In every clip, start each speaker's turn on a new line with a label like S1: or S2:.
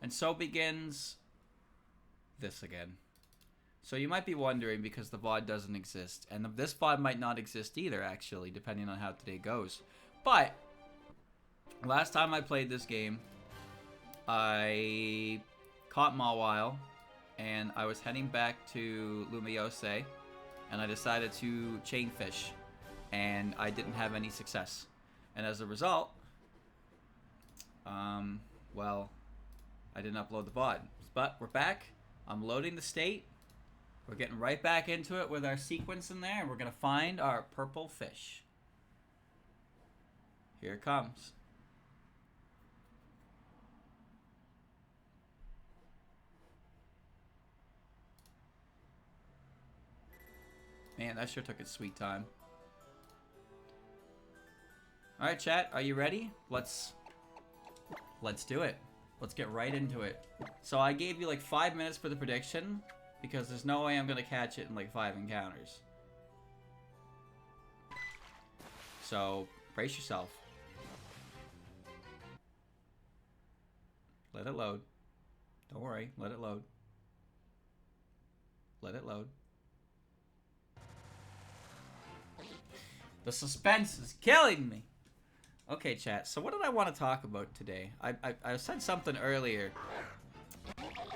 S1: And so begins this again. So you might be wondering, because the VOD doesn't exist, and this VOD might not exist either, actually, depending on how today goes. But last time I played this game, I caught Mawile, and I was heading back to Lumiose, and I decided to chain fish, and I didn't have any success. And as a result, well, I didn't upload the VOD. But we're back. I'm loading the state. We're getting right back into it with our sequence in there, and we're going to find our purple fish. Here it comes. Man, that sure took its sweet time. Alright, chat, are you ready? Let's do it. Let's get right into it. So I gave you like 5 minutes for the prediction, because there's no way I'm going to catch it in like 5 encounters. So, brace yourself. Let it load. Don't worry, let it load. Let it load. The suspense is killing me. Okay, chat, so what did I want to talk about today? I said something earlier.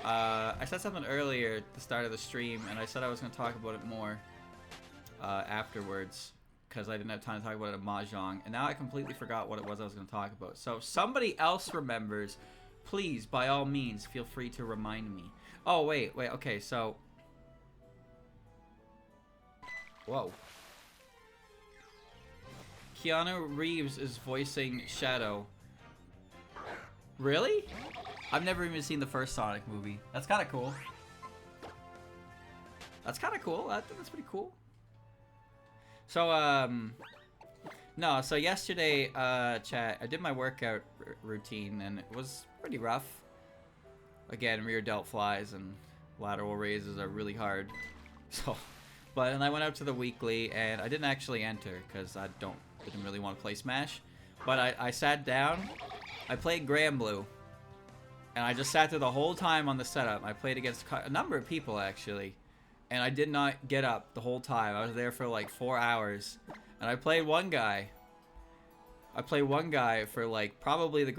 S1: I said something earlier at the start of the stream, and I said I was going to talk about it more afterwards, because I didn't have time to talk about it at Mahjong, and now I completely forgot what it was I was going to talk about. So if somebody else remembers, please, by all means, feel free to remind me. Oh, wait, okay, so... Whoa. Keanu Reeves is voicing Shadow. Really? I've never even seen the first Sonic movie. That's kind of cool. That's kind of cool. That's pretty cool. So, no, so yesterday, chat, I did my workout routine, and it was pretty rough. Again, rear delt flies and lateral raises are really hard. So, and I went out to the weekly, and I didn't actually enter, because I didn't really want to play Smash. But I sat down, I played Granblue, and I just sat there the whole time on the setup. I played against a number of people, actually, and I did not get up the whole time. I was there for like 4 hours, and I played one guy. I played one guy for like probably the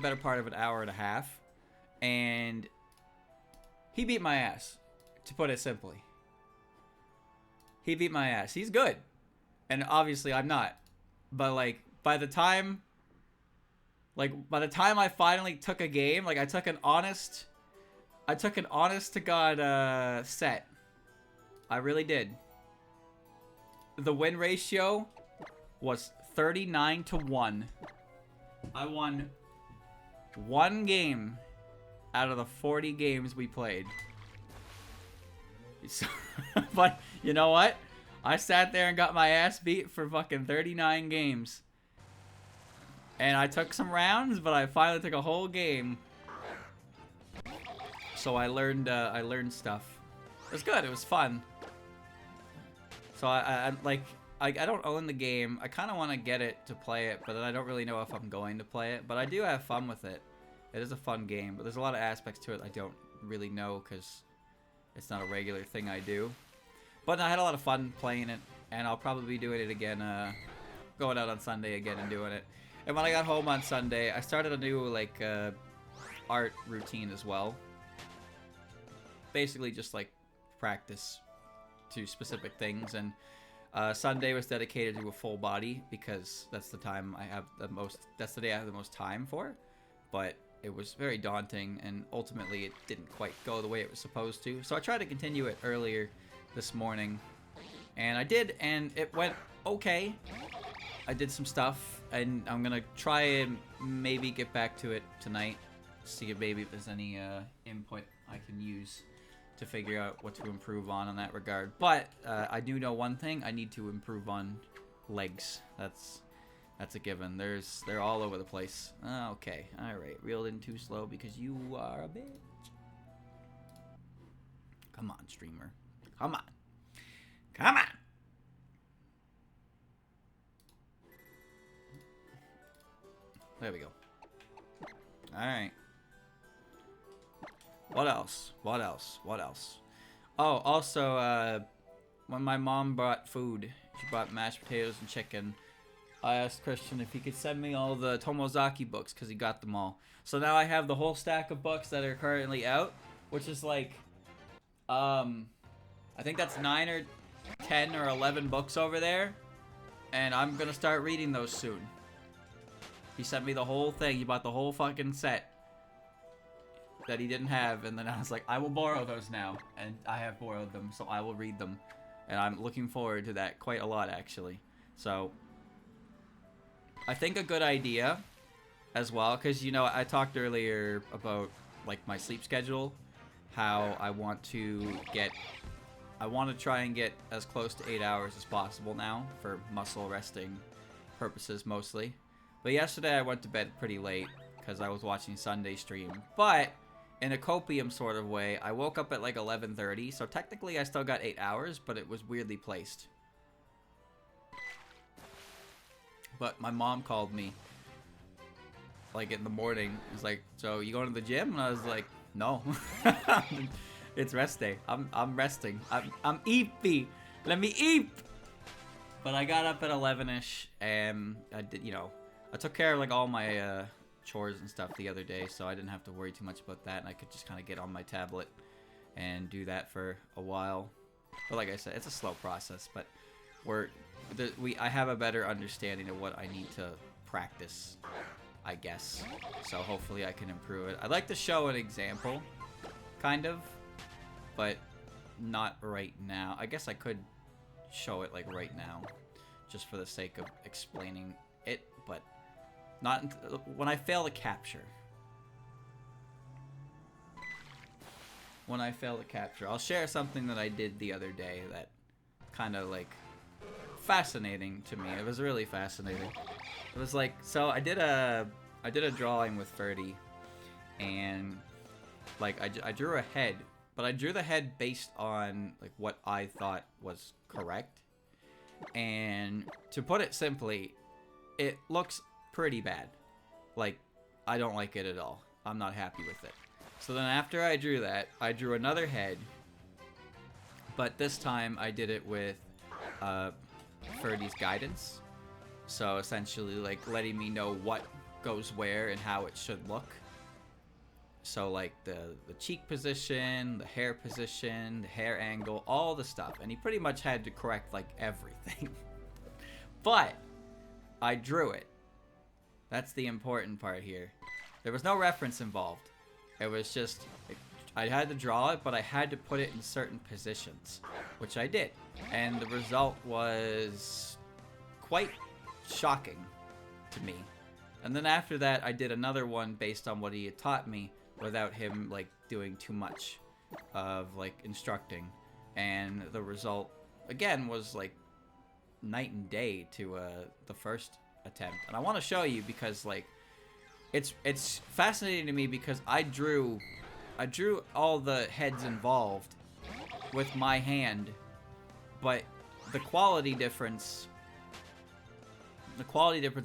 S1: better part of an hour and a half, and he beat my ass, to put it simply. He beat my ass. He's good. And obviously I'm not. But like by the time I finally took a game, like I took an honest to God set. I really did. The win ratio was 39-1. I won 1 game out of the 40 games we played. But you know what? I sat there and got my ass beat for fucking 39 games. And I took some rounds, but I finally took a whole game. So I learned stuff. It was good. It was fun. So I don't own the game. I kind of want to get it to play it, but then I don't really know if I'm going to play it. But I do have fun with it. It is a fun game, but there's a lot of aspects to it I don't really know, because it's not a regular thing I do. But I had a lot of fun playing it, and I'll probably be doing it again, going out on Sunday again and doing it. And when I got home on Sunday, I started a new, like, art routine as well. Basically just, like, practice to specific things, and Sunday was dedicated to a full body, because that's the time I have that's the day I have the most time for. But it was very daunting, and ultimately it didn't quite go the way it was supposed to. So I tried to continue it earlier this morning, and I did, and it went okay. I did some stuff, and I'm gonna try and maybe get back to it tonight, see if maybe if there's any input I can use to figure out what to improve on that regard. But I do know one thing: I need to improve on legs. That's a given. They're all over the place. Okay, all right, reeled in too slow because you are a bitch. Come on, streamer. Come on. Come on. There we go. Alright. What else? What else? What else? Oh, also, when my mom brought food, she brought mashed potatoes and chicken. I asked Christian if he could send me all the Tomozaki books because he got them all. So now I have the whole stack of books that are currently out, which is like, I think that's 9 or 10 or 11 books over there, and I'm gonna start reading those soon. He sent me the whole thing. He bought the whole fucking set that he didn't have, and then I was like, I will borrow those now, and I have borrowed them, so I will read them, and I'm looking forward to that quite a lot, actually. So I think a good idea as well, because, you know, I talked earlier about, like, my sleep schedule, how I want to try and get as close to 8 hours as possible now for muscle resting purposes mostly. But yesterday I went to bed pretty late because I was watching Sunday stream, but in a copium sort of way, I woke up at like 11:30, so technically I still got 8 hours, but it was weirdly placed. But my mom called me, like, in the morning. It was like, so you going to the gym? And I was like, no. It's rest day. I'm resting. I'm eepy. Let me eep. But I got up at 11ish, and I did, you know, I took care of like all my chores and stuff the other day, so I didn't have to worry too much about that, and I could just kind of get on my tablet and do that for a while. But like I said, it's a slow process, but I have a better understanding of what I need to practice, I guess. So hopefully I can improve it. I'd like to show an example, kind of, but not right now. I guess I could show it like right now, just for the sake of explaining it, but not when I fail to capture. When I fail to capture, I'll share something that I did the other day that kind of like fascinating to me. It was really fascinating. It was like, so I did a drawing with Ferdy, and like I drew a head, but I drew the head based on like what I thought was correct. And to put it simply, it looks pretty bad. Like, I don't like it at all. I'm not happy with it. So then after I drew that, I drew another head, but this time I did it with Ferdy's guidance. So essentially like letting me know what goes where and how it should look. So like the cheek position, the hair position, the hair angle, all the stuff. And he pretty much had to correct like everything. But I drew it. That's the important part here. There was no reference involved. It was just, I had to draw it, but I had to put it in certain positions, which I did. And the result was quite shocking to me. And then after that, I did another one based on what he had taught me without him like doing too much of like instructing. And the result, again, was like night and day to the first attempt. And I want to show you because like it's fascinating to me because I drew all the heads involved with my hand, but the quality difference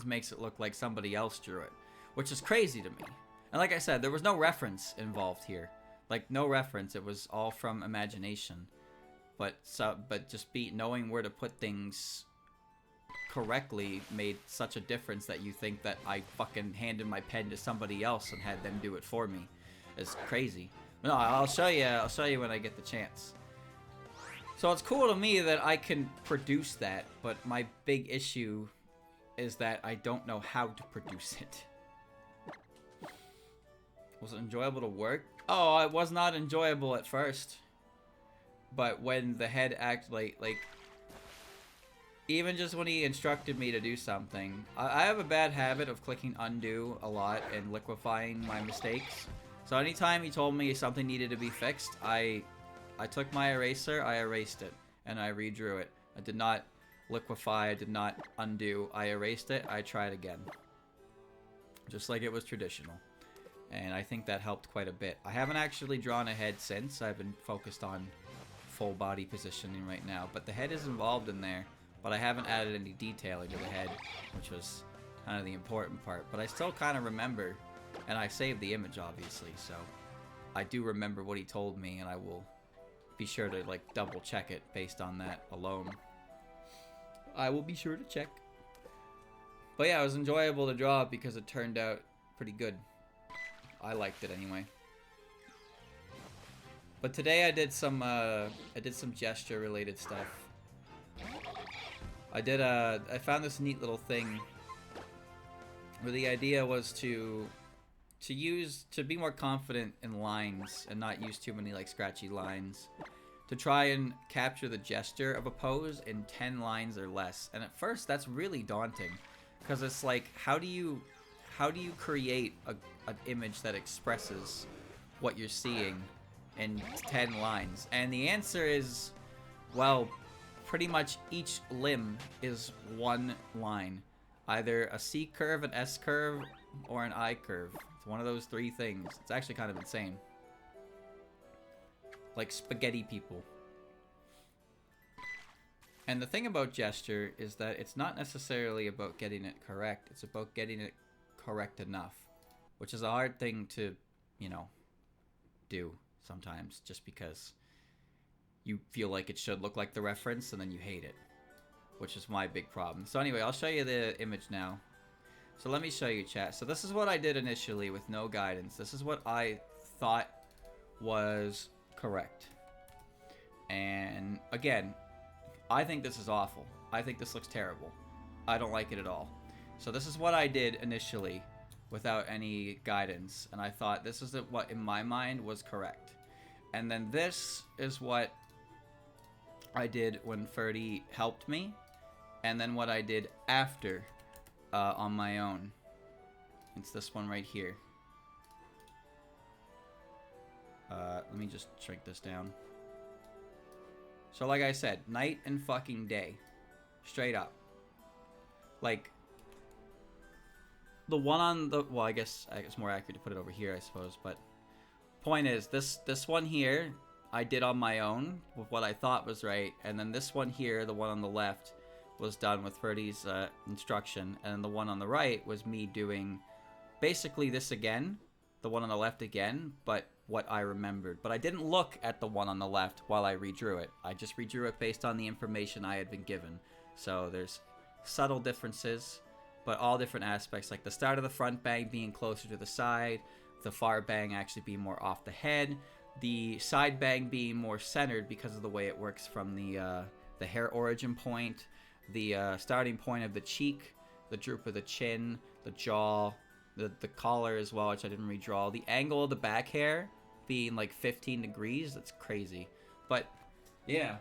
S1: makes it look like somebody else drew it, which is crazy to me. And like I said, there was no reference involved here. Like no reference, it was all from imagination. But just knowing where to put things correctly made such a difference that you think that I fucking handed my pen to somebody else and had them do it for me. It's crazy. No, I'll show you when I get the chance. So it's cool to me that I can produce that, but my big issue is that I don't know how to produce it. Was it enjoyable to work? Oh, it was not enjoyable at first. But when the head actually, like even just when he instructed me to do something, I have a bad habit of clicking undo a lot and liquefying my mistakes. So anytime he told me something needed to be fixed, I took my eraser, I erased it, and I redrew it. I did not liquefy, I did not undo, I erased it, I tried again. Just like it was traditional. And I think that helped quite a bit. I haven't actually drawn a head since. I've been focused on full body positioning right now, but the head is involved in there. But I haven't added any detailing to the head, which was kind of the important part. But I still kind of remember, and I saved the image obviously, so I do remember what he told me, and I will be sure to like double check it based on that alone. I will be sure to check. But yeah, it was enjoyable to draw because it turned out pretty good. I liked it anyway. But today I did some gesture related stuff. I found this neat little thing where the idea was to be more confident in lines and not use too many like scratchy lines. To try and capture the gesture of a pose in 10 lines or less. And at first that's really daunting. Because it's like, how do you create an image that expresses what you're seeing in 10 lines? And the answer is, well, pretty much each limb is one line. Either a C curve, an S curve, or an I curve. It's one of those three things. It's actually kind of insane. Like spaghetti people. And the thing about gesture is that it's not necessarily about getting it correct. It's about getting it correct enough. Which is a hard thing to, you know, do sometimes. Just because you feel like it should look like the reference and then you hate it. Which is my big problem. So anyway, I'll show you the image now. So let me show you, chat. So this is what I did initially with no guidance. This is what I thought was correct. And again, I think this is awful. I think this looks terrible. I don't like it at all. So this is what I did initially without any guidance. And I thought this is what in my mind was correct. And then this is what I did when Ferdy helped me. And then what I did after on my own. It's this one right here. Let me just shrink this down. So like I said, night and fucking day. Straight up. Like, the one on the... Well, I guess it's more accurate to put it over here, I suppose. But point is, this one here, I did on my own with what I thought was right. And then this one here, the one on the left, was done with Ferdy's instruction. And the one on the right was me doing basically this again. The one on the left again, but what I remembered. But I didn't look at the one on the left while I redrew it. I just redrew it based on the information I had been given. So there's subtle differences, but all different aspects, like the start of the front bang being closer to the side, the far bang actually being more off the head, the side bang being more centered because of the way it works from the hair origin point, the starting point of the cheek, the droop of the chin, the jaw, the collar as well, which I didn't redraw. The angle of the back hair being like 15 degrees. That's crazy. But yeah.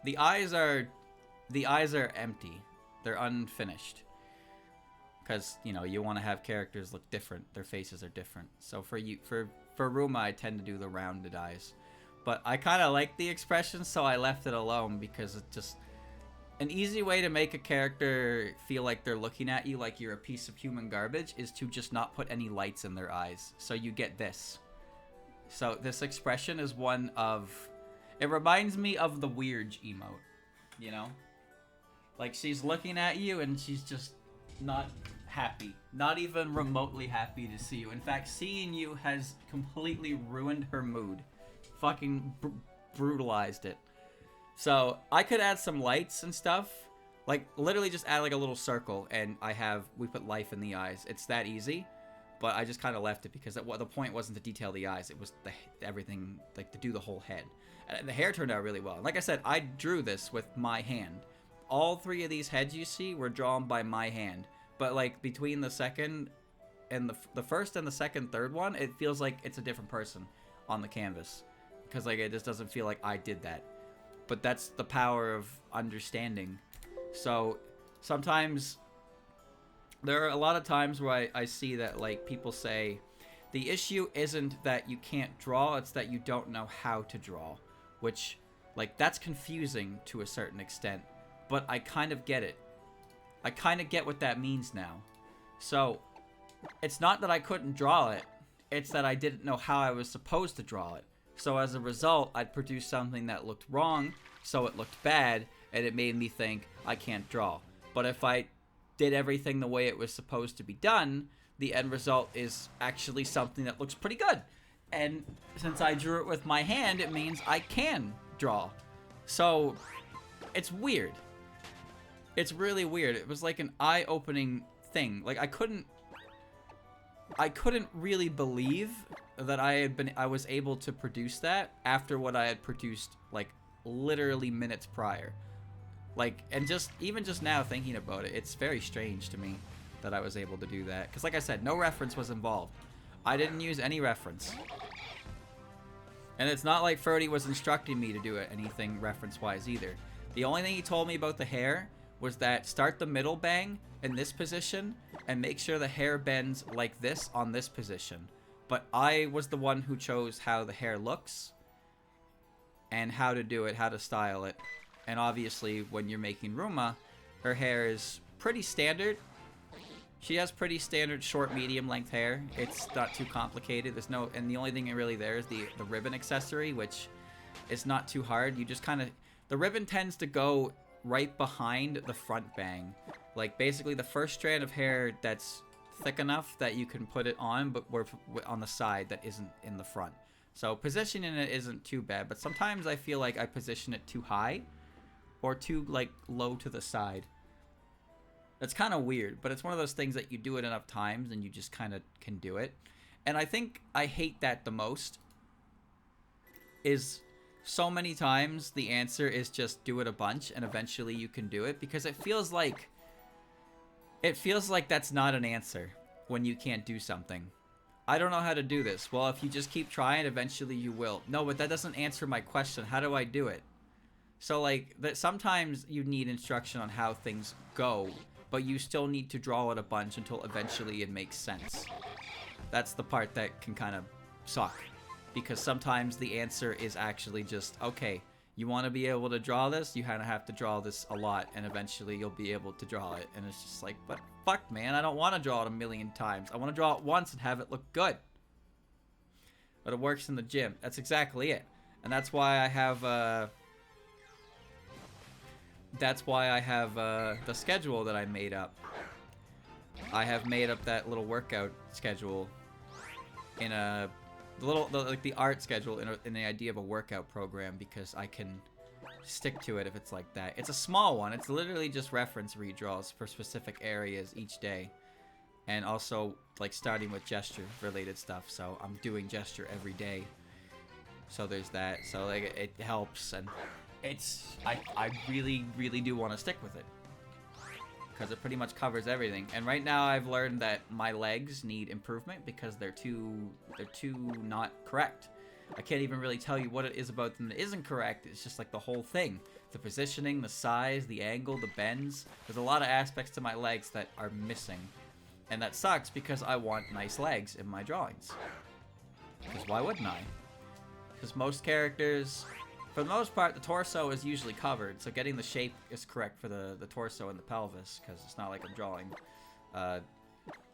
S1: The eyes are empty. They're unfinished. Because, you know, you want to have characters look different. Their faces are different. So for Ruma, I tend to do the rounded eyes. But I kind of like the expression, so I left it alone because it just... An easy way to make a character feel like they're looking at you like you're a piece of human garbage is to just not put any lights in their eyes. So you get this. So this expression is one of... It reminds me of the weird emote, you know? Like she's looking at you and she's just not happy. Not even remotely happy to see you. In fact, seeing you has completely ruined her mood. Fucking brutalized it. So I could add some lights and stuff, like literally just add like a little circle, and we put life in the eyes. It's that easy, but I just kind of left it because the point wasn't to detail the eyes. It was everything, like to do the whole head. And the hair turned out really well. Like I said, I drew this with my hand. All three of these heads you see were drawn by my hand, but like between the second and the first and the second, third one, it feels like it's a different person on the canvas because like it just doesn't feel like I did that. But that's the power of understanding. So sometimes there are a lot of times where I see that like people say the issue isn't that you can't draw, it's that you don't know how to draw, which like that's confusing to a certain extent, but I kind of get it. I kind of get what that means now. So it's not that I couldn't draw it, it's that I didn't know how I was supposed to draw it. So as a result, I'd produce something that looked wrong, so it looked bad, and it made me think I can't draw. But if I did everything the way it was supposed to be done, the end result is actually something that looks pretty good. And since I drew it with my hand, it means I can draw. So it's weird. It's really weird. It was like an eye-opening thing. Like I couldn't really believe that I was able to produce that after what I had produced like literally minutes prior. Like, and even just now thinking about it, it's very strange to me that I was able to do that. Because like I said, no reference was involved. I didn't use any reference. And it's not like Ferdy was instructing me to do anything reference-wise either. The only thing he told me about the hair was that start the middle bang in this position and make sure the hair bends like this on this position. But I was the one who chose how the hair looks and how to do it, how to style it. And obviously, when you're making Ruma, her hair is pretty standard. She has pretty standard short, medium length hair. It's not too complicated. And the only thing really there is the ribbon accessory, which is not too hard. You just kind of, the ribbon tends to go right behind the front bang. Like basically the first strand of hair that's thick enough that you can put it on, but we're on the side that isn't in the front. So positioning it isn't too bad, but sometimes I feel like I position it too high or too like low to the side. That's kind of weird, but it's one of those things that you do it enough times and you just kind of can do it. And I think I hate that the most is so many times the answer is just do it a bunch and eventually you can do it, because it feels like that's not an answer when you can't do something. I don't know how to do this. Well, if you just keep trying, eventually you will. No, but that doesn't answer my question. How do I do it? So like that sometimes you need instruction on how things go, but you still need to draw it a bunch until eventually it makes sense. That's the part that can kind of suck, because sometimes the answer is actually just, okay, you want to be able to draw this, you kind of have to draw this a lot, and eventually you'll be able to draw it. And it's just like, but fuck, man, I don't want to draw it a million times. I want to draw it once and have it look good. But it works in the gym. That's exactly it. And that's why I have the schedule that I made up. I have made up that little workout schedule in the art schedule in the idea of a workout program, because I can stick to it if it's like that. It's a small one. It's literally just reference redraws for specific areas each day, and also like starting with gesture related stuff. So I'm doing gesture every day. So there's that. So like it helps, and I really do want to stick with it, because it pretty much covers everything. And right now I've learned that my legs need improvement because they're too not correct. I can't even really tell you what it is about them that isn't correct. It's just like the whole thing. The positioning, the size, the angle, the bends. There's a lot of aspects to my legs that are missing. And that sucks because I want nice legs in my drawings. Because why wouldn't I? Because most characters, for the most part, the torso is usually covered, so getting the shape is correct for the torso and the pelvis, because it's not like I'm drawing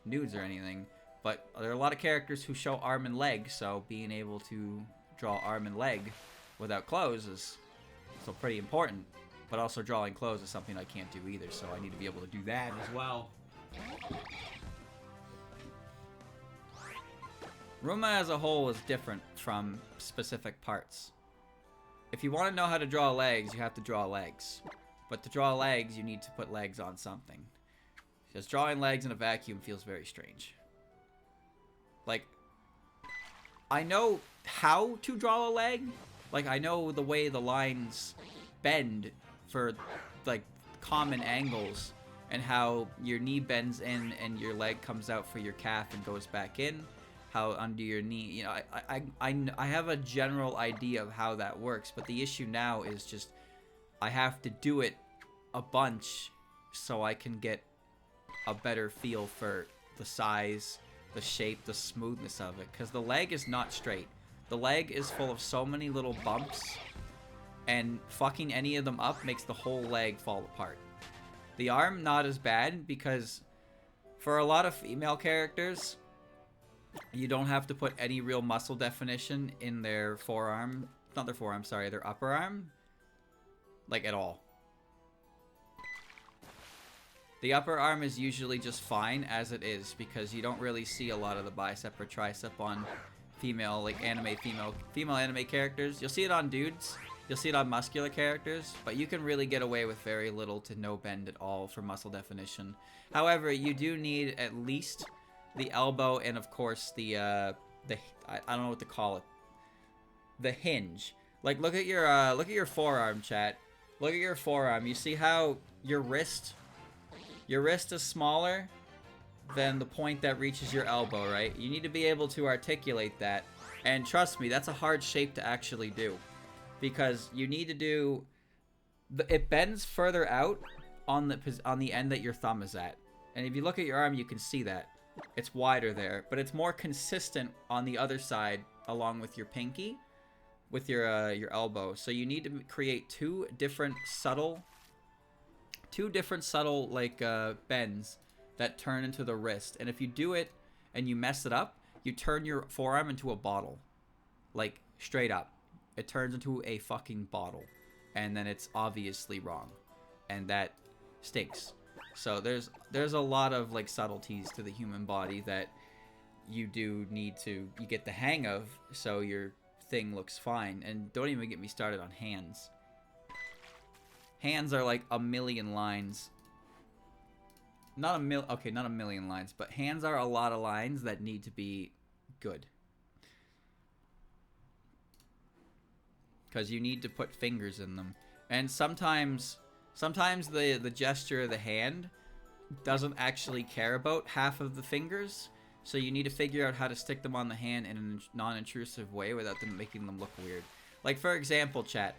S1: nudes or anything. But there are a lot of characters who show arm and leg, so being able to draw arm and leg without clothes is still pretty important. But also drawing clothes is something I can't do either, so I need to be able to do that as well. Ruma as a whole is different from specific parts. If you want to know how to draw legs, you have to draw legs. But to draw legs, you need to put legs on something. Because drawing legs in a vacuum feels very strange. Like, I know how to draw a leg. Like, I know the way the lines bend for, like, common angles. And how your knee bends in and your leg comes out for your calf and goes back in. How under your knee, you know, I have a general idea of how that works, but the issue now is just I have to do it a bunch so I can get a better feel for the size, the shape, the smoothness of it, because the leg is not straight. The leg is full of so many little bumps, and fucking any of them up makes the whole leg fall apart. The arm, not as bad, because for a lot of female characters, you don't have to put any real muscle definition in their forearm. Not their forearm, sorry, their upper arm. Like, at all. The upper arm is usually just fine as it is because you don't really see a lot of the bicep or tricep on female, like female anime characters. You'll see it on dudes. You'll see it on muscular characters, but you can really get away with very little to no bend at all for muscle definition. However, you do need at least the elbow and of course the I don't know what to call it. The hinge. Like look at your forearm, chat. Look at your forearm. You see how your wrist is smaller than the point that reaches your elbow, right? You need to be able to articulate that. And trust me, that's a hard shape to actually do. Because you need to do... It bends further out on the end that your thumb is at. And if you look at your arm, you can see that. It's wider there. But it's more consistent on the other side along with your pinky. With your elbow. So you need to create two different subtle like bends that turn into the wrist. And if you do it and you mess it up, you turn your forearm into a bottle. Like straight up. It turns into a fucking bottle. And then it's obviously wrong. And that stinks. So there's a lot of like subtleties to the human body that you do need to get the hang of so your thing looks fine. And don't even get me started on hands. Hands are like a million lines. Not a million lines, but hands are a lot of lines that need to be good. Because you need to put fingers in them. And sometimes the gesture of the hand doesn't actually care about half of the fingers. So you need to figure out how to stick them on the hand in a non-intrusive way without them making them look weird. Like for example, chat.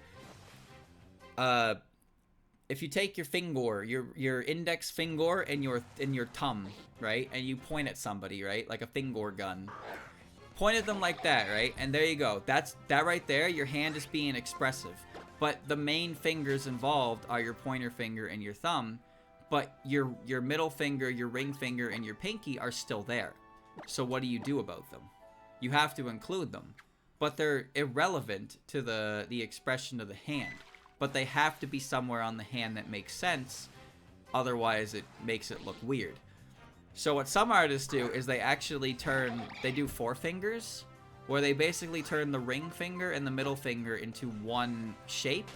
S1: If you take your finger, your index finger and your thumb, right? And you point at somebody, right? Like a finger gun. Point at them like that, right? And there you go. That right there, your hand is being expressive. But the main fingers involved are your pointer finger and your thumb. But your middle finger, your ring finger, and your pinky are still there. So what do you do about them? You have to include them. But they're irrelevant to the expression of the hand. But they have to be somewhere on the hand that makes sense. Otherwise, it makes it look weird. So what some artists do is they do four fingers, where they basically turn the ring finger and the middle finger into one shape,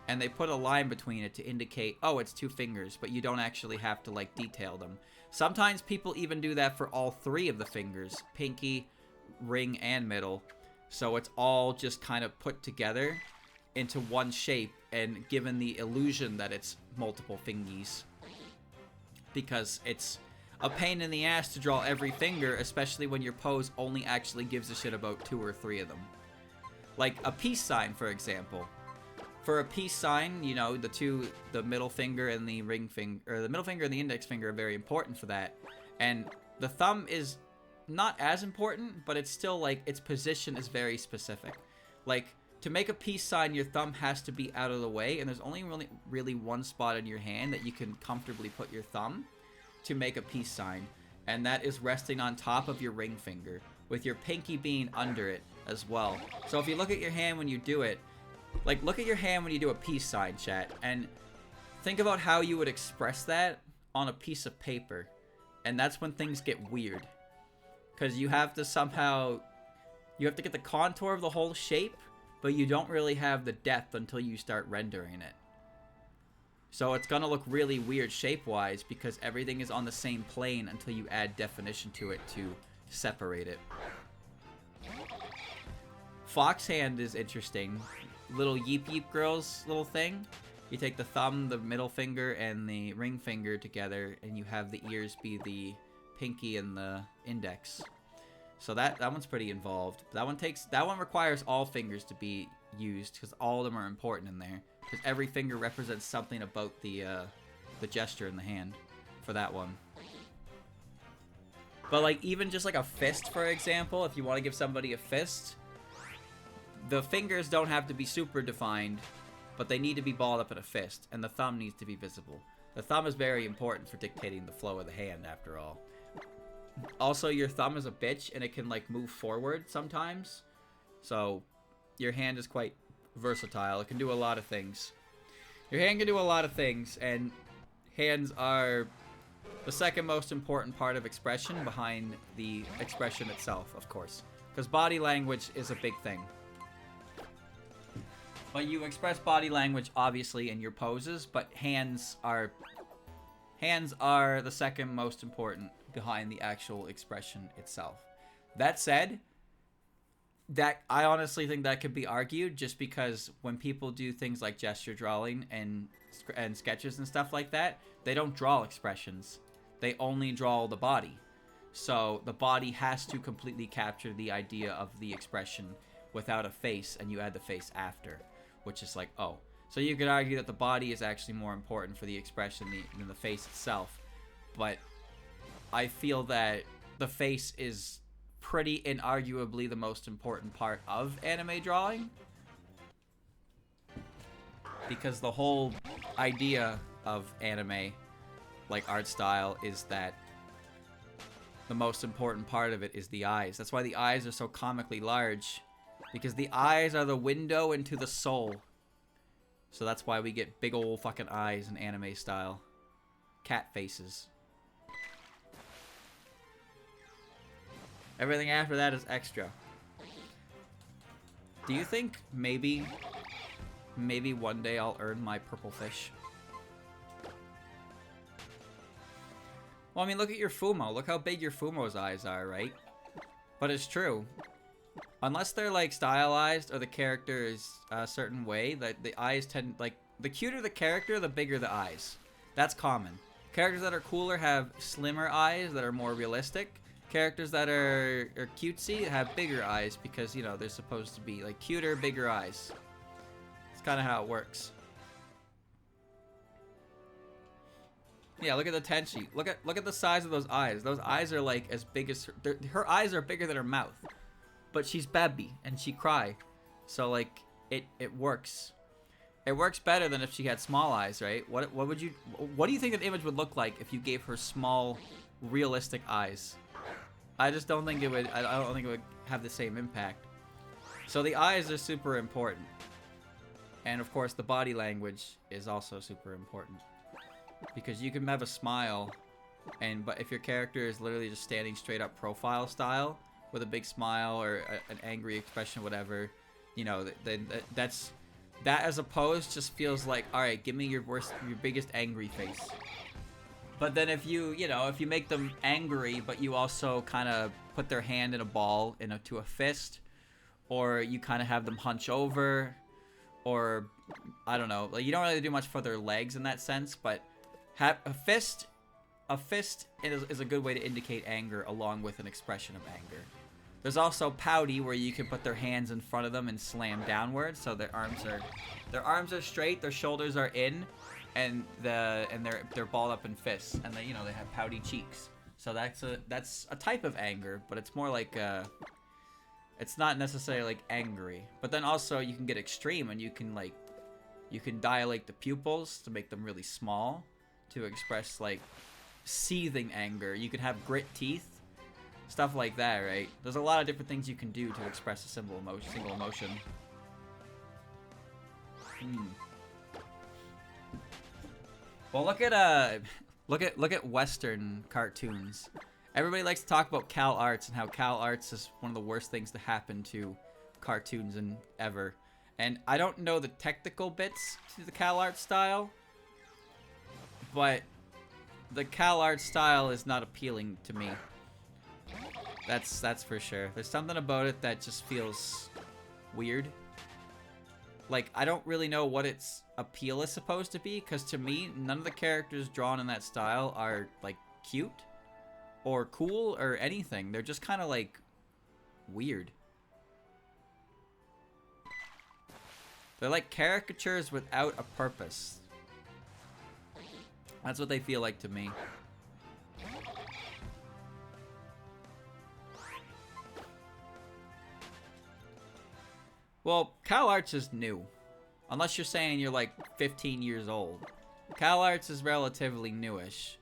S1: and they put a line between it to indicate, oh, it's two fingers, but you don't actually have to, like, detail them. Sometimes people even do that for all three of the fingers, pinky, ring, and middle, so it's all just kind of put together into one shape and given the illusion that it's multiple fingies, because it's a pain in the ass to draw every finger, especially when your pose only actually gives a shit about two or three of them. Like a peace sign, for example. For a peace sign, you know, the middle finger and the ring finger, or the middle finger and the index finger are very important for that. And the thumb is not as important, but it's still like, its position is very specific. Like, to make a peace sign, your thumb has to be out of the way, and there's only really one spot in your hand that you can comfortably put your thumb to make a peace sign, and that is resting on top of your ring finger, with your pinky being under it as well. So if you look at your hand when you do it, like look at your hand when you do a peace sign, chat, and think about how you would express that on a piece of paper, and that's when things get weird, because you have to get the contour of the whole shape, but you don't really have the depth until you start rendering it. So it's gonna look really weird shape-wise because everything is on the same plane until you add definition to it to separate it. Fox hand is interesting. Little Yeep Yeep Girl's little thing. You take the thumb, the middle finger, and the ring finger together, and you have the ears be the pinky and the index. So that one's pretty involved. That one requires all fingers to be used because all of them are important in there. Because every finger represents something about the gesture in the hand for that one. But like even just like a fist, for example, if you want to give somebody a fist, the fingers don't have to be super defined, but they need to be balled up in a fist, and the thumb needs to be visible. The thumb is very important for dictating the flow of the hand, after all. Also, your thumb is a bitch, and it can like move forward sometimes. So your hand is quite versatile. It can do a lot of things. Your hand can do a lot of things, and hands are The second most important part of expression behind the expression itself, of course. Because body language is a big thing. But you express body language, obviously, in your poses, but hands are the second most important behind the actual expression itself. That said, that I honestly think that could be argued, just because when people do things like gesture drawing and sketches and stuff like that, they don't draw expressions. They only draw the body. So the body has to completely capture the idea of the expression without a face, and you add the face after, which is like, oh. So you could argue that the body is actually more important for the expression than the face itself. But I feel that the face is pretty inarguably the most important part of anime drawing. Because the whole idea of anime, like art style, is that the most important part of it is the eyes. That's why the eyes are so comically large, because the eyes are the window into the soul. So that's why we get big old fucking eyes in anime style. Cat faces. Everything after that is extra. Do you think maybe one day I'll earn my purple fish? Well, I mean, look at your Fumo. Look how big your Fumo's eyes are, right? But it's true. Unless they're, like, stylized or the character is a certain way, that the eyes tend, like, the cuter the character, the bigger the eyes. That's common. Characters that are cooler have slimmer eyes that are more realistic. Characters that are cutesy have bigger eyes because, you know, they're supposed to be, like, cuter, bigger eyes. It's kind of how it works. Yeah, look at the Tenchi. Look at the size of those eyes. Those eyes are like as big as her eyes are bigger than her mouth. But she's baby and she cry. So like it works. It works better than if she had small eyes, right? What do you think that image would look like if you gave her small realistic eyes? I just don't think it would I don't think it would have the same impact. So the eyes are super important. And of course the body language is also super important. Because you can have a smile, but if your character is literally just standing straight up profile style with a big smile or an angry expression, whatever, you know, that as opposed just feels like, all right, give me your biggest angry face. But then if you make them angry, but you also kind of put their hand in a ball to a fist, or you kind of have them hunch over, or I don't know, like you don't really do much for their legs in that sense, but a fist is a good way to indicate anger along with an expression of anger. There's also pouty, where you can put their hands in front of them and slam downwards, so their arms are straight, their shoulders are in, and they're balled up in fists, and they have pouty cheeks. So that's a type of anger, but it's more like it's not necessarily like angry. But then also you can get extreme, and you can dilate the pupils to make them really small, to express like seething anger. You can have grit teeth, stuff like that, right? There's a lot of different things you can do to express a single emotion. Well, look at Western cartoons. Everybody likes to talk about Cal Arts and how Cal Arts is one of the worst things to happen to cartoons ever. And I don't know the technical bits to the Cal Arts style, but the Cal Art style is not appealing to me. That's for sure. There's something about it that just feels weird. Like, I don't really know what its appeal is supposed to be, because to me, none of the characters drawn in that style are, like, cute or cool or anything. They're just kind of, like, weird. They're like caricatures without a purpose. That's what they feel like to me. Well, Cal Arts is new. Unless you're saying you're like 15 years old. Cal Arts is relatively newish.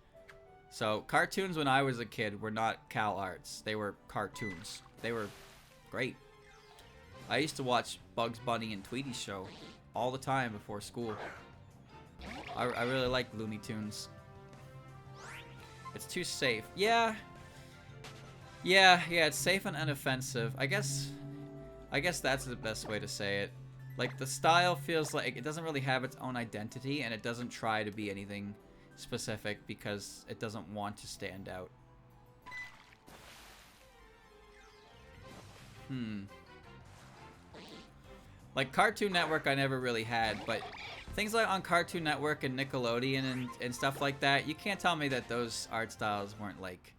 S1: So, cartoons when I was a kid were not Cal Arts. They were cartoons. They were great. I used to watch Bugs Bunny and Tweety's show all the time before school. I really liked Looney Tunes. It's too safe. Yeah. Yeah, it's safe and unoffensive. I guess that's the best way to say it. Like, the style feels like it doesn't really have its own identity, and it doesn't try to be anything specific because it doesn't want to stand out. Like, Cartoon Network I never really had, but things like on Cartoon Network and Nickelodeon and stuff like that, you can't tell me that those art styles weren't like,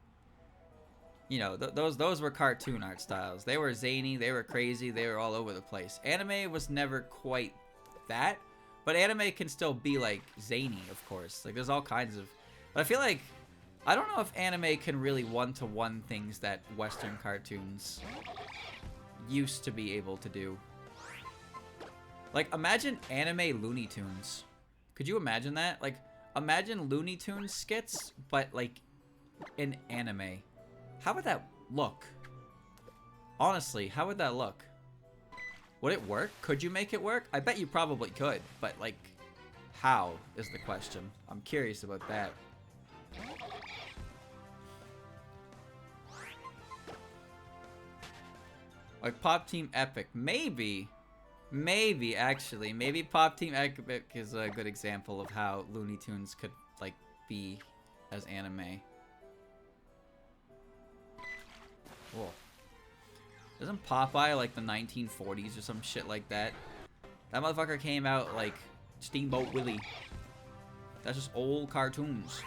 S1: you know, those were cartoon art styles. They were zany, they were crazy, they were all over the place. Anime was never quite that, but anime can still be like zany, of course. Like, there's all kinds of, but I feel like, I don't know if anime can really one-to-one things that Western cartoons used to be able to do. Like, imagine anime Looney Tunes. Could you imagine that? Like, imagine Looney Tunes skits, but like in anime. How would that look? Honestly, how would that look? Would it work? Could you make it work? I bet you probably could, but like, how is the question? I'm curious about that. Like Pop Team Epic, maybe actually, maybe Pop Team Epic is a good example of how Looney Tunes could like be as anime. Cool. Isn't Popeye like the 1940s or some shit like that? That motherfucker came out like Steamboat Willie. That's just old cartoons.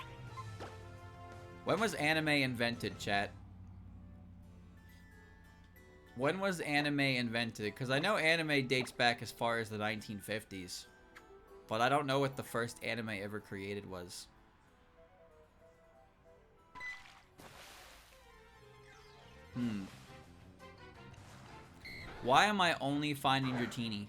S1: When was anime invented, chat? When was anime invented? Because I know anime dates back as far as the 1950s. But I don't know what the first anime ever created was. Why am I only finding Dratini?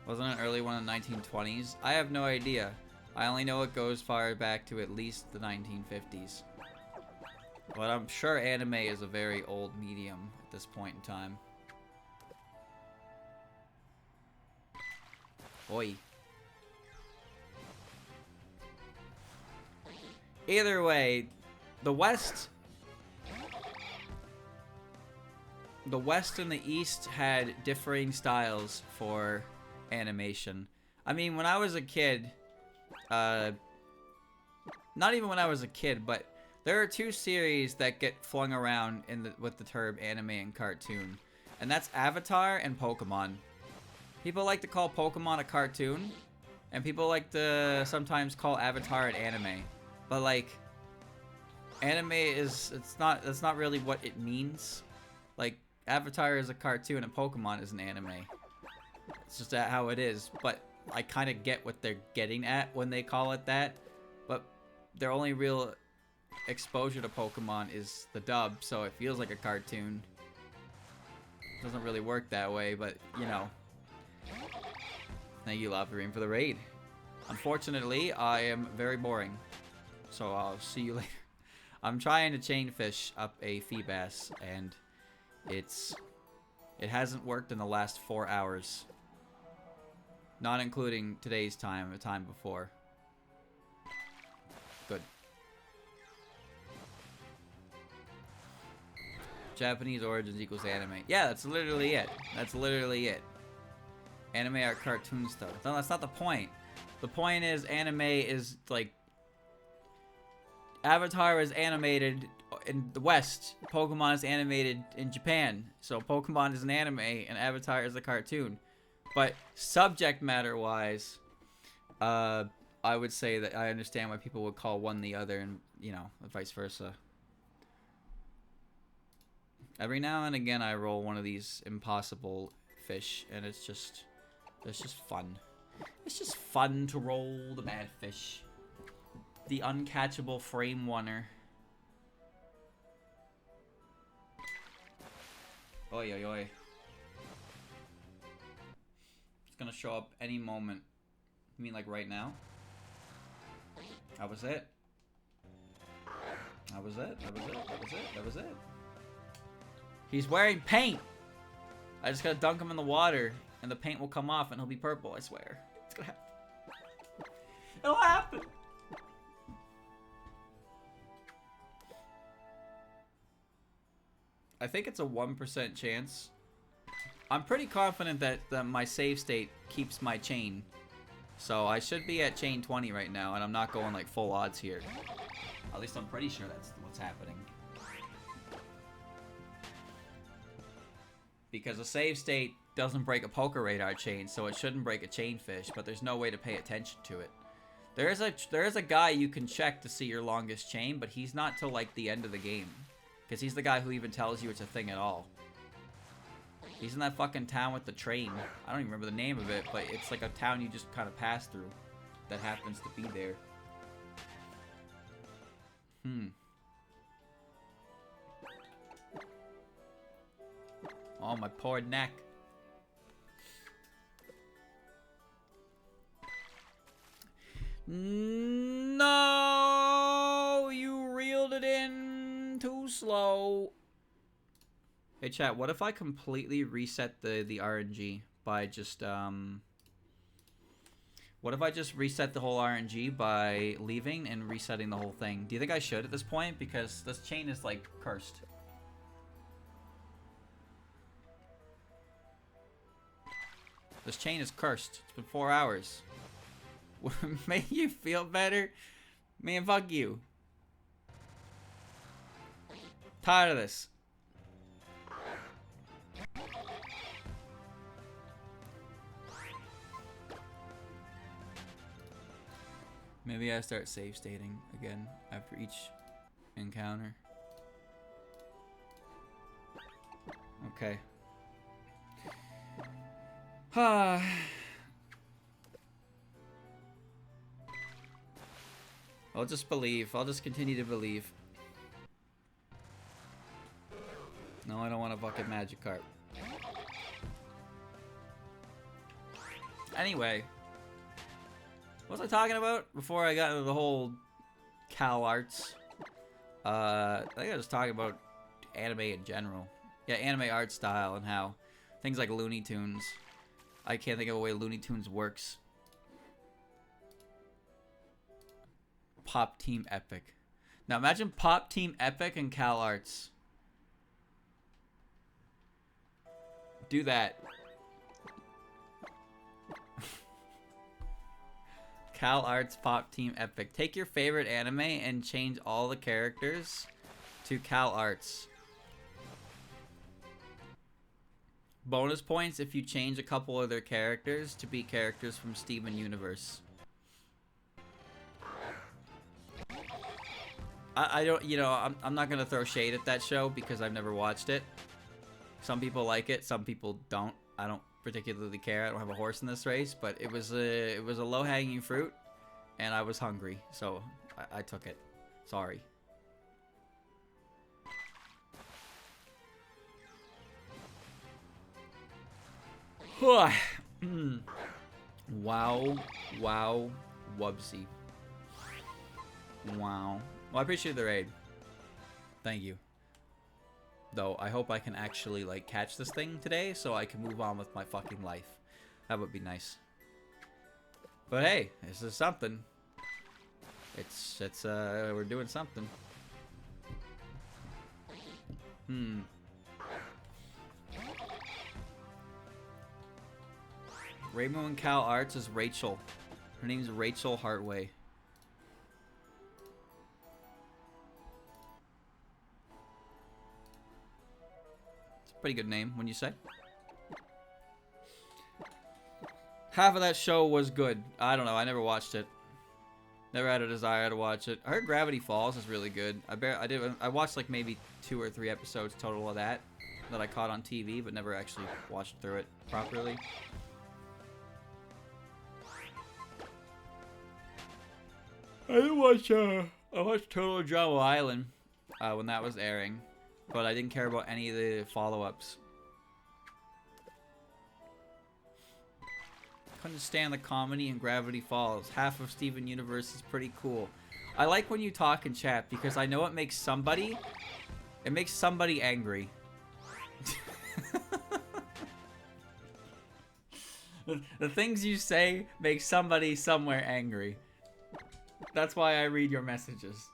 S1: Wasn't it early one in the 1920s? I have no idea. I only know it goes far back to at least the 1950s. But I'm sure anime is a very old medium at this point in time. Oi. Either way, the West and the East had differing styles for animation. I mean, when I was a kid, not even when I was a kid, but there are two series that get flung around with the term anime and cartoon, and that's Avatar and Pokemon. People like to call Pokemon a cartoon, and people like to sometimes call Avatar an anime. But like, anime that's not really what it means. Like, Avatar is a cartoon and Pokemon is an anime. It's just how it is. But I kind of get what they're getting at when they call it that. But their only real exposure to Pokemon is the dub, so it feels like a cartoon. It doesn't really work that way, but you know. Thank you, Lavarine, for the raid. Unfortunately, I am very boring. So I'll see you later. I'm trying to chain fish up a Feebas, and it hasn't worked in the last 4 hours. Not including today's time, the time before. Good. Japanese origins equals anime. Yeah, that's literally it. That's literally it. Anime are cartoon stuff. No, that's not the point. The point is anime is like... Avatar is animated in the West. Pokemon is animated in Japan. So Pokemon is an anime and Avatar is a cartoon. But subject matter wise, I would say that I understand why people would call one the other and, you know, vice versa. Every now and again I roll one of these impossible fish and it's just fun. It's just fun to roll the bad fish. The uncatchable frame oneer. Oi, oi, oi. It's gonna show up any moment. You mean like right now? That was it. That was it. That was it. That was it. That was it. He's wearing paint! I just gotta dunk him in the water and the paint will come off and he'll be purple, I swear. It's gonna happen. It'll happen! I think it's a 1% chance. I'm pretty confident that my save state keeps my chain. So I should be at chain 20 right now, and I'm not going like full odds here. At least I'm pretty sure that's what's happening. Because a save state doesn't break a poker radar chain, so it shouldn't break a chain fish, but there's no way to pay attention to it. There is a guy you can check to see your longest chain, but he's not till like the end of the game. Because he's the guy who even tells you it's a thing at all. He's in that fucking town with the train. I don't even remember the name of it, but it's like a town you just kind of pass through that happens to be there. Oh, my poor neck. No, you reeled it in too slow. Hey chat, what if I completely reset the RNG by just what if I just reset the whole RNG by leaving and resetting the whole thing? Do you think I should at this point? Because this chain is like cursed. This chain is cursed. It's been 4 hours. Make you feel better? Man, fuck you. Tired of this. Maybe I start save stating again after each encounter. Okay. I'll just believe. I'll just continue to believe. No, I don't want a bucket magic card. Anyway. What was I talking about before I got into the whole Cal Arts? I think I was talking about anime in general. Yeah, anime art style and how things like Looney Tunes. I can't think of a way Looney Tunes works. Pop Team Epic. Now imagine Pop Team Epic and Cal Arts. Do that. Cal Arts Pop Team Epic. Take your favorite anime and change all the characters to Cal Arts. Bonus points if you change a couple of their characters to be characters from Steven Universe. I don't, you know, I'm not gonna throw shade at that show because I've never watched it. Some people like it, some people don't. I don't particularly care. I don't have a horse in this race, but it was a low-hanging fruit, and I was hungry, so I took it. Sorry. Wow, wow, wubsy. Wow. Well, I appreciate the raid. Thank you. Though, I hope I can actually, like, catch this thing today so I can move on with my fucking life. That would be nice. But hey, this is something. We're doing something. Rainbow and Cal Arts is Rachel. Her name's Rachel Hartway. Pretty good name, when you say. Half of that show was good. I don't know. I never watched it. Never had a desire to watch it. I heard Gravity Falls is really good. I watched like maybe 2 or 3 episodes total of that I caught on TV, but never actually watched through it properly. I watched Total Drama Island when that was airing. But I didn't care about any of the follow-ups. Couldn't stand the comedy in Gravity Falls. Half of Steven Universe is pretty cool. I like when you talk in chat because I know it makes somebody angry. The things you say make somebody somewhere angry. That's why I read your messages.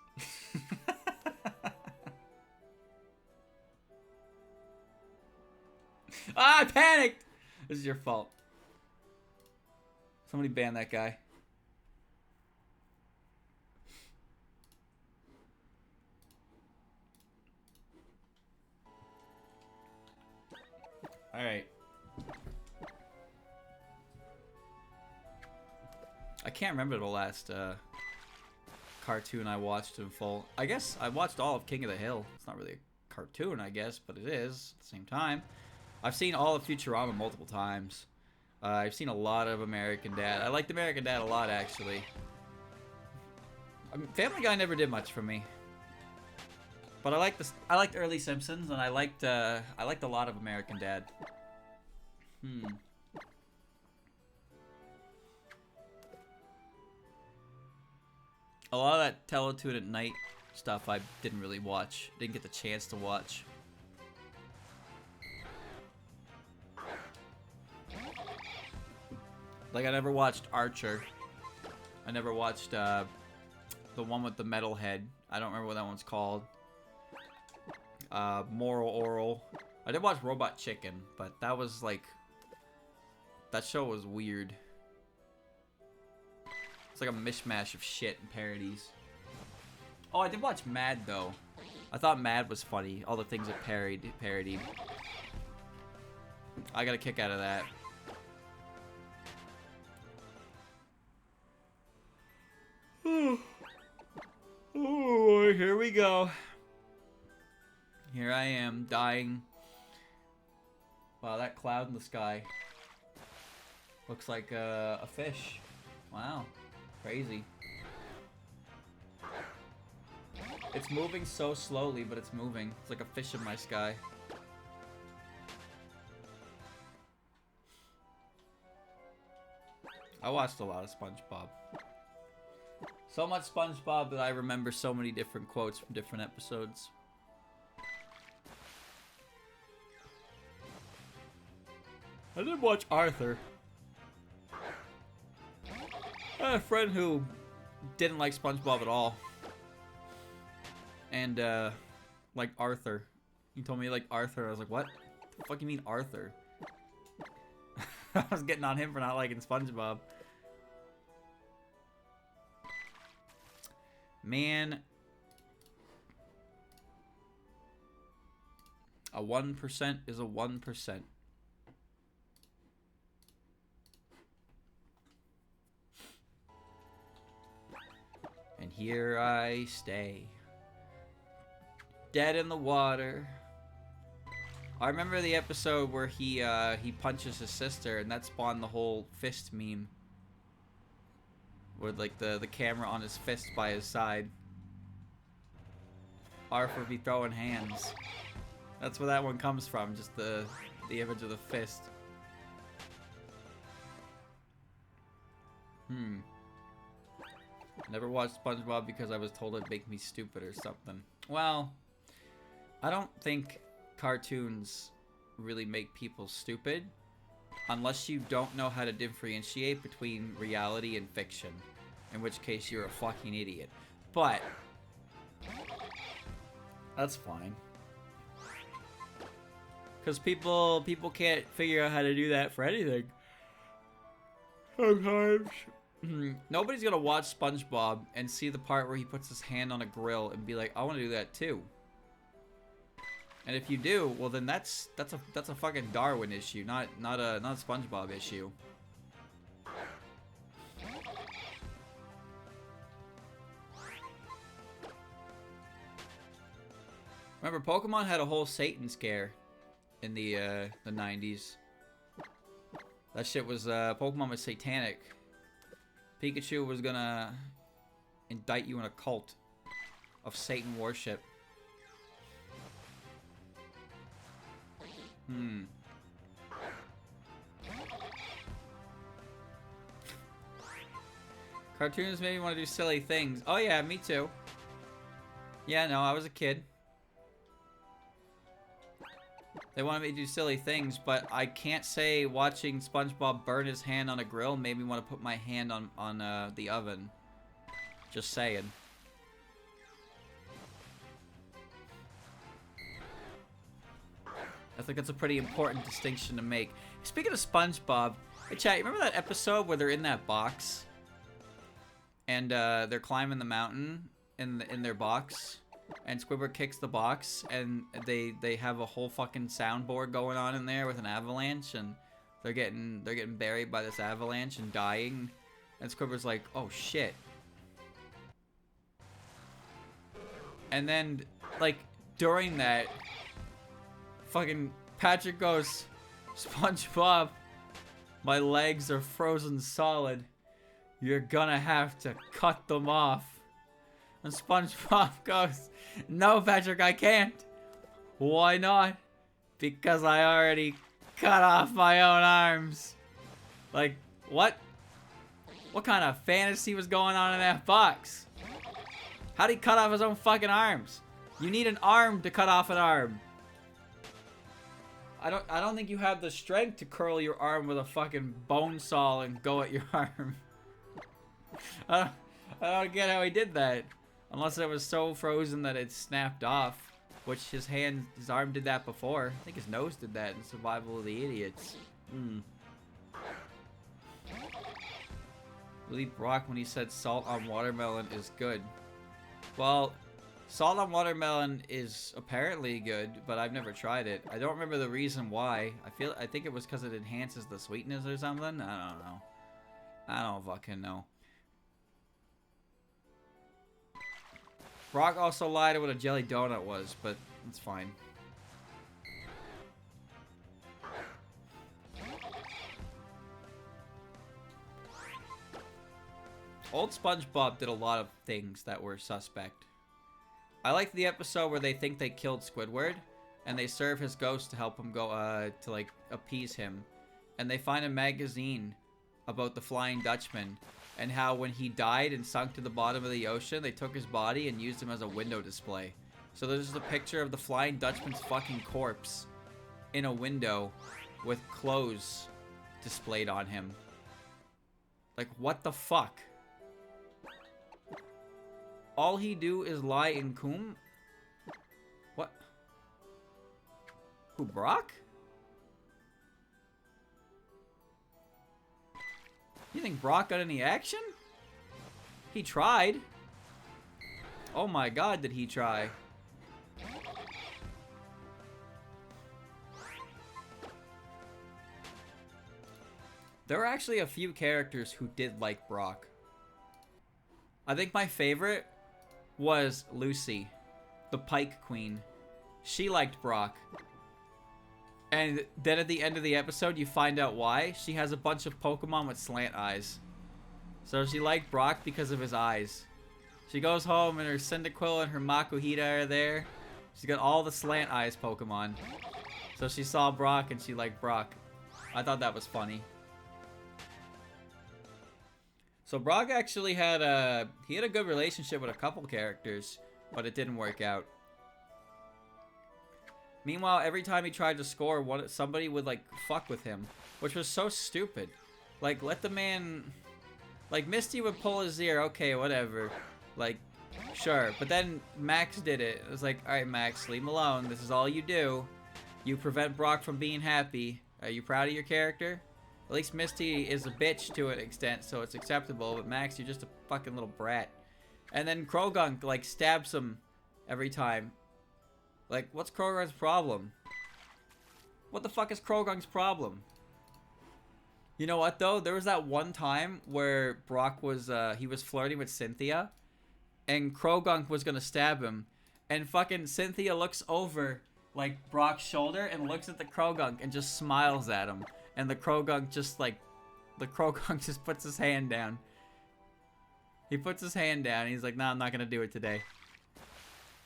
S1: Ah, I panicked! This is your fault. Somebody ban that guy. Alright. I can't remember the last cartoon I watched in full. I guess I watched all of King of the Hill. It's not really a cartoon, I guess, but it is at the same time. I've seen all of Futurama multiple times. I've seen a lot of American Dad. I liked American Dad a lot, actually. I mean, Family Guy never did much for me. But I liked early Simpsons, and I liked a lot of American Dad. A lot of that Teletoon at night stuff I didn't really watch. Didn't get the chance to watch. Like, I never watched Archer. I never watched the one with the metal head. I don't remember what that one's called. Moral Oral. I did watch Robot Chicken, but that was like... That show was weird. It's like a mishmash of shit and parodies. Oh, I did watch Mad, though. I thought Mad was funny. All the things it parodied. I got a kick out of that. Oh, here we go. Here I am, dying. Wow, that cloud in the sky looks like a fish. Wow, crazy. It's moving so slowly, but it's moving. It's like a fish in my sky. I watched a lot of SpongeBob. So much SpongeBob that I remember so many different quotes from different episodes. I did watch Arthur. I had a friend who didn't like SpongeBob at all. And, liked Arthur. He told me he liked Arthur. I was like, what? What the fuck you mean Arthur? I was getting on him for not liking SpongeBob. Man. A 1% is a 1%. And here I stay. Dead in the water. I remember the episode where he punches his sister, and that spawned the whole fist meme. With like the camera on his fist by his side. Arthur would be throwing hands. That's where that one comes from, just the image of the fist. Never watched SpongeBob because I was told it'd make me stupid or something. Well, I don't think cartoons really make people stupid unless you don't know how to differentiate between reality and fiction, in which case you're a fucking idiot. But that's fine. Because people can't figure out how to do that for anything. Sometimes. Nobody's gonna watch SpongeBob and see the part where he puts his hand on a grill and be like, I want to do that too. And if you do, well then that's a fucking Darwin issue, not a SpongeBob issue. Remember, Pokemon had a whole Satan scare in the 90s. That shit was Pokemon was satanic. Pikachu was gonna indict you in a cult of Satan worship. Cartoons made me want to do silly things. Oh yeah, me too. Yeah, no, I was a kid. They wanted me to do silly things, but I can't say watching SpongeBob burn his hand on a grill made me want to put my hand on the oven. Just saying. I think that's a pretty important distinction to make. Speaking of SpongeBob, hey chat, you remember that episode where they're in that box? And they're climbing the mountain in their box? And Squidward kicks the box, and they have a whole fucking soundboard going on in there with an avalanche, and they're getting buried by this avalanche and dying. And Squidward's like, oh shit. And then, like, during that, fucking Patrick goes, SpongeBob, my legs are frozen solid. You're gonna have to cut them off. And SpongeBob goes, no, Patrick, I can't. Why not? Because I already cut off my own arms. Like, what? What kind of fantasy was going on in that box? How'd he cut off his own fucking arms? You need an arm to cut off an arm. I don't think you have the strength to curl your arm with a fucking bone saw and go at your arm. I don't get how he did that. Unless it was so frozen that it snapped off. Which his arm did that before. I think his nose did that in Survival of the Idiots. Believe Brock when he said salt on watermelon is good. Well, salt on watermelon is apparently good, but I've never tried it. I don't remember the reason why. I think it was because it enhances the sweetness or something. I don't know. I don't fucking know. Brock also lied to what a jelly donut was, but it's fine. Old SpongeBob did a lot of things that were suspect. I liked the episode where they think they killed Squidward, and they serve his ghost to help him go, to like appease him. And they find a magazine about the Flying Dutchman, and how when he died and sunk to the bottom of the ocean, they took his body and used him as a window display. So there's just a picture of the Flying Dutchman's fucking corpse in a window with clothes displayed on him. Like, what the fuck? All he do is lie in coom? What? Who, Brock? You think Brock got any action? He tried. Oh my god, did he try. There were actually a few characters who did like Brock. I think my favorite was Lucy, the Pike Queen. She liked Brock. And then at the end of the episode, you find out why. She has a bunch of Pokemon with slant eyes. So she liked Brock because of his eyes. She goes home and her Cyndaquil and her Makuhita are there. She's got all the slant eyes Pokemon. So she saw Brock and she liked Brock. I thought that was funny. So Brock actually had a good relationship with a couple characters, but it didn't work out. Meanwhile, every time he tried to score, somebody would like fuck with him, which was so stupid. Like, let the man, like Misty would pull his ear, okay, whatever, like, sure. But then Max did it. It was like, all right, Max, leave him alone. This is all you do. You prevent Brock from being happy. Are you proud of your character? At least Misty is a bitch to an extent, so it's acceptable. But Max, you're just a fucking little brat. And then Krogunk like stabs him every time. Like, what's Krogunk's problem? What the fuck is Krogunk's problem? You know what, though? There was that one time where Brock was, he was flirting with Cynthia. And Krogunk was gonna stab him. And fucking Cynthia looks over, like, Brock's shoulder and looks at the Krogunk and just smiles at him. And the Krogunk just, like, the Krogunk just puts his hand down. He puts his hand down and he's like, nah, I'm not gonna do it today.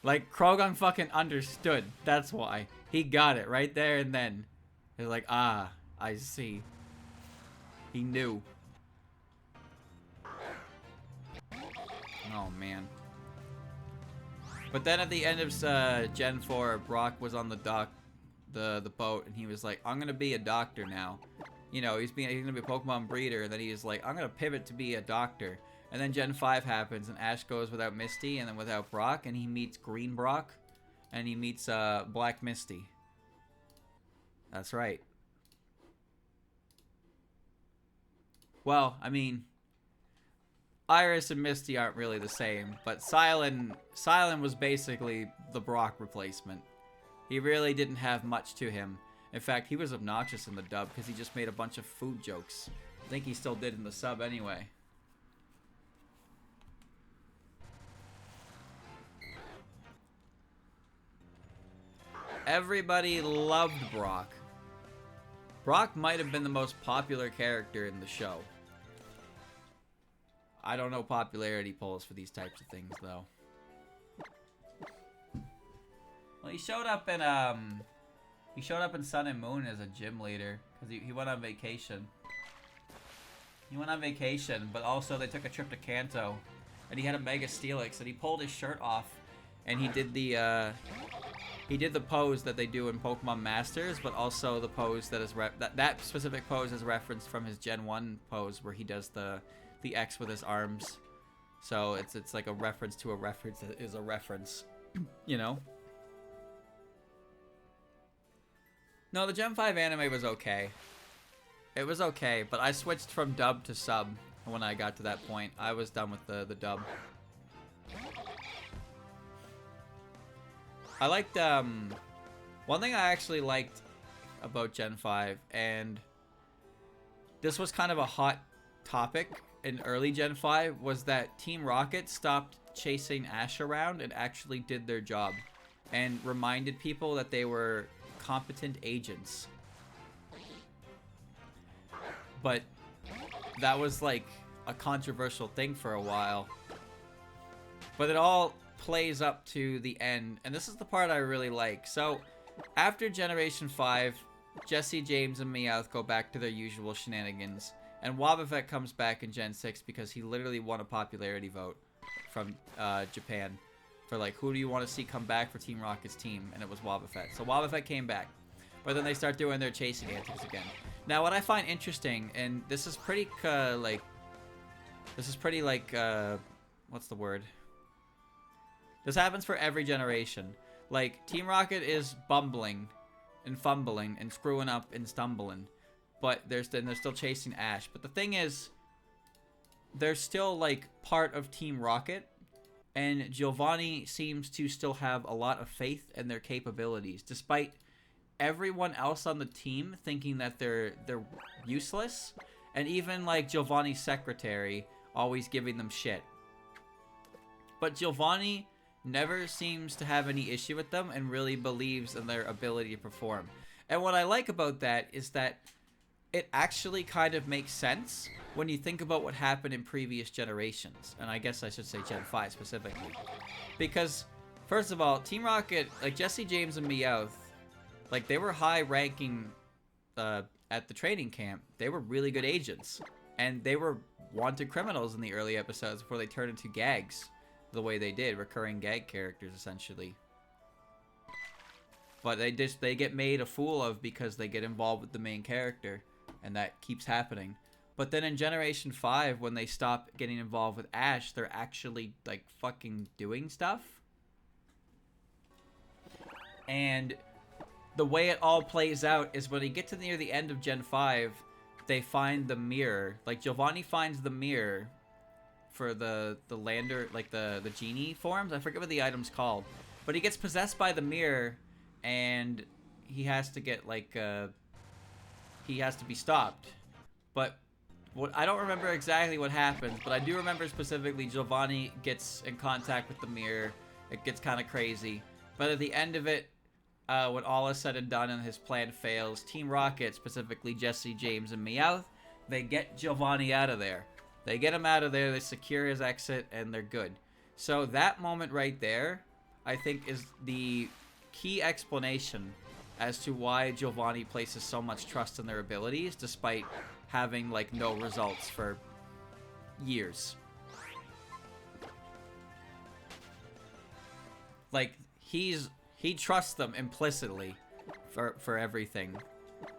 S1: Like, Krogunk fucking understood. That's why. He got it right there and then. He's like, ah, I see. He knew. Oh, man. But then at the end of Gen 4, Brock was on the dock, the boat, and he was like, I'm gonna be a doctor now. You know, he's gonna be a Pokemon breeder, and then he's like, I'm gonna pivot to be a doctor. And then Gen 5 happens, and Ash goes without Misty, and then without Brock, and he meets Green Brock, and he meets Black Misty. That's right. Well, I mean, Iris and Misty aren't really the same, but Silent was basically the Brock replacement. He really didn't have much to him. In fact, he was obnoxious in the dub because he just made a bunch of food jokes. I think he still did in the sub anyway. Everybody loved Brock. Brock might have been the most popular character in the show. I don't know popularity polls for these types of things, though. Well, he showed up in Sun and Moon as a gym leader because he went on vacation. He went on vacation, but also they took a trip to Kanto, and he had a Mega Steelix, and he pulled his shirt off, and he did the pose that they do in Pokemon Masters, but also the pose that is that specific pose is referenced from his Gen 1 pose where he does the X with his arms. So it's like a reference to a reference that is a reference, you know? No, the Gen 5 anime was okay. It was okay, but I switched from dub to sub when I got to that point. I was done with the dub. I liked, one thing I actually liked about Gen 5, and this was kind of a hot topic in early Gen 5, was that Team Rocket stopped chasing Ash around and actually did their job and reminded people that they were competent agents. But that was like a controversial thing for a while. But it all plays up to the end, and this is the part I really like. So after Generation 5, Jesse, James, and Meowth go back to their usual shenanigans, and Wobbuffet comes back in Gen 6 because he literally won a popularity vote from Japan for like, who do you want to see come back for Team Rocket's team, and it was Wobbuffet. So Wobbuffet came back, but then they start doing their chasing antics again. Now what I find interesting, and this is pretty what's the word? This happens for every generation. Like, Team Rocket is bumbling and fumbling and screwing up and stumbling, but they're still chasing Ash. But the thing is, they're still like part of Team Rocket, and Giovanni seems to still have a lot of faith in their capabilities, despite everyone else on the team thinking that they're useless, and even like Giovanni's secretary always giving them shit. But Giovanni never seems to have any issue with them and really believes in their ability to perform. And what I like about that is that it actually kind of makes sense when you think about what happened in previous generations. And I guess I should say Gen 5 specifically. Because, first of all, Team Rocket, like Jesse, James, and Meowth, like they were high ranking at the training camp. They were really good agents. And they were wanted criminals in the early episodes before they turned into gags. The way they did, recurring gag characters essentially. But they get made a fool of because they get involved with the main character, and that keeps happening. But then in Generation 5, when they stop getting involved with Ash, they're actually like fucking doing stuff. And the way it all plays out is when they get to near the end of Gen 5, they find the mirror. Like Giovanni finds the mirror for the lander, like the genie forms. I forget what the item's called, but he gets possessed by the mirror, and he has to get like he has to be stopped. But what I don't remember exactly what happens, but I do remember specifically Giovanni gets in contact with the mirror. It gets kind of crazy, but at the end of it, when all is said and done and his plan fails, Team Rocket, specifically Jesse, James, and Meowth, they get Giovanni out of there. They get him out of there, they secure his exit, and they're good. So that moment right there, I think, is the key explanation as to why Giovanni places so much trust in their abilities, despite having, like, no results for years. Like, he trusts them implicitly for everything.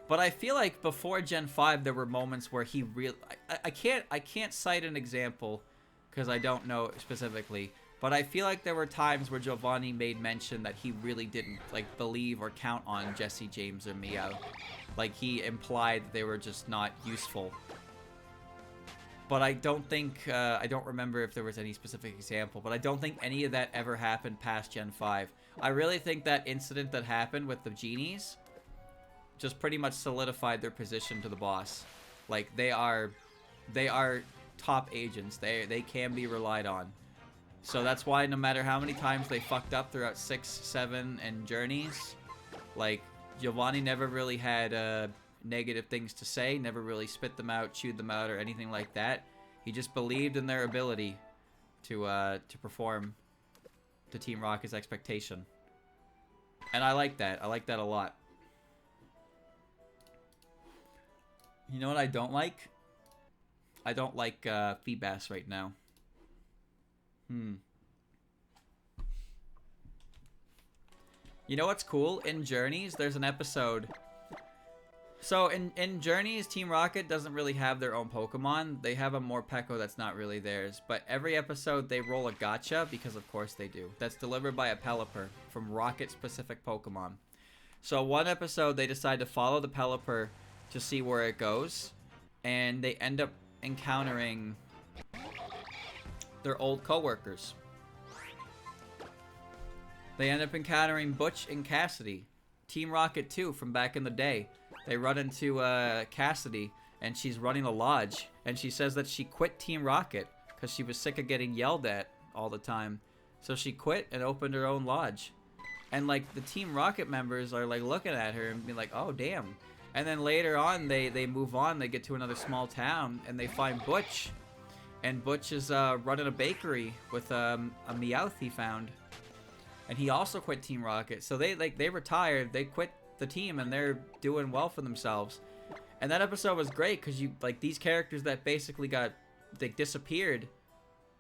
S1: But I feel like before Gen 5, there were moments where he really... I can't cite an example, because I don't know specifically. But I feel like there were times where Giovanni made mention that he really didn't like believe or count on Jesse, James, or Meow. Like he implied that they were just not useful. But I don't think, I don't remember if there was any specific example, but I don't think any of that ever happened past Gen 5. I really think that incident that happened with the genies just pretty much solidified their position to the boss. Like, they are top agents. They can be relied on. So that's why no matter how many times they fucked up throughout 6, 7, and Journeys, like, Giovanni never really had, negative things to say, never really spit them out, chewed them out, or anything like that. He just believed in their ability to perform to Team Rocket's expectation. And I like that. I like that a lot. You know what I don't like? I don't like Feebas right now. You know what's cool? In Journeys, there's an episode. So in Journeys, Team Rocket doesn't really have their own Pokemon. They have a Morpeko that's not really theirs. But every episode they roll a gacha, because of course they do. That's delivered by a Pelipper from Rocket-specific Pokemon. So one episode they decide to follow the Pelipper to see where it goes. And they end up encountering their old co-workers. They end up encountering Butch and Cassidy. Team Rocket 2 from back in the day. They run into Cassidy, and she's running a lodge. And she says that she quit Team Rocket because she was sick of getting yelled at all the time. So she quit and opened her own lodge. And, like, the Team Rocket members are, like, looking at her and being like, oh, damn. And then later on, they move on. They get to another small town, and they find Butch. And Butch is running a bakery with a Meowth he found. And he also quit Team Rocket. So they retired. They quit the team, and they're doing well for themselves. And that episode was great because these characters that basically they disappeared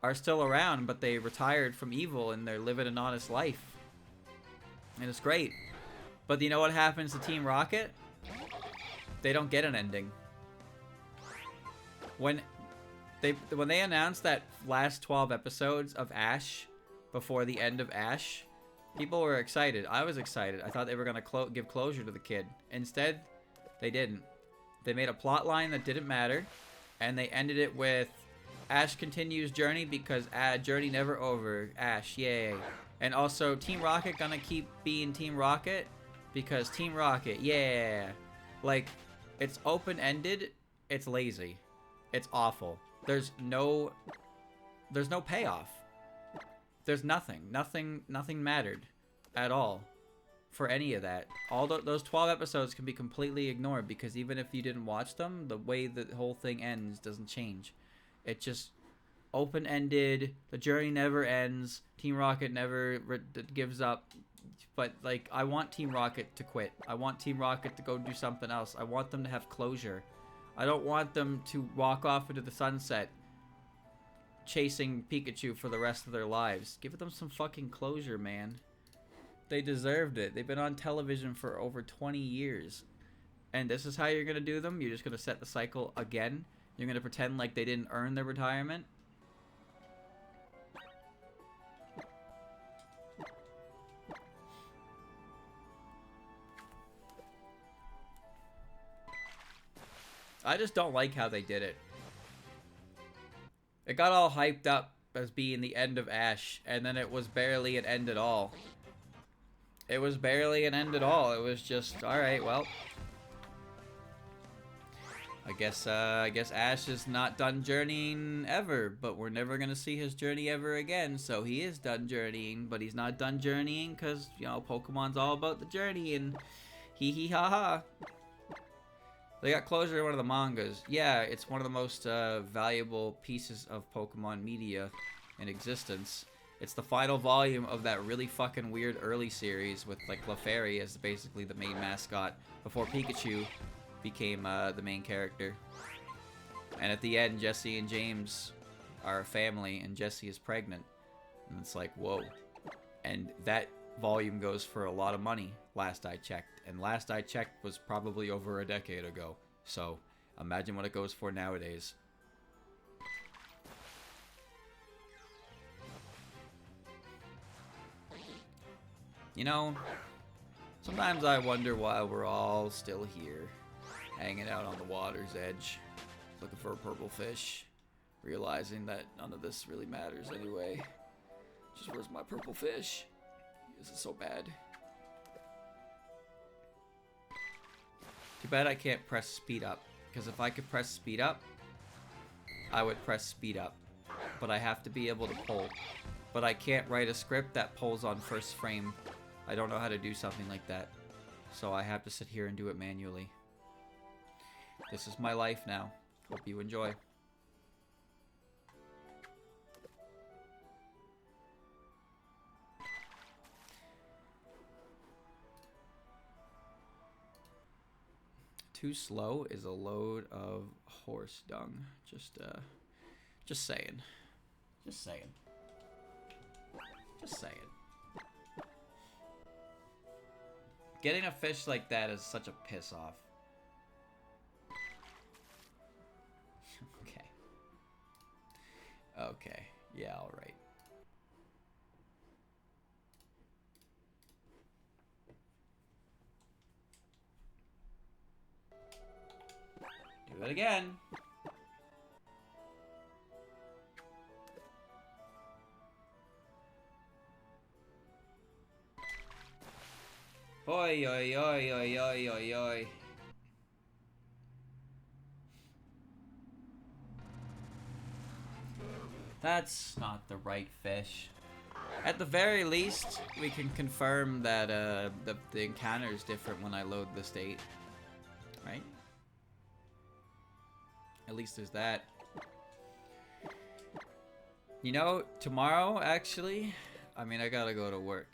S1: are still around, but they retired from evil and they're living an honest life. And it's great. But you know what happens to Team Rocket? They don't get an ending. When they announced that last 12 episodes of Ash before the end of Ash, people were excited. I was excited. I thought they were going to give closure to the kid. Instead, they didn't. They made a plot line that didn't matter, and they ended it with Ash continues Journey because Journey never over. Ash, yay. And also, Team Rocket gonna keep being Team Rocket because Team Rocket, yeah. Like, it's open-ended. It's lazy. It's awful. There's no payoff. There's nothing. Nothing mattered at all for any of that. All those 12 episodes can be completely ignored because even if you didn't watch them, the way the whole thing ends doesn't change. It just open-ended. The journey never ends. Team Rocket never gives up. But, like, I want Team Rocket to quit. I want Team Rocket to go do something else. I want them to have closure. I don't want them to walk off into the sunset chasing Pikachu for the rest of their lives. Give them some fucking closure, man. They deserved it. They've been on television for over 20 years. And this is how you're going to do them? You're just going to set the cycle again? You're going to pretend like they didn't earn their retirement? I just don't like how they did it. It got all hyped up as being the end of Ash, and then it was barely an end at all. It was barely an end at all. It was just, alright, well. I guess Ash is not done journeying ever, but we're never going to see his journey ever again, so he is done journeying, but he's not done journeying because, you know, Pokemon's all about the journey, and hee hee ha ha. They got closure in one of the mangas. Yeah, it's one of the most valuable pieces of Pokemon media in existence. It's the final volume of that really fucking weird early series with, like, Clefairy as basically the main mascot before Pikachu became the main character. And at the end, Jesse and James are a family, and Jesse is pregnant. And it's like, whoa. And that volume goes for a lot of money, last I checked. And last I checked was probably over a decade ago. So, imagine what it goes for nowadays. You know, sometimes I wonder why we're all still here, hanging out on the water's edge, looking for a purple fish, realizing that none of this really matters anyway. Just where's my purple fish? This is so bad. Too bad I can't press speed up, because if I could press speed up, I would press speed up. But I have to be able to pull. But I can't write a script that pulls on first frame. I don't know how to do something like that. So I have to sit here and do it manually. This is my life now. Hope you enjoy. Too slow is a load of horse dung. Just saying. Just saying. Just saying. Getting a fish like that is such a piss off. Okay. Okay. Yeah, alright. Do it again. Oi, oi, oi, oi, oi, oi, oi. That's not the right fish. At the very least, we can confirm that the encounter is different when I load the state. Right? At least there's that. You know, tomorrow, actually, I mean, I gotta go to work.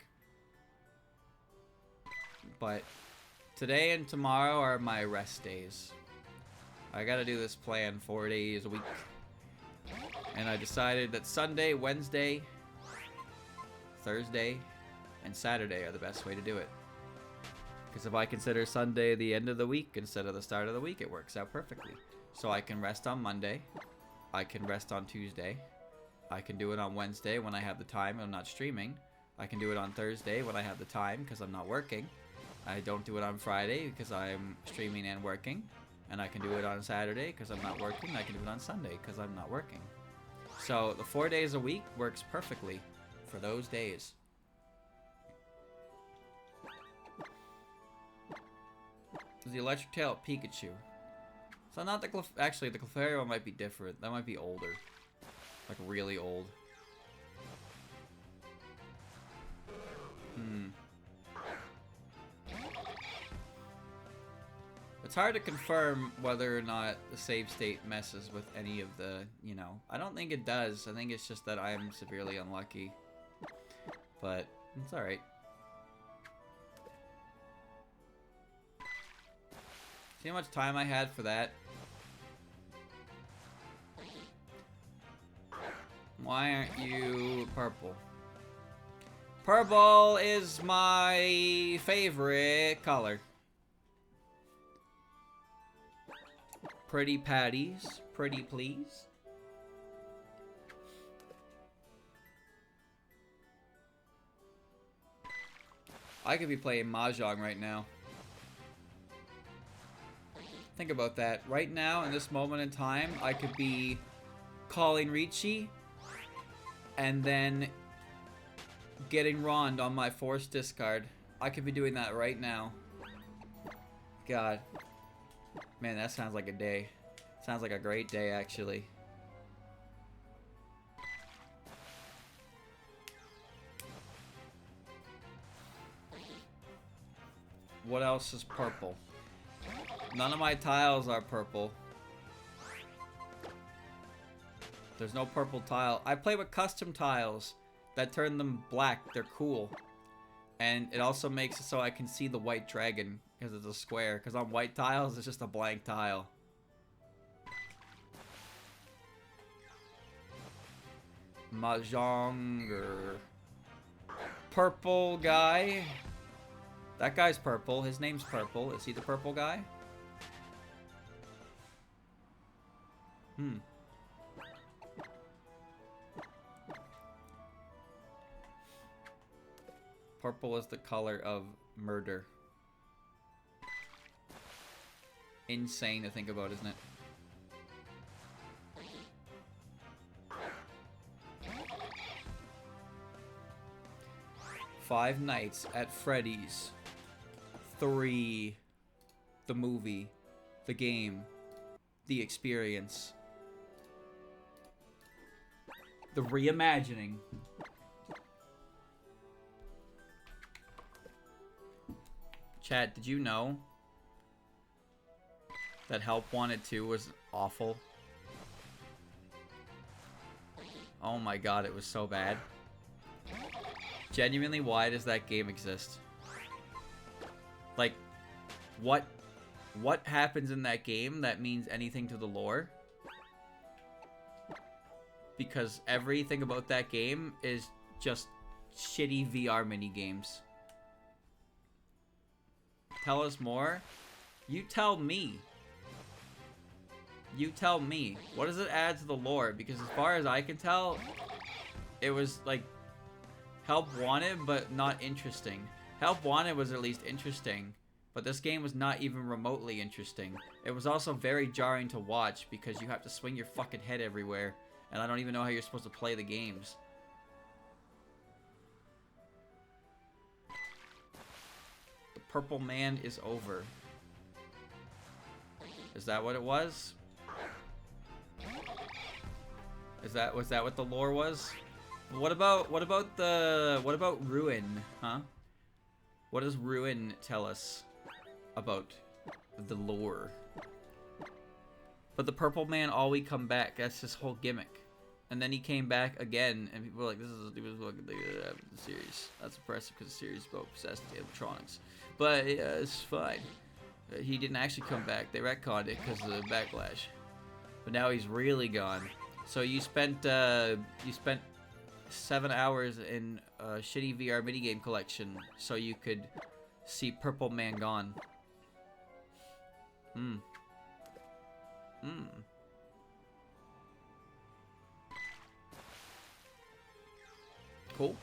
S1: But today and tomorrow are my rest days. I gotta do this plan 4 days a week. And I decided that Sunday, Wednesday, Thursday, and Saturday are the best way to do it. Because if I consider Sunday the end of the week instead of the start of the week, it works out perfectly. So I can rest on Monday. I can rest on Tuesday. I can do it on Wednesday when I have the time and I'm not streaming. I can do it on Thursday when I have the time because I'm not working. I don't do it on Friday because I'm streaming and working. And I can do it on Saturday because I'm not working. I can do it on Sunday because I'm not working. So the 4 days a week works perfectly for those days. The electric tail Pikachu. So not the actually the Clefairy one might be different. That might be older. Like really old. It's hard to confirm whether or not the save state messes with any of the, you know. I don't think it does. I think it's just that I'm severely unlucky. But it's alright. See how much time I had for that? Why aren't you purple? Purple is my favorite color. Pretty patties, pretty please. I could be playing Mahjong right now. Think about that. Right now, in this moment in time, I could be calling Ricci and then getting Rond on my forced discard. I could be doing that right now. God. Man, that sounds like a day. Sounds like a great day, actually. What else is purple? None of my tiles are purple. There's no purple tile. I play with custom tiles that turn them black. They're cool. And it also makes it so I can see the white dragon because it's a square. Because on white tiles, it's just a blank tile. Mahjonger. Purple guy. That guy's purple. His name's Purple. Is he the purple guy? Purple is the color of murder. Insane to think about, isn't it? Five Nights at Freddy's 3. The movie. The game. The experience. The reimagining. Chat, did you know that Help Wanted 2 was awful? Oh my god, it was so bad. Genuinely, why does that game exist? Like, what happens in that game that means anything to the lore? Because everything about that game is just shitty VR minigames. Tell us more? You tell me. You tell me. What does it add to the lore? Because as far as I can tell, it was like Help Wanted, but not interesting. Help Wanted was at least interesting, but this game was not even remotely interesting. It was also very jarring to watch because you have to swing your fucking head everywhere, and I don't even know how you're supposed to play the games. The Purple Man is over. Is that what it was? Was that what the lore was? What about Ruin, huh? What does Ruin tell us about the lore? But the Purple Man always come back. That's his whole gimmick. And then he came back again, and people were like, "This is the fucking thing that happened in the series." That's impressive because the series is about possessed animatronics. But it's fine. He didn't actually come back. They retconned it because of the backlash. But now he's really gone. So you spent 7 hours in a shitty VR minigame collection so you could see Purple Man gone. Cool.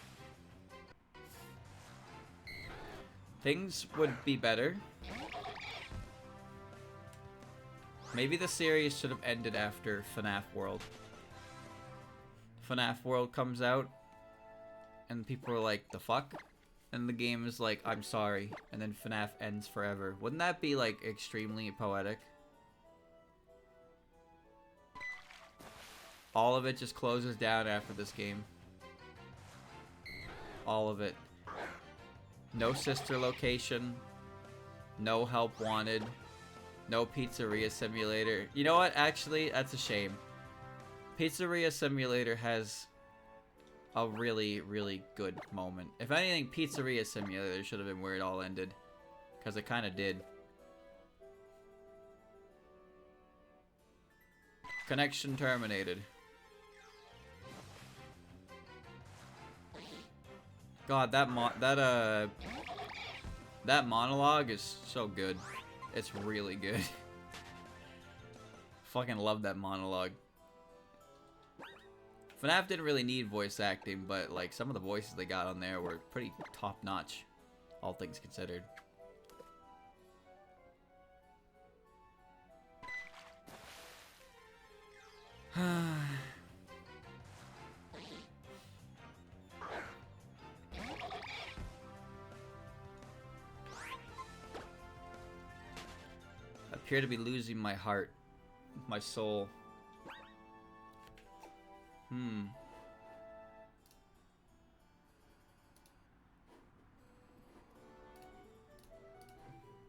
S1: Things would be better. Maybe the series should have ended after FNAF World. FNAF World comes out, and people are like, the fuck? And the game is like, I'm sorry. And then FNAF ends forever. Wouldn't that be, like, extremely poetic? All of it just closes down after this game. All of it. No sister location. No Help Wanted. No Pizzeria Simulator. You know what? Actually, that's a shame. Pizzeria Simulator has a really, really good moment. If anything, Pizzeria Simulator should have been where it all ended. Because it kind of did. Connection terminated. God, that monologue is so good. It's really good. Fucking love that monologue. FNAF didn't really need voice acting, but like some of the voices they got on there were pretty top-notch, all things considered. I appear to be losing my heart, my soul.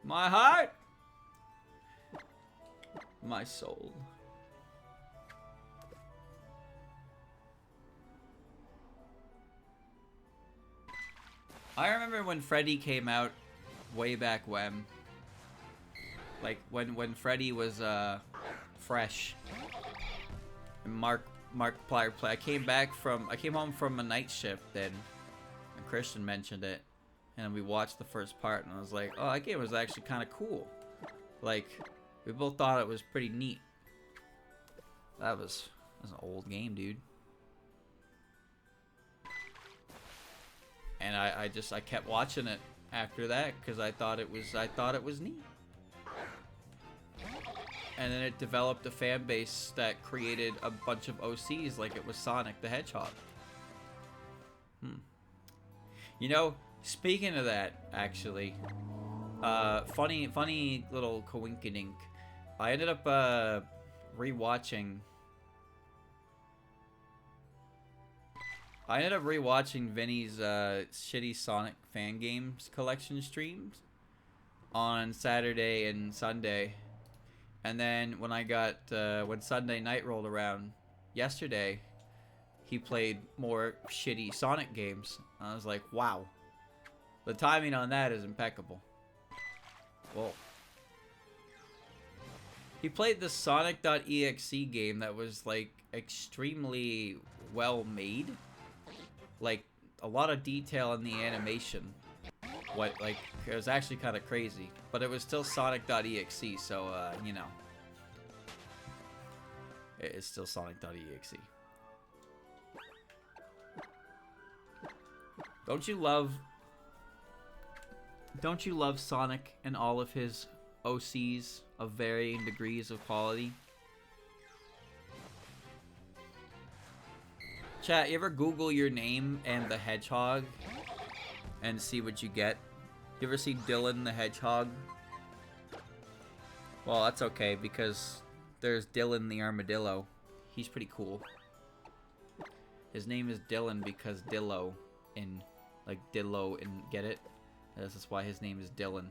S1: My heart! My soul. I remember when Freddy came out way back when. Like when Freddy was fresh. And Markiplier play. I came home from a night shift then, and Christian mentioned it, and we watched the first part, and I was like, oh, that game was actually kind of cool. Like, we both thought it was pretty neat. That was an old game, dude. And I kept watching it after that because I thought it was neat. And then it developed a fan base that created a bunch of OCs like it was Sonic the Hedgehog. You know, speaking of that, actually, funny little coinkydink. I ended up rewatching Vinny's shitty Sonic fan games collection streams on Saturday and Sunday. And then when when Sunday night rolled around yesterday, he played more shitty Sonic games. I was like, wow. The timing on that is impeccable. Whoa. He played the Sonic.exe game that was, like, extremely well made. Like, a lot of detail in the animation. It was actually kind of crazy. But it was still Sonic.exe, so, you know. It is still Sonic.exe. Don't you love Sonic and all of his OCs of varying degrees of quality? Chat, you ever Google your name and the Hedgehog and see what you get? You ever see Dylan the Hedgehog? Well, that's okay because there's Dylan the Armadillo. He's pretty cool. His name is Dylan because Dillo in, like, Dillo in, get it? This is why his name is Dylan.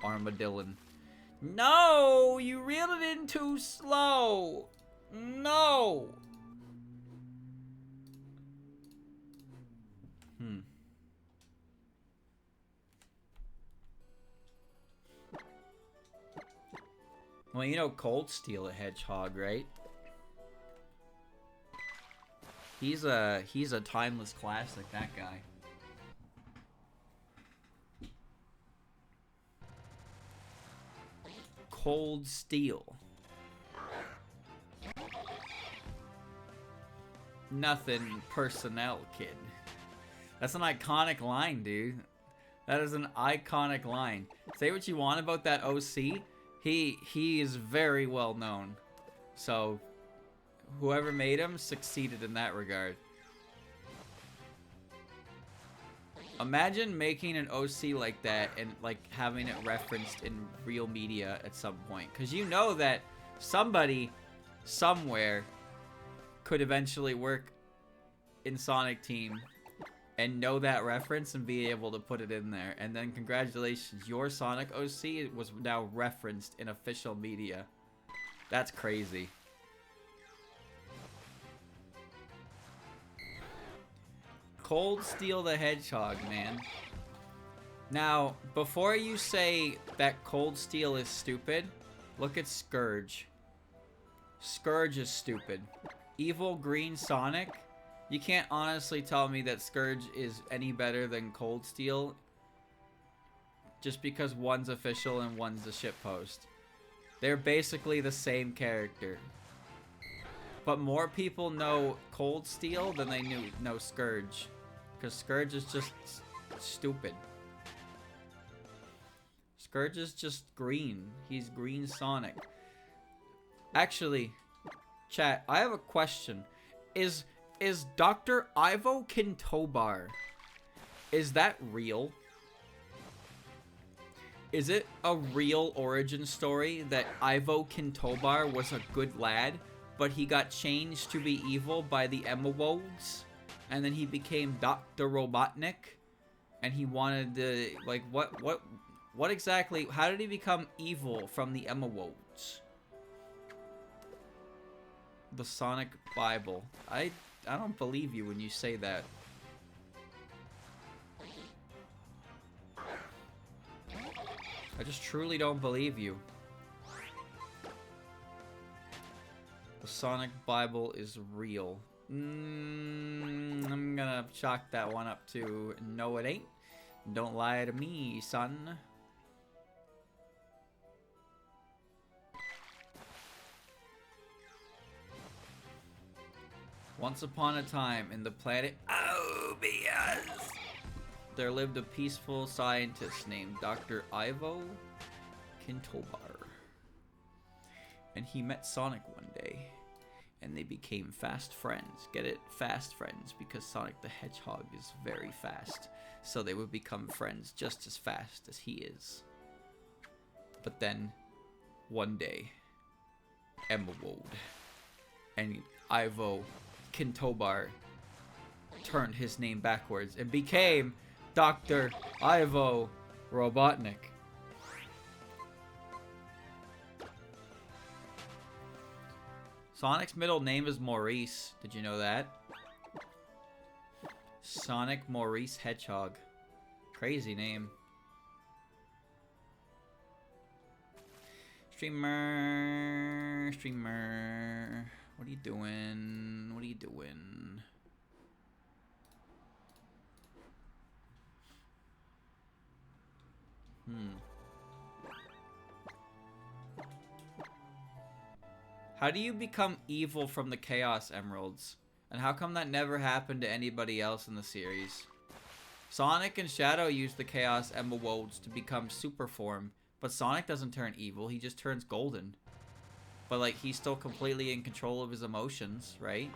S1: Armadillon. No! You reeled it in too slow! No! Well, you know Cold Steel the Hedgehog, right? He's a timeless classic, that guy. Cold Steel. Nothing personnel, kid. That's an iconic line, dude. That is an iconic line. Say what you want about that OC. He is very well known. So, whoever made him succeeded in that regard. Imagine making an OC like that and, like, having it referenced in real media at some point. Because you know that somebody, somewhere, could eventually work in Sonic Team and know that reference and be able to put it in there. And then congratulations, your Sonic OC was now referenced in official media. That's crazy. Cold Steel the Hedgehog, man. Now, before you say that Cold Steel is stupid, look at Scourge. Scourge is stupid. Evil Green Sonic? You can't honestly tell me that Scourge is any better than Cold Steel just because one's official and one's a shitpost. They're basically the same character. But more people know Cold Steel than they know Scourge. Because Scourge is just stupid. Scourge is just green. He's Green Sonic. Actually, chat, I have a question. Is Dr. Ivo Kintobar, is that real? Is it a real origin story that Ivo Kintobar was a good lad, but he got changed to be evil by the Emeralds, and then he became Dr. Robotnik, and he wanted to, like, what exactly, how did he become evil from the Emeralds? The Sonic Bible. I don't believe you when you say that. I just truly don't believe you. The Sonic Bible is real. I'm gonna chalk that one up to no it ain't. Don't lie to me, son. Once upon a time in the planet Obius. there lived a peaceful scientist named Dr. Ivo Kintobar. And he met Sonic one day, and they became fast friends. Get it? Fast friends, because Sonic the Hedgehog is very fast. So they would become friends just as fast as he is. But then, one day, Emerald and Ivo Kintobar turned his name backwards and became Dr. Ivo Robotnik. Sonic's middle name is Maurice. Did you know that? Sonic Maurice Hedgehog. Crazy name. Streamer. What are you doing? What are you doing? How do you become evil from the Chaos Emeralds? And how come that never happened to anybody else in the series? Sonic and Shadow use the Chaos Emeralds to become super form, but Sonic doesn't turn evil, he just turns golden. But like, he's still completely in control of his emotions, right?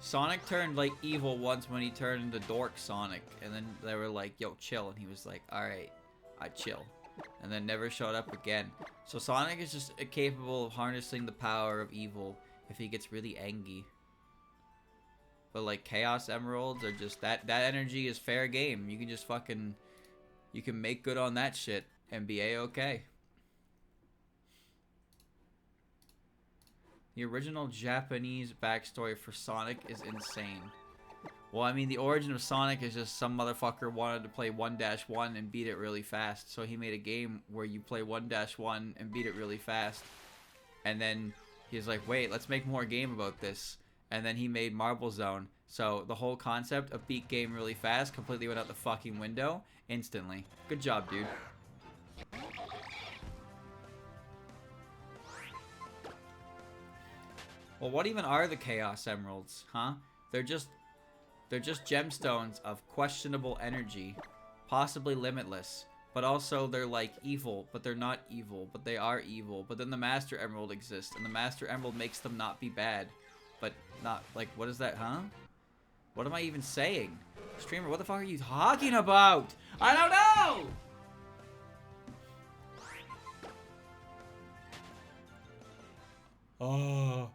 S1: Sonic turned like evil once when he turned into Dork Sonic, and then they were like, yo, chill, and he was like, alright, I chill. And then never showed up again. So Sonic is just capable of harnessing the power of evil if he gets really angry. But like Chaos Emeralds are just that energy is fair game. You can just fucking, you can make good on that shit and be a-okay. The original Japanese backstory for Sonic is insane. Well, I mean, the origin of Sonic is just some motherfucker wanted to play 1-1 and beat it really fast. So he made a game where you play 1-1 and beat it really fast. And then he's like, wait, let's make more game about this. And then he made Marble Zone. So the whole concept of beat game really fast completely went out the fucking window instantly. Good job, dude. Well, what even are the Chaos Emeralds, huh? They're just gemstones of questionable energy, possibly limitless, but also they're like evil, but they're not evil, but they are evil. But then the Master Emerald exists, and the Master Emerald makes them not be bad, but not like, what is that, huh? What am I even saying? Streamer, what the fuck are you talking about? I don't know! Oh,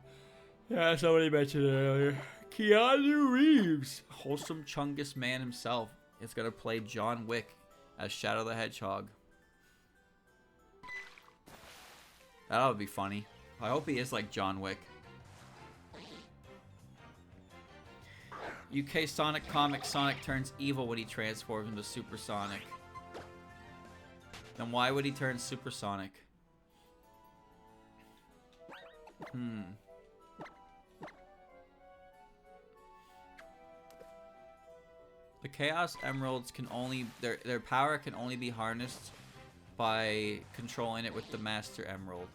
S1: yeah, somebody mentioned it earlier. Keanu Reeves, wholesome Chungus man himself, is gonna play John Wick as Shadow the Hedgehog. That would be funny. I hope he is like John Wick. UK Sonic comic, Sonic turns evil when he transforms into Super Sonic. Then why would he turn Super Sonic? The Chaos Emeralds can only, their power can only be harnessed by controlling it with the Master Emerald.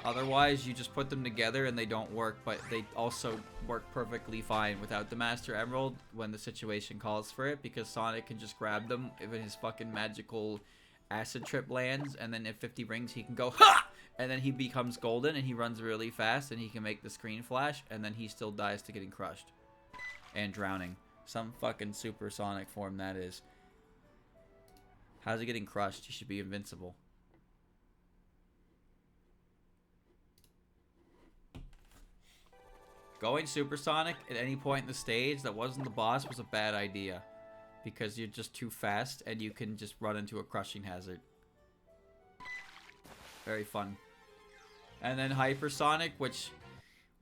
S1: Otherwise, you just put them together and they don't work, but they also work perfectly fine without the Master Emerald when the situation calls for it, because Sonic can just grab them if his fucking magical acid trip lands, and then if 50 rings, he can go, HA! And then he becomes golden, and he runs really fast, and he can make the screen flash, and then he still dies to getting crushed. And drowning. Some fucking Super Sonic form that is. How's he getting crushed? He should be invincible. Going supersonic at any point in the stage that wasn't the boss was a bad idea. Because you're just too fast and you can just run into a crushing hazard. Very fun. And then hypersonic, which...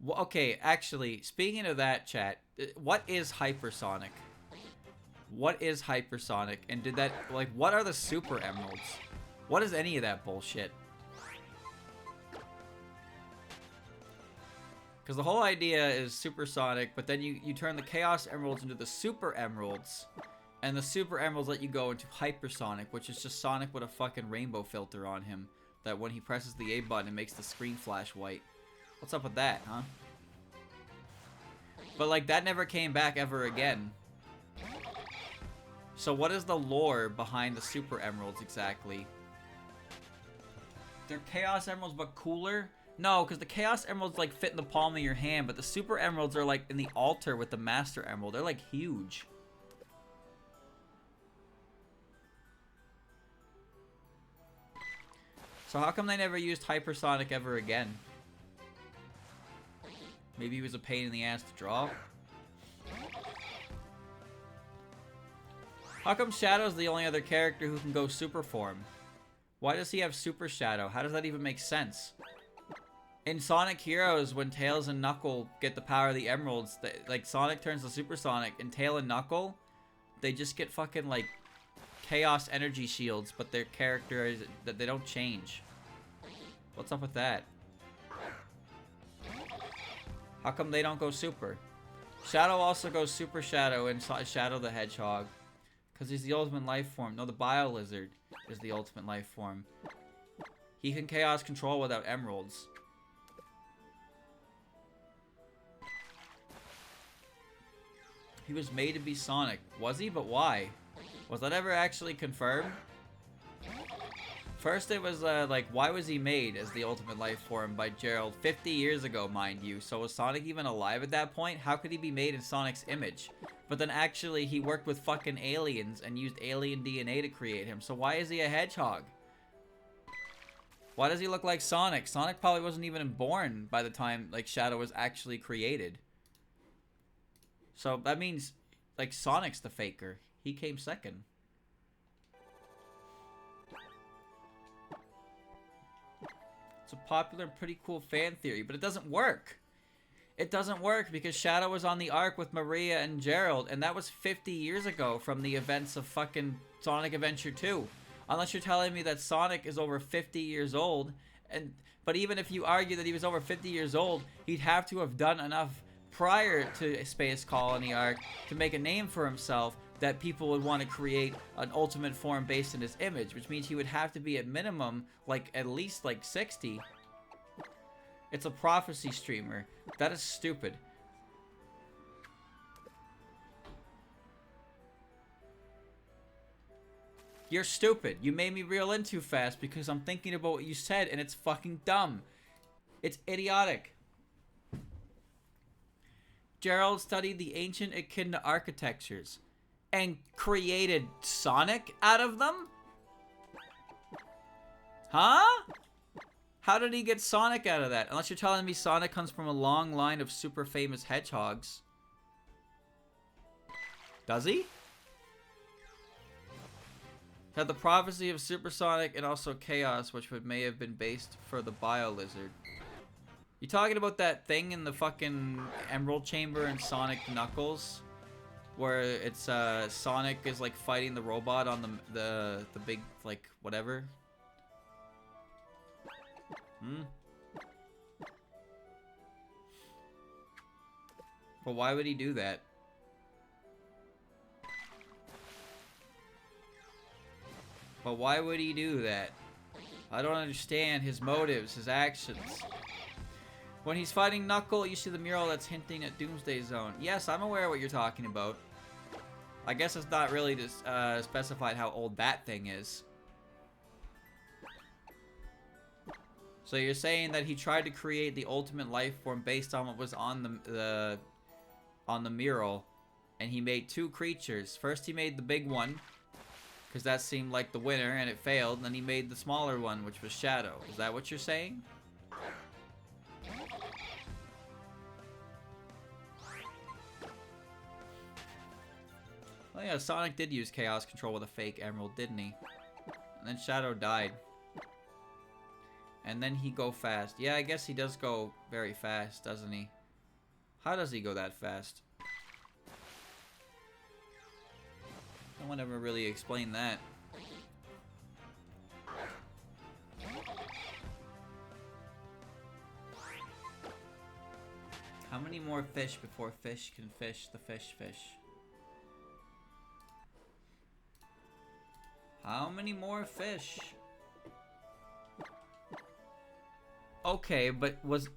S1: Okay, actually, speaking of that, chat, what is hypersonic? What is hypersonic? And did that... Like, what are the super emeralds? What is any of that bullshit? Because the whole idea is supersonic, but then you turn the Chaos Emeralds into the Super Emeralds. And the Super Emeralds let you go into hypersonic, which is just Sonic with a fucking rainbow filter on him. That when he presses the A button, it makes the screen flash white. What's up with that, huh? But like that never came back ever again. So what is the lore behind the Super Emeralds exactly? They're Chaos Emeralds but cooler? No, because the Chaos Emeralds like fit in the palm of your hand, but the Super Emeralds are like in the altar with the Master Emerald. They're like huge. So how come they never used Hypersonic ever again? Maybe he was a pain in the ass to draw? How come Shadow's the only other character who can go super form? Why does he have Super Shadow? How does that even make sense? In Sonic Heroes, when Tails and Knuckle get the power of the Emeralds, like Sonic turns to Super Sonic, and Tail and Knuckle, they just get fucking like Chaos Energy Shields, but their character is that they don't change. What's up with that? How come they don't go Super? Shadow also goes Super Shadow in Shadow the Hedgehog. Because he's the ultimate life form. No, the Bio Lizard is the ultimate life form. He can Chaos Control without Emeralds. He was made to be Sonic. Was he? But why? Was that ever actually confirmed? First it was like, why was he made as the ultimate life form by Gerald 50 years ago, mind you? So was Sonic even alive at that point? How could he be made in Sonic's image? But then actually he worked with fucking aliens and used alien DNA to create him. So why is he a hedgehog? Why does he look like Sonic? Sonic probably wasn't even born by the time like Shadow was actually created. So that means like Sonic's the faker. He came second. It's a popular, pretty cool fan theory, but it doesn't work. It doesn't work because Shadow was on the Ark with Maria and Gerald, and that was 50 years ago from the events of fucking Sonic Adventure 2. Unless you're telling me that Sonic is over 50 years old, but even if you argue that he was over 50 years old, he'd have to have done enough prior to Space Colony Arc to make a name for himself that people would want to create an ultimate form based on his image, which means he would have to be at minimum, like, at least, like, 60. It's a prophecy streamer. That is stupid. You're stupid. You made me reel in too fast because I'm thinking about what you said and it's fucking dumb. It's idiotic. Gerald studied the ancient Echidna architectures and created Sonic out of them? Huh? How did he get Sonic out of that? Unless you're telling me Sonic comes from a long line of super famous hedgehogs. Does he? Had the prophecy of Supersonic and also Chaos, which may have been based for the Bio Lizard. You talking about that thing in the fucking Emerald Chamber in Sonic Knuckles? Where it's, Sonic is, like, fighting the robot on the big, like, whatever? Hmm? But why would he do that? But why would he do that? I don't understand his motives, his actions. When he's fighting Knuckle, you see the mural that's hinting at Doomsday Zone. Yes, I'm aware of what you're talking about. I guess it's not really just, specified how old that thing is. So you're saying that he tried to create the ultimate life form based on what was on the mural, and he made two creatures. First he made the big one, because that seemed like the winner, and it failed. And then he made the smaller one, which was Shadow. Is that what you're saying? Oh yeah, Sonic did use Chaos Control with a fake emerald, didn't he? And then Shadow died. And then he go fast. Yeah, I guess he does go very fast, doesn't he? How does he go that fast? No one ever really explained that. How many more fish before fish can fish the fish? How many more fish? Okay, but was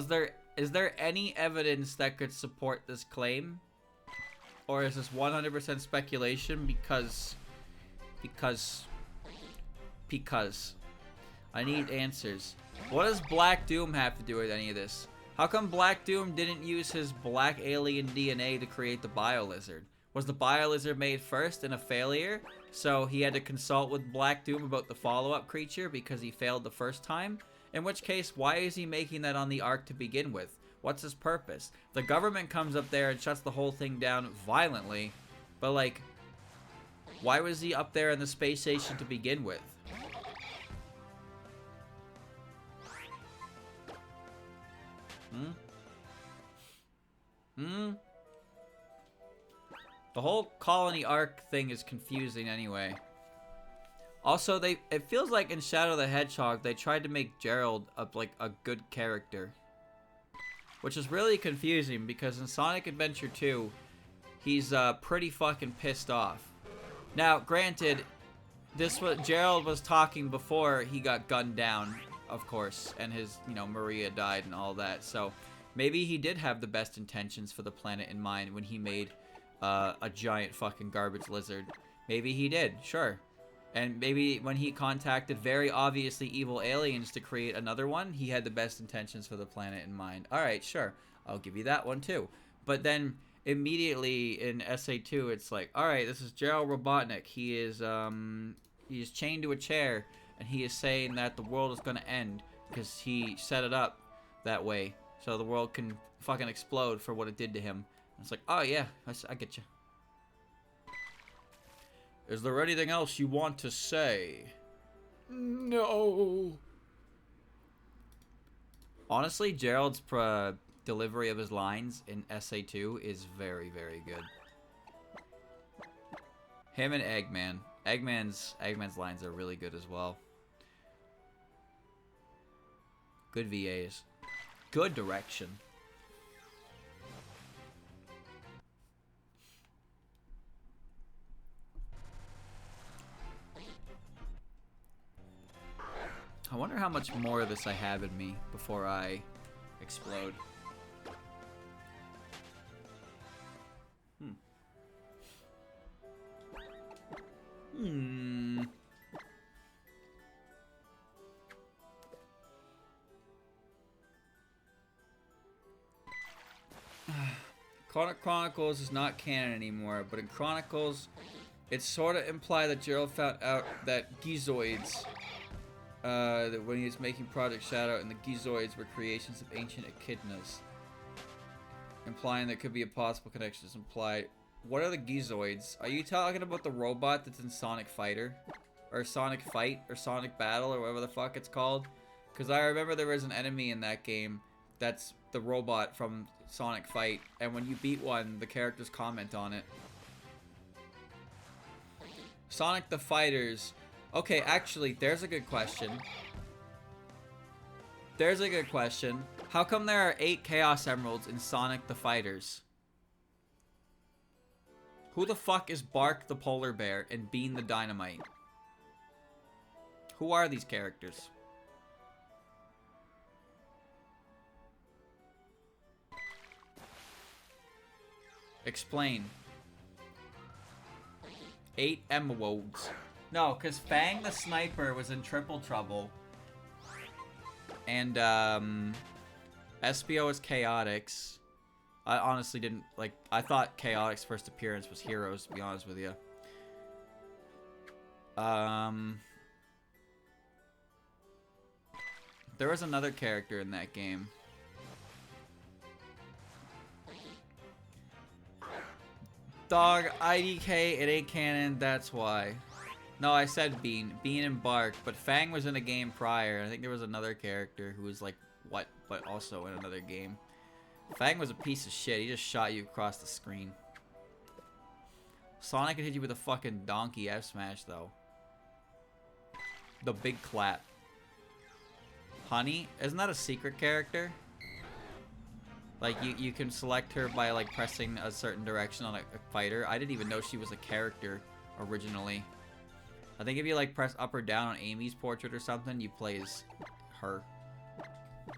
S1: there Is there any evidence that could support this claim? Or is this 100% speculation because I need answers. What does Black Doom have to do with any of this? How come Black Doom didn't use his black alien DNA to create the Biolizard? Was the Biolizard made first and a failure? So he had to consult with Black Doom about the follow-up creature because he failed the first time? In which case, why is he making that on the Ark to begin with? What's his purpose? The government comes up there and shuts the whole thing down violently. But like, why was he up there in the space station to begin with? The whole colony arc thing is confusing anyway. Also, it feels like in Shadow the Hedgehog, they tried to make Gerald a good character. Which is really confusing because in Sonic Adventure 2, he's pretty fucking pissed off. Now, granted, Gerald was talking before he got gunned down, of course, and his, Maria died and all that. So maybe he did have the best intentions for the planet in mind when he made a giant fucking garbage lizard. Maybe he did, sure. And maybe when he contacted very obviously evil aliens to create another one, he had the best intentions for the planet in mind. Alright, sure. I'll give you that one too. But then immediately in SA2, it's like, alright, this is Gerald Robotnik. He is chained to a chair, and he is saying that the world is going to end because he set it up that way so the world can fucking explode for what it did to him. It's like, oh yeah, I get you. Is there anything else you want to say? No. Honestly, Gerald's delivery of his lines in SA2 is very, very good. Him and Eggman. Eggman's lines are really good as well. Good VAs. Good direction. I wonder how much more of this I have in me before I explode. Chronicles is not canon anymore, but in Chronicles, it's sort of implied that Gerald found out that Gizoids, that when he was making Project Shadow, and the Gizoids were creations of ancient echidnas, implying there could be a possible connection is implied. What are the Gizoids? Are you talking about the robot that's in Sonic Fighter? Or Sonic Fight? Or Sonic Battle? Or whatever the fuck it's called? Because I remember there was an enemy in that game that's the robot from Sonic Fight. And when you beat one, the characters comment on it. Sonic the Fighters. Okay, actually, there's a good question. There's a good question. How come there are 8 Chaos Emeralds in Sonic the Fighters? Who the fuck is Bark the Polar Bear and Bean the Dynamite? Who are these characters? Explain. 8 Emeralds. No, because Fang the Sniper was in Triple Trouble. And, SBO is Chaotix. I honestly didn't, I thought Chaotix's first appearance was Heroes, to be honest with you. There was another character in that game. Dog, IDK, it ain't canon, that's why. No, I said Bean. Bean and Bark, but Fang was in a game prior. I think there was another character who was like, what, but also in another game. Fang was a piece of shit. He just shot you across the screen. Sonic could hit you with a fucking donkey F smash, though. The big clap. Honey? Isn't that a secret character? Like, you can select her by, like, pressing a certain direction on a fighter. I didn't even know she was a character originally. I think if you, like, press up or down on Amy's portrait or something, you play as her.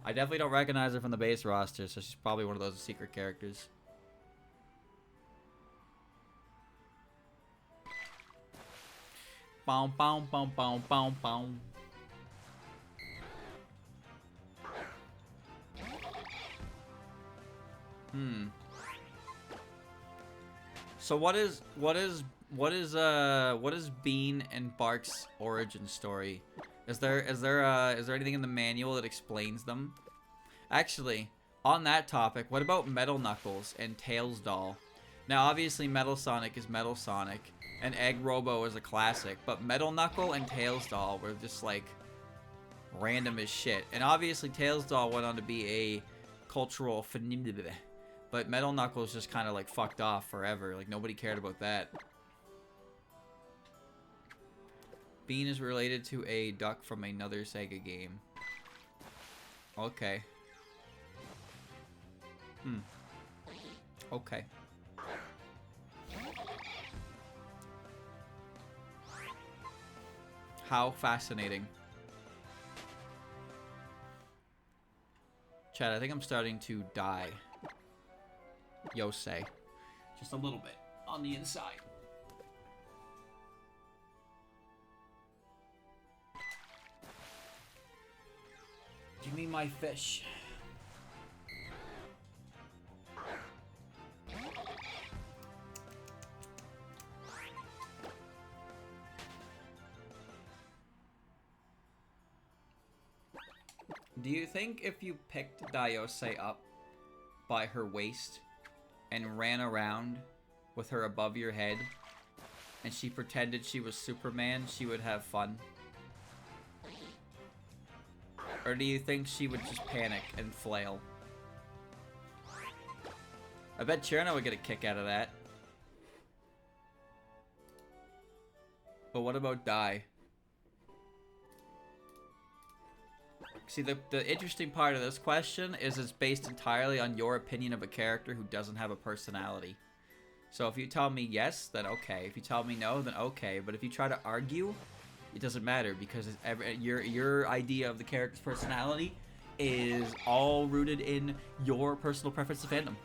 S1: I definitely don't recognize her from the base roster, so she's probably one of those secret characters. Bow, bow, bow, bow, bow, bow. So what is Bean and Bark's origin story? Is there anything in the manual that explains them? Actually, on that topic, what about Metal Knuckles and Tails Doll? Now, obviously, Metal Sonic is Metal Sonic, and Egg Robo is a classic, but Metal Knuckle and Tails Doll were just like random as shit. And obviously, Tails Doll went on to be a cultural phenomenon. But Metal Knuckles just kind of like fucked off forever. Like nobody cared about that. Bean is related to a duck from another Sega game. Okay. Okay. How fascinating. Chad, I think I'm starting to die. Yosei. Just a little bit on the inside. Give me my fish. Do you think if you picked Daiosei up by her waist and ran around with her above your head and she pretended she was Superman, she would have fun? Or do you think she would just panic and flail? I bet Cherno would get a kick out of that. But what about Dai? See, the interesting part of this question is it's based entirely on your opinion of a character who doesn't have a personality. So if you tell me yes, then okay. If you tell me no, then okay. But if you try to argue, it doesn't matter because your idea of the character's personality is all rooted in your personal preference to fandom.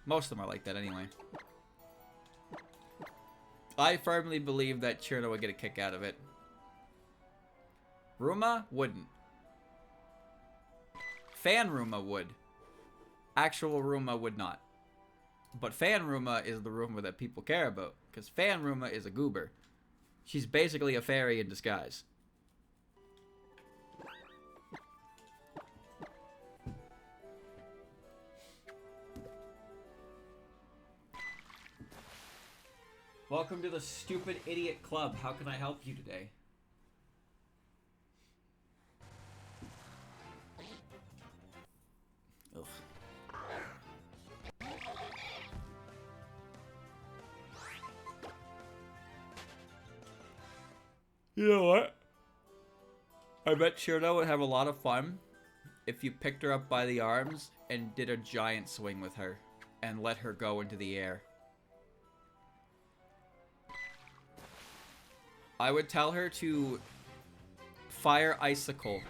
S1: Most of them are like that anyway. I firmly believe that Cherno would get a kick out of it. Ruma wouldn't. Fan Ruma would. Actual Ruma would not. But Fan Ruma is the Ruma that people care about. Because Fan Ruma is a goober. She's basically a fairy in disguise. Welcome to the Stupid Idiot Club. How can I help you today? Ugh. You know what? I bet Cherno would have a lot of fun if you picked her up by the arms and did a giant swing with her and let her go into the air. I would tell her to fire icicle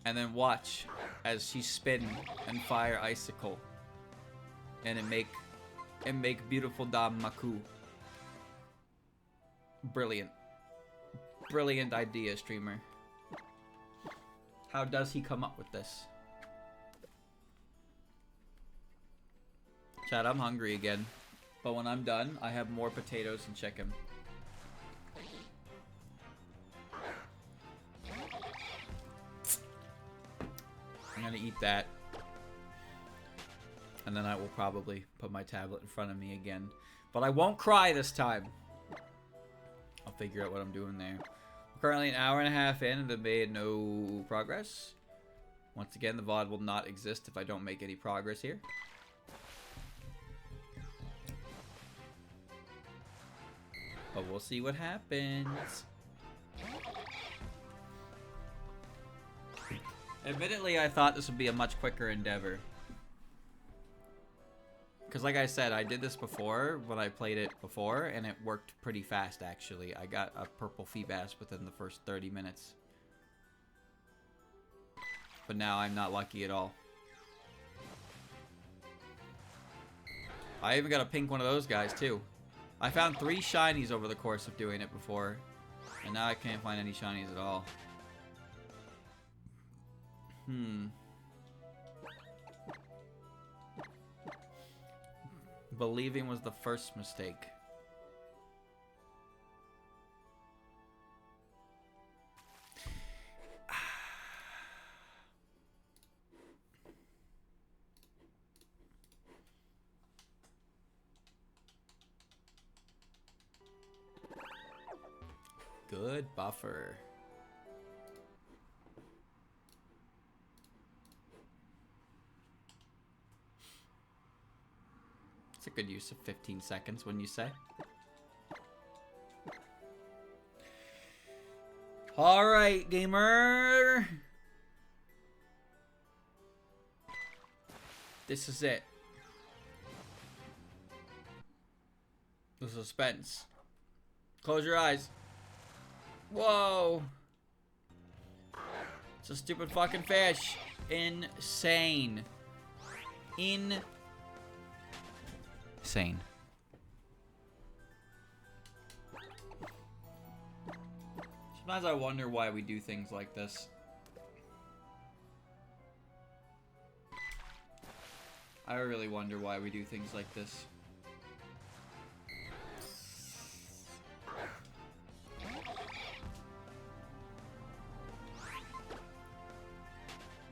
S1: and then watch as she spin and fire icicle and it make beautiful Dam Maku. Brilliant. Brilliant idea, streamer. How does he come up with this? Chat, I'm hungry again. But when I'm done, I have more potatoes and chicken. I'm gonna eat that. And then I will probably put my tablet in front of me again. But I won't cry this time. I'll figure out what I'm doing there. We're currently an hour and a half in and have made no progress. Once again, the VOD will not exist if I don't make any progress here. But we'll see what happens. Admittedly, I thought this would be a much quicker endeavor. Because like I said, I did this before when I played it before, and it worked pretty fast, actually. I got a purple Feebas within the first 30 minutes. But now I'm not lucky at all. I even got a pink one of those guys, too. I found 3 shinies over the course of doing it before. And now I can't find any shinies at all. Believing was the first mistake. Good buffer. It's a good use of 15 seconds, wouldn't you say? Alright, gamer! This is it. The suspense. Close your eyes. Whoa! It's a stupid fucking fish. Insane. Insane. Sometimes I wonder why we do things like this. I really wonder why we do things like this.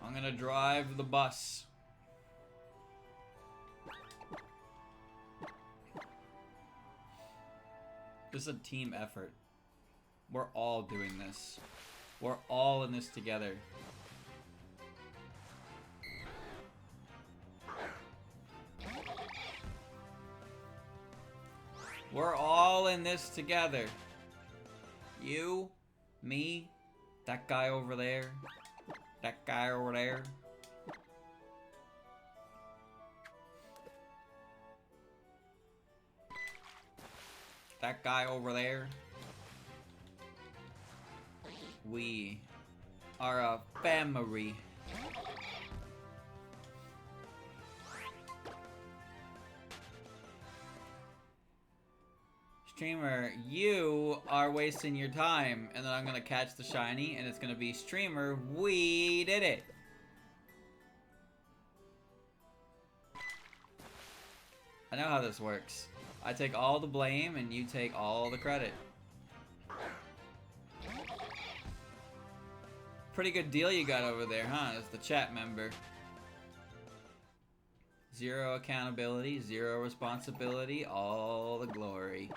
S1: I'm gonna drive the bus. This is a team effort. We're all doing this. We're all in this together. We're all in this together. You, me, that guy over there, that guy over there. That guy over there. We are a family. Streamer, you are wasting your time, and then I'm gonna catch the shiny, and it's gonna be streamer, we did it. I know how this works. I take all the blame, and you take all the credit. Pretty good deal you got over there, huh? As the chat member. 0 accountability, 0 responsibility, all the glory.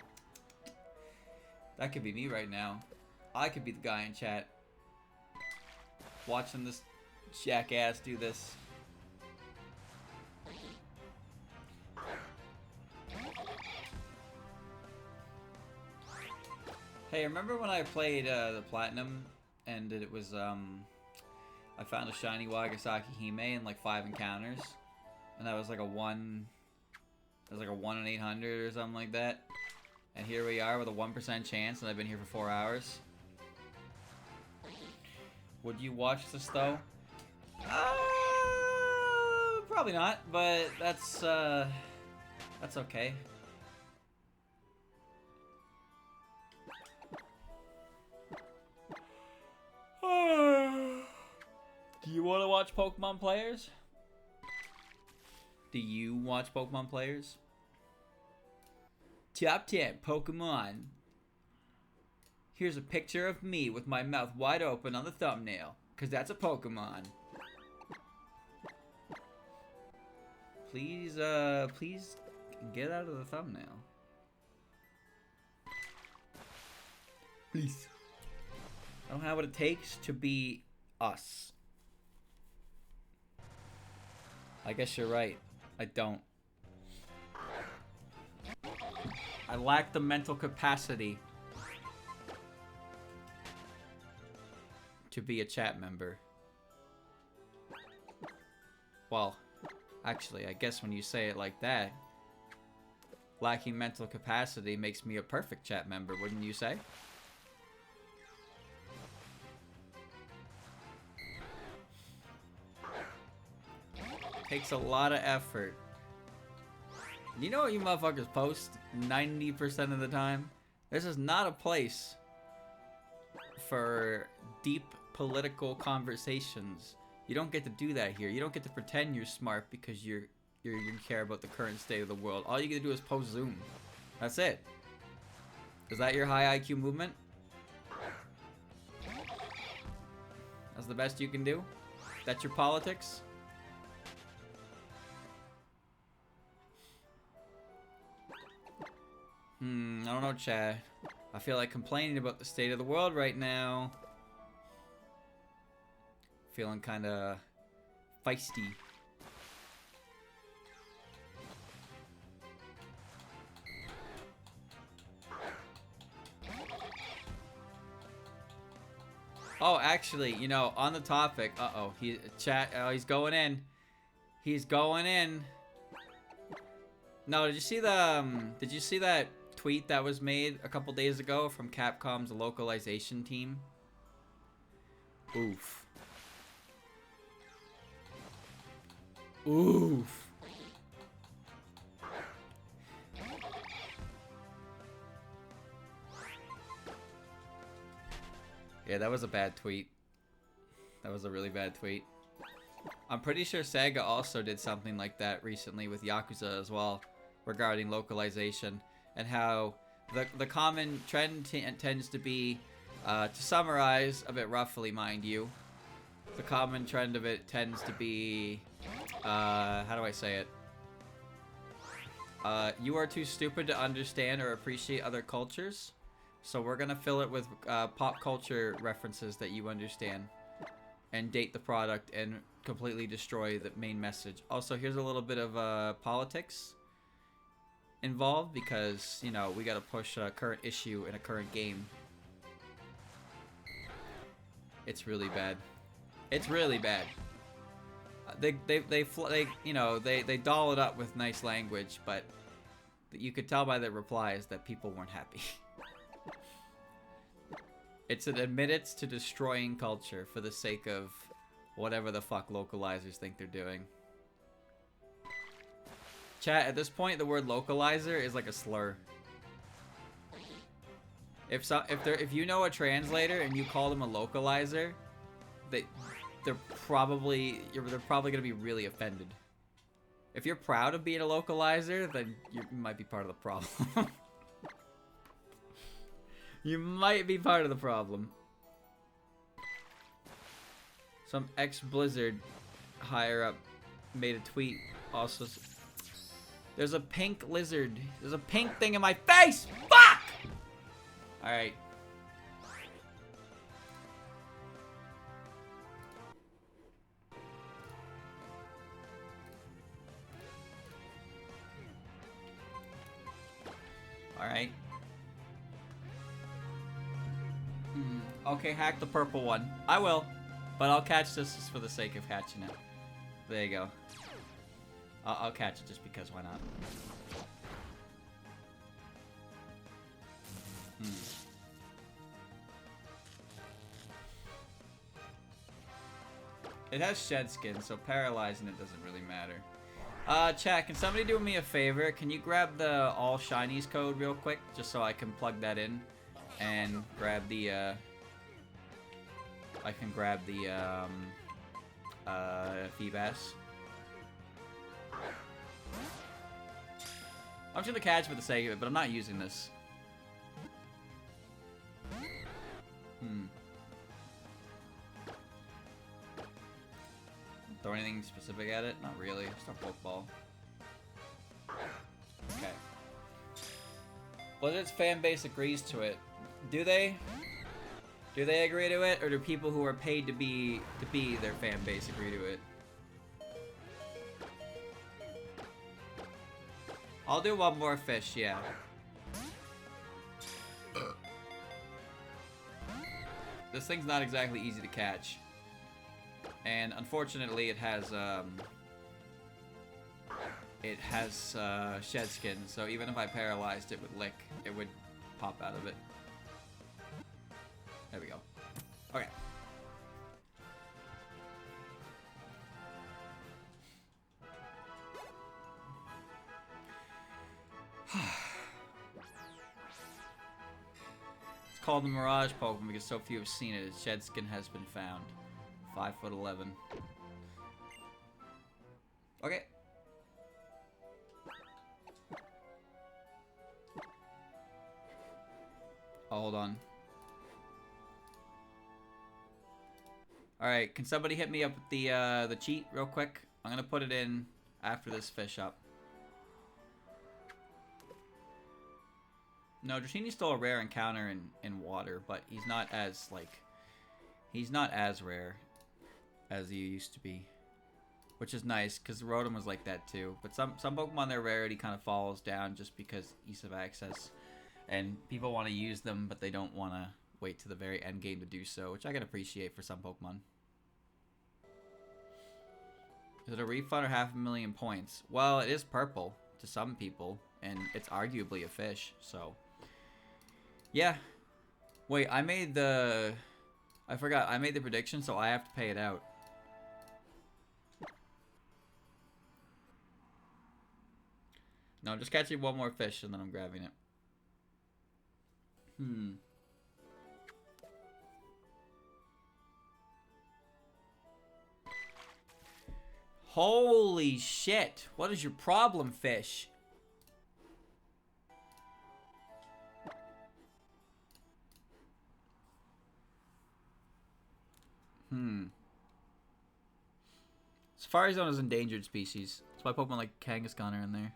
S1: That could be me right now. I could be the guy in chat. Watching this jackass do this. Hey, remember when I played the Platinum? And it was, I found a shiny Wagasaki Hime in like 5 encounters. And that was like a 1... It was like a 1 in 800 or something like that. And here we are with a 1% chance, and I've been here for 4 hours. Would you watch this, though? Probably not, but that's okay. Do you want to watch Pokemon players? Do you watch Pokemon players? Top 10 Pokemon. Here's a picture of me with my mouth wide open on the thumbnail, because that's a Pokemon. Please, please get out of the thumbnail. Please. I don't have what it takes to be us. I guess you're right. I don't. I lack the mental capacity to be a chat member. Well, actually, I guess when you say it like that, lacking mental capacity makes me a perfect chat member, wouldn't you say? Takes a lot of effort. You know what you motherfuckers post 90% of the time? This is not a place for deep political conversations. You don't get to do that here. You don't get to pretend you're smart because you care about the current state of the world. All you get to do is post Zoom. That's it. Is that your high IQ movement? That's the best you can do? That's your politics? I don't know, Chad. I feel like complaining about the state of the world right now. Feeling kind of feisty. Oh, actually, you know, on the topic. Uh-oh, he's going in. He's going in. No, did you see that tweet that was made a couple days ago from Capcom's localization team? Oof. Oof. Yeah, that was a bad tweet. That was a really bad tweet. I'm pretty sure Sega also did something like that recently with Yakuza as well, regarding localization, and how the common trend tends to be, to summarize a bit roughly, mind you, the common trend of it tends to be, how do I say it? You are too stupid to understand or appreciate other cultures, so we're gonna fill it with pop culture references that you understand, and date the product and completely destroy the main message. Also, here's a little bit of politics involved, because, you know, we gotta push a current issue in a current game. It's really bad. It's really bad. They you know, they doll it up with nice language, but you could tell by the replies that people weren't happy. It's an admittance to destroying culture for the sake of whatever the fuck localizers think they're doing. Chat, at this point, the word localizer is like a slur. If you know a translator and you call them a localizer, they're probably gonna be really offended. If you're proud of being a localizer, then you might be part of the problem. You might be part of the problem. Some ex-Blizzard higher up made a tweet also. There's a pink lizard. There's a pink thing in my face! Fuck! Alright. Alright. Okay, hack the purple one. I will. But I'll catch this just for the sake of catching it. There you go. I'll catch it just because, why not? It has shed skin, so paralyzing it doesn't really matter. Chat, can somebody do me a favor? Can you grab the all shinies code real quick, just so I can plug that in and grab the Feebas. I'm just gonna catch for the sake of it, but I'm not using this. Throw anything specific at it? Not really. Just a Pokeball. Okay. Blizzard's fan base agrees to it. Do they? Do they agree to it, or do people who are paid to be their fan base agree to it? I'll do one more fish, yeah. This thing's not exactly easy to catch. And unfortunately it has it has shed skin, so even if I paralyzed it would lick, it would pop out of it. There we go. Okay. It's called the Mirage Pokemon because so few have seen it. Its shed skin has been found. 5'11". Okay. Oh, hold on. Alright, can somebody hit me up with the cheat real quick? I'm gonna put it in after this fish up. No, Dratini's still a rare encounter in water, but he's not as, like... He's not as rare as he used to be. Which is nice, because Rotom was like that too. But some Pokemon, their rarity kind of falls down just because ease of access. And people want to use them, but they don't want to wait to the very end game to do so, which I can appreciate for some Pokemon. Is it a refund or 500,000 points? Well, it is purple to some people, and it's arguably a fish, so... Yeah. Wait, I made the... I forgot, I made the prediction, so I have to pay it out. No, I'm just catching one more fish, and then I'm grabbing it. Holy shit! What is your problem, fish? Safari Zone is endangered species. That's why Pokemon like Kangaskhan are in there.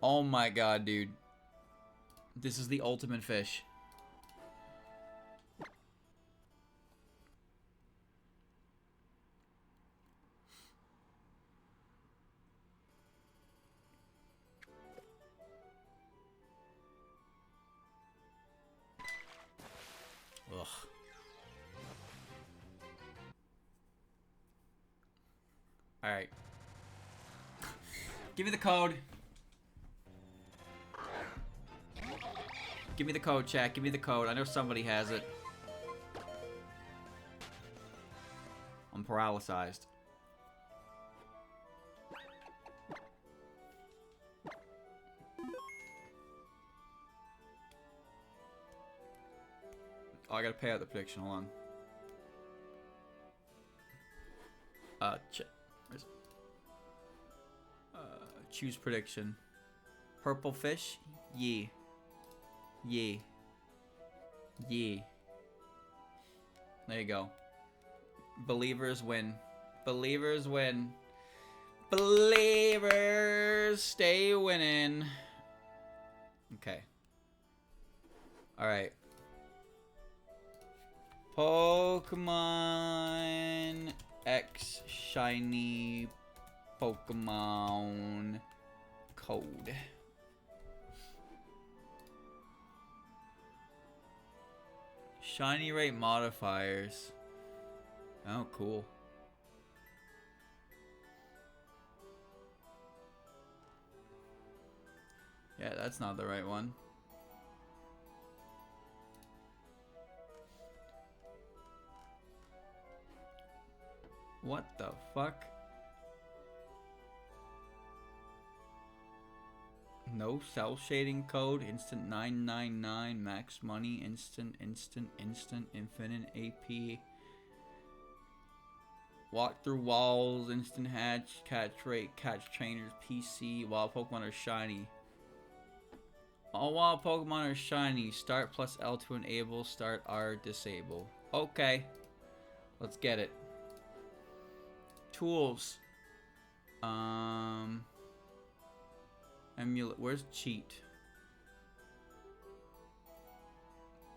S1: Oh my god, dude. This is the ultimate fish. Ugh. Alright. Give me the code. Give me the code, chat. Give me the code. I know somebody has it. I'm paralyzed. Oh, I gotta pay out the prediction. Hold on. Where's it? Choose prediction. Purple fish? Yeah. Yeah. Yeah. There you go. Believers win. Believers win. Believers stay winning. Okay. Alright. Pokemon X Shiny Pokemon code. Shiny rate modifiers. Oh, cool. Yeah, that's not the right one. What the fuck? No cell shading code, instant 999, max money, instant, infinite AP. Walk through walls, instant hatch, catch rate, catch trainers, PC, while Pokemon are shiny. All wild Pokemon are shiny. Start plus L to enable, start R disable. Okay. Let's get it. Tools. Emulate. Where's cheat?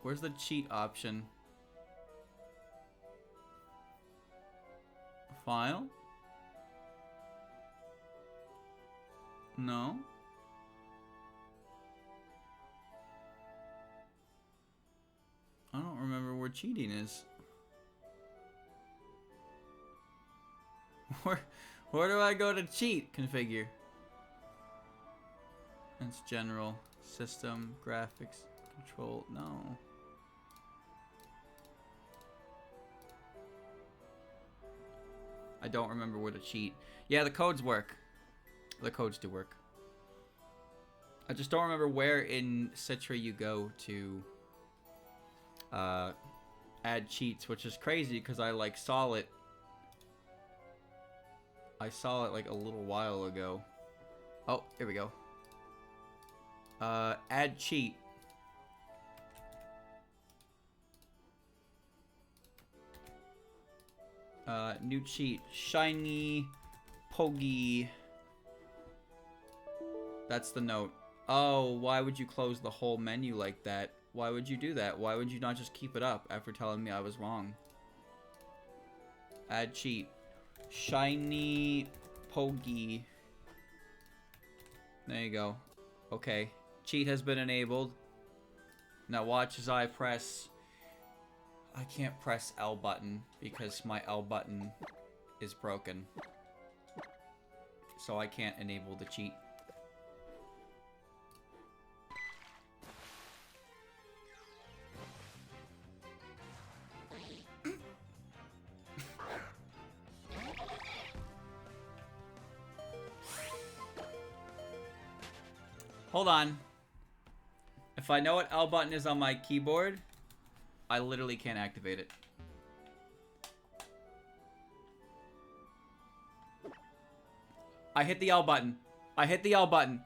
S1: Where's the cheat option? File? No. I don't remember where cheating is. Where do I go to cheat? Configure. That's general. System. Graphics. Control. No. I don't remember where to cheat. Yeah, the codes work. The codes do work. I just don't remember where in Citra you go to add cheats, which is crazy because I like saw it. I saw it like a little while ago. Oh, here we go. Add cheat. New cheat. Shiny Pogi. That's the note. Oh, why would you close the whole menu like that? Why would you do that? Why would you not just keep it up after telling me I was wrong? Add cheat. Shiny Pogi. There you go. Okay. Cheat has been enabled. Now watch as I press... I can't press L button because my L button is broken. So I can't enable the cheat. Hold on. If I know what L button is on my keyboard, I literally can't activate it. I hit the L button. I hit the L button.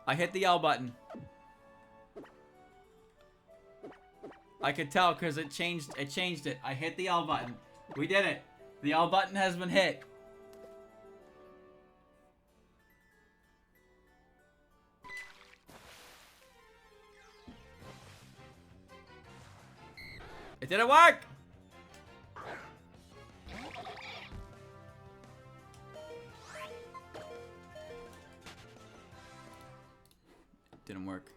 S1: I hit the L button. I could tell because it changed it. I hit the L button. We did it. The L button has been hit. It didn't work! It didn't work.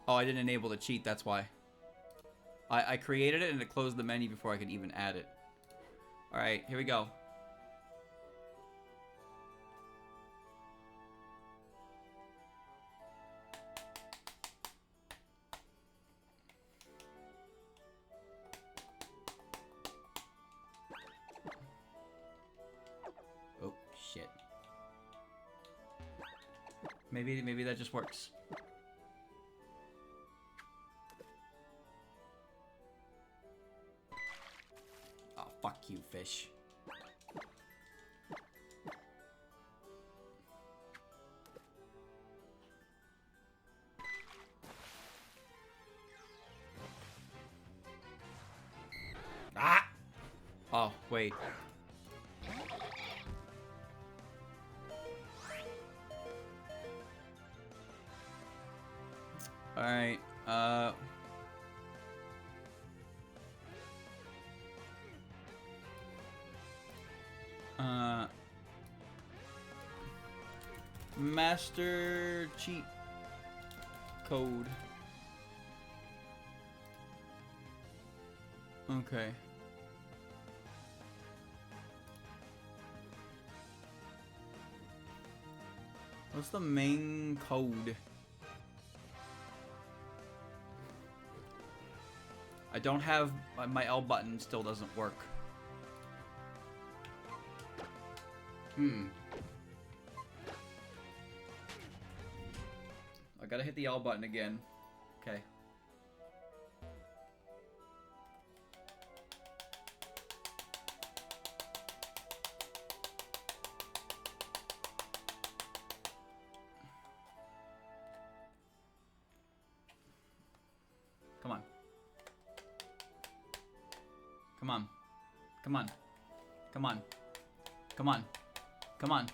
S1: Oh, I didn't enable the cheat, that's why. I created it and it closed the menu before I could even add it. Alright, here we go. Oh, shit. Maybe that just works. Oh, fuck you, fish. Ah! Oh, wait. Alright, master cheat code. Okay. What's the main code? I don't have... My L button still doesn't work. I gotta hit the L button again. Okay. Come on. Come on. Come on. Come on. Come on. Come on.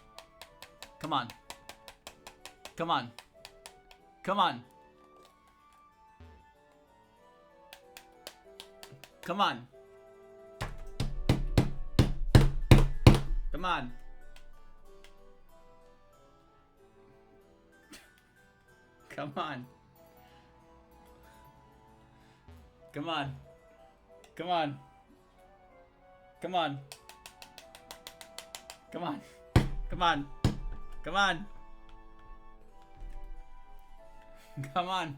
S1: Come on. Come on. Come on. Come on. Come on. Come on. Come on. Come on. Come on. Come on. Come on. Come on. Come on.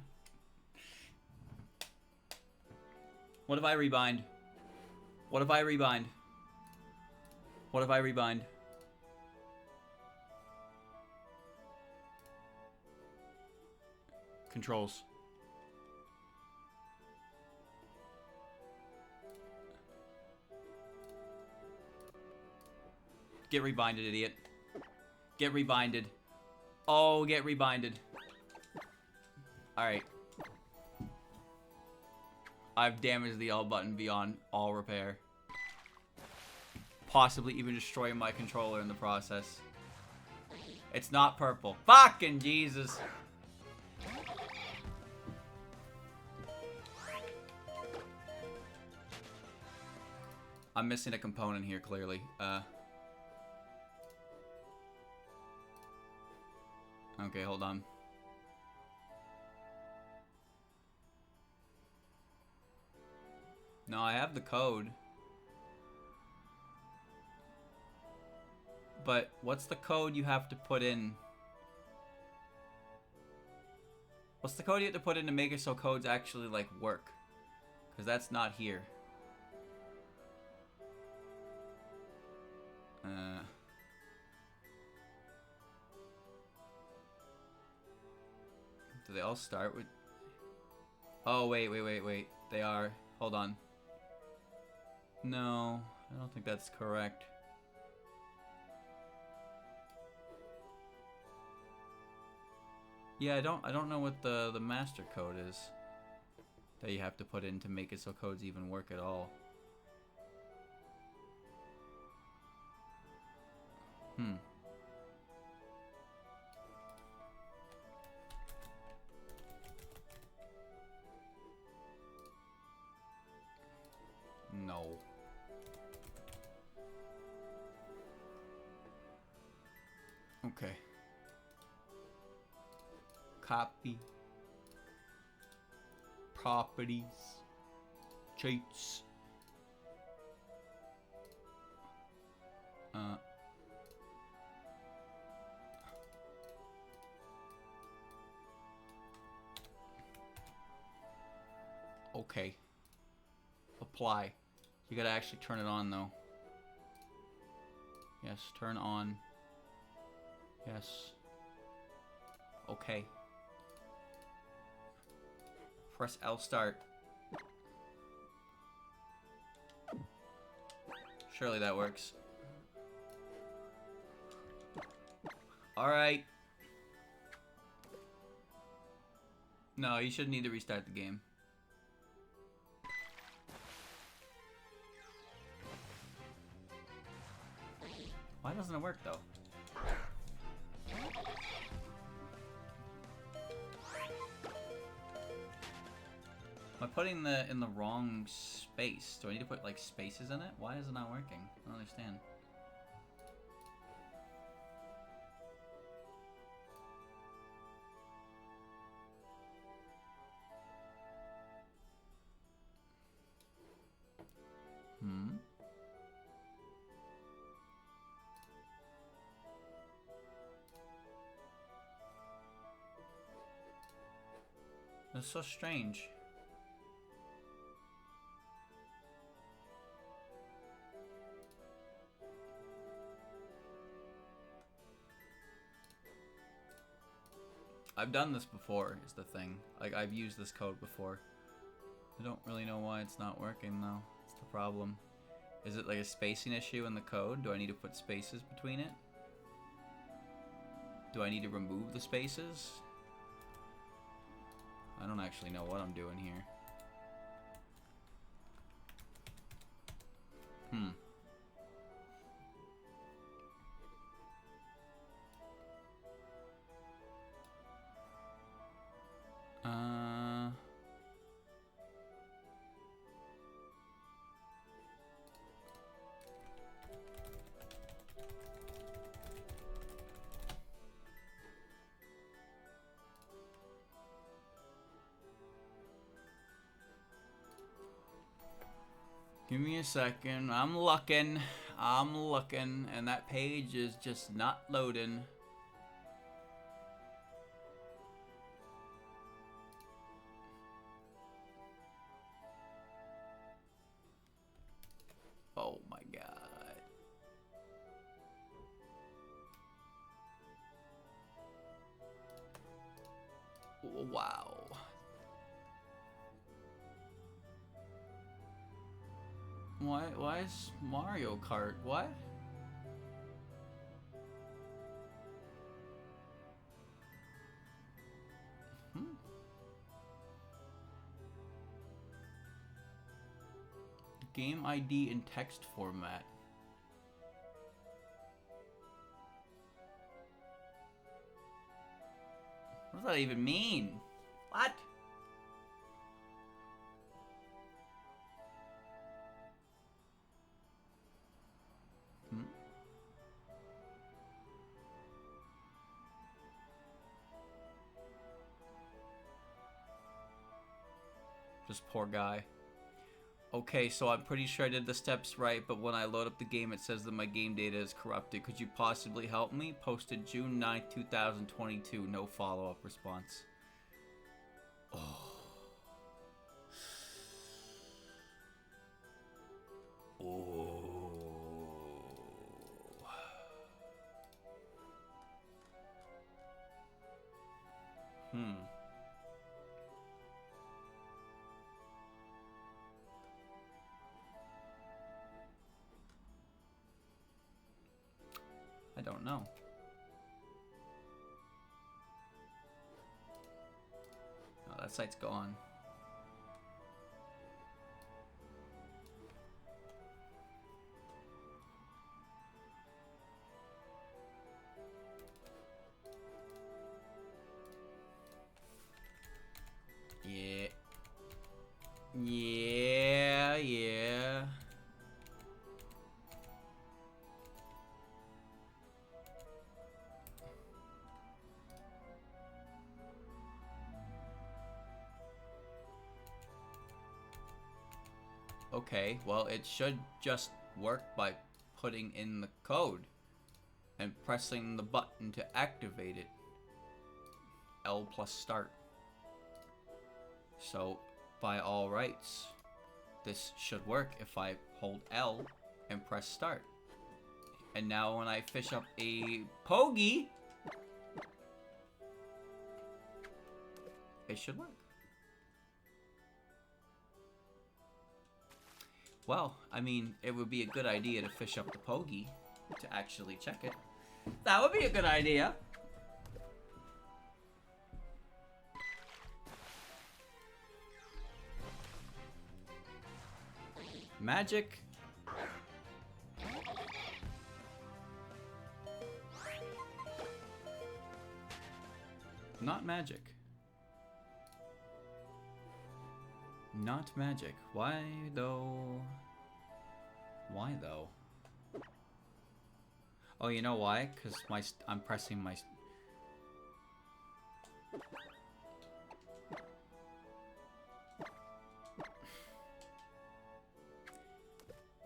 S1: What if I rebind? What if I rebind? What if I rebind? Controls. Get rebinded, idiot. Get rebinded. Oh, get rebinded. Alright. I've damaged the L button beyond all repair. Possibly even destroying my controller in the process. It's not purple. Fucking Jesus. I'm missing a component here, clearly. Okay, hold on. No, I have the code. But what's the code you have to put in? What's the code you have to put in to make it so codes actually, like, work? Because that's not here. Do they all start with... Oh, wait. They are. Hold on. No, I don't think that's correct. Yeah, I don't know what the master code is that you have to put in to make it so codes even work at all. No. Okay. Copy. Properties. Cheats. Okay. Apply. You gotta actually turn it on though. Yes, turn on. Yes. Okay. Press L start. Surely that works. Alright. No, you shouldn't need to restart the game. Why doesn't it work though? Am I putting the in the wrong space? Do I need to put like spaces in it? Why is it not working? I don't understand. That's so strange. I've done this before, is the thing. Like, I've used this code before. I don't really know why it's not working, though. It's the problem. Is it like a spacing issue in the code? Do I need to put spaces between it? Do I need to remove the spaces? I don't actually know what I'm doing here. Give me a second. I'm looking. And that page is just not loading. Oh my god. Wow. Why is Mario Kart? What? Game ID in text format. What does that even mean? What? This poor guy. Okay, so I'm pretty sure I did the steps right, but when I load up the game, it says that my game data is corrupted. Could you possibly help me? Posted June 9th, 2022. No follow-up response. Oh. Oh. I don't know. Oh, that site's gone. Yeah. Yeah. Okay, well, it should just work by putting in the code and pressing the button to activate it. L plus start. So, by all rights, this should work if I hold L and press start. And now when I fish up a Pogie, it should work. Well, I mean, it would be a good idea to fish up the Pogie to actually check it. That would be a good idea. Magic. Not magic. Not magic. Why though? Why though? Oh, you know why? Because I'm pressing my...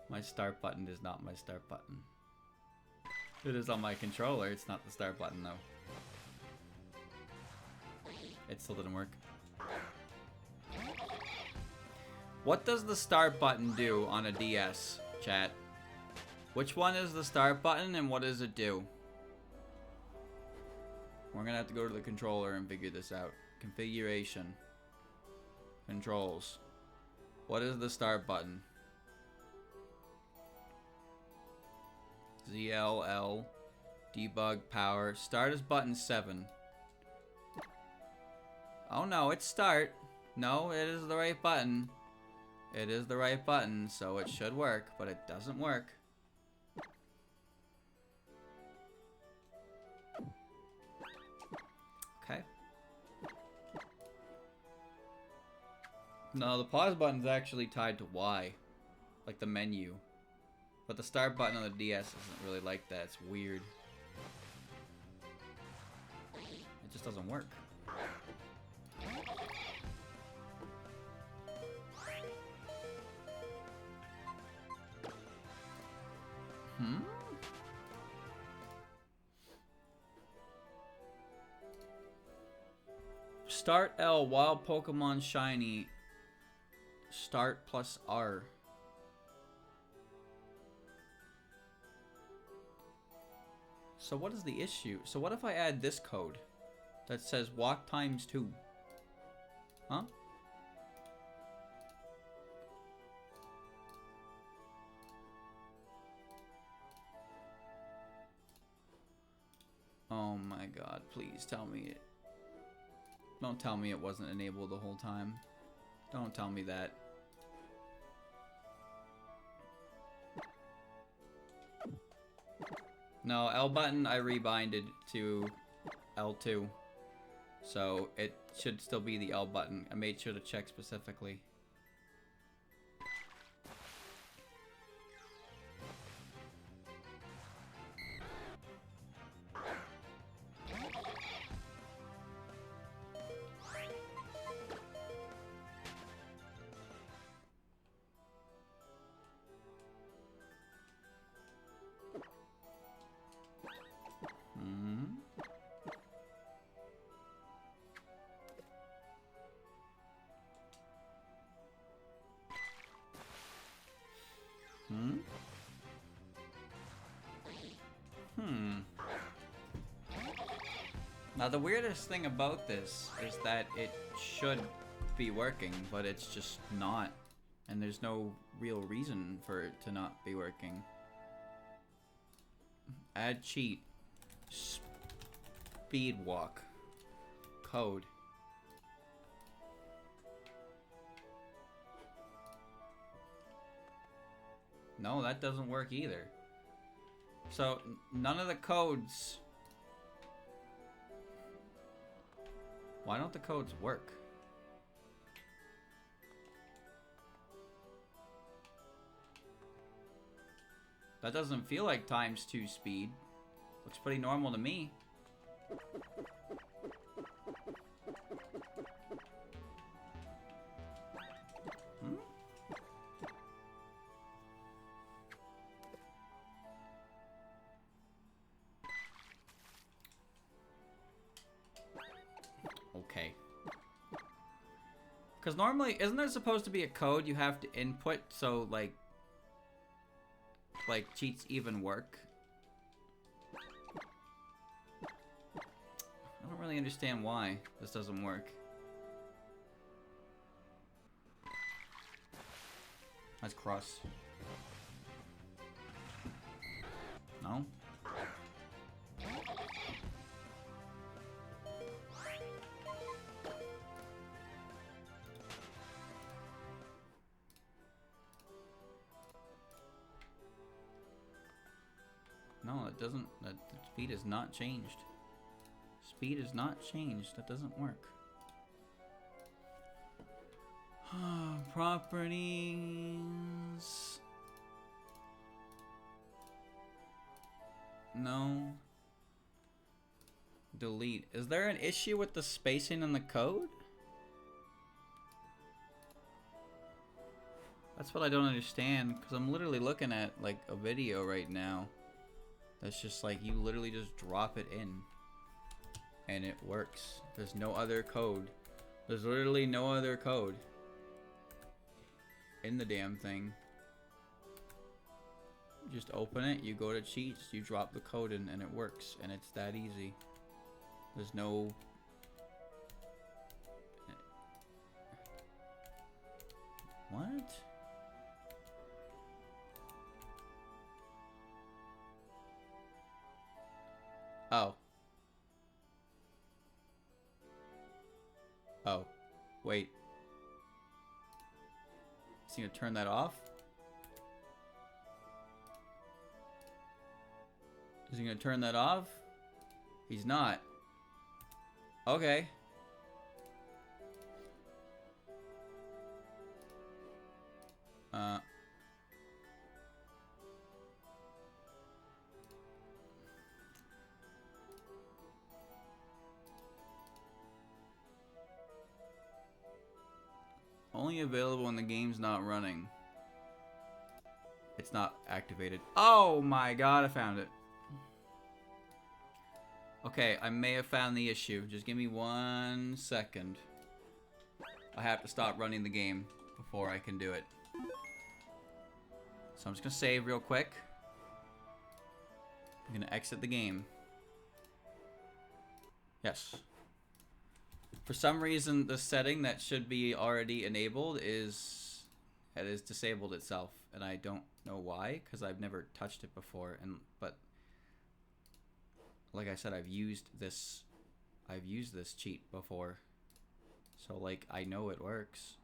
S1: My start button is not my start button. It is on my controller, it's not the start button though. It still didn't work. What does the start button do on a DS, chat? Which one is the start button and what does it do? We're gonna have to go to the controller and figure this out. Configuration. Controls. What is the start button? ZLL. Debug power. Start is button 7. Oh no, it's start. No, it is the right button. It is the right button, so it should work, but it doesn't work. Okay. No, the pause button is actually tied to Y, like the menu. But the start button on the DS isn't really like that. It's weird. It just doesn't work. Hmm? Start L while Pokemon shiny. Start plus R. So what is the issue? So what if I add this code that says walk times 2? Huh? Oh my god, please tell me it. Don't tell me it wasn't enabled the whole time. Don't tell me that. No, L button I rebinded to L2. So it should still be the L button. I made sure to check specifically. Now the weirdest thing about this is that it should be working, but it's just not. And there's no real reason for it to not be working. Add cheat. Speed walk. Code. No, that doesn't work either. So none of the codes... Why don't the codes work? That doesn't feel like ×2 speed. Looks pretty normal to me. Okay. Because normally, isn't there supposed to be a code you have to input so, like cheats even work? I don't really understand why this doesn't work. That's cross. No? No, it doesn't. The speed is not changed. Speed is not changed. That doesn't work. Properties. No. Delete. Is there an issue with the spacing in the code? That's what I don't understand, because I'm literally looking at like a video right now. That's just like, you literally just drop it in and it works. There's no other code. There's literally no other code in the damn thing. You just open it, you go to cheats, you drop the code in, and it works, and it's that easy. There's no... What? Oh. Oh. Wait. Is he gonna turn that off? Is he gonna turn that off? He's not. Okay. Only available when the game's not running. it's not activated. Oh my god, I found it. Okay, I may have found the issue. Just give me 1 second. I have to stop running the game before I can do it. So I'm just gonna save real quick. I'm gonna exit the game. Yes. For some reason, the setting that should be already enabled is disabled itself, and I don't know why, because I've never touched it before. But like I said, I've used this cheat before, so like I know it works.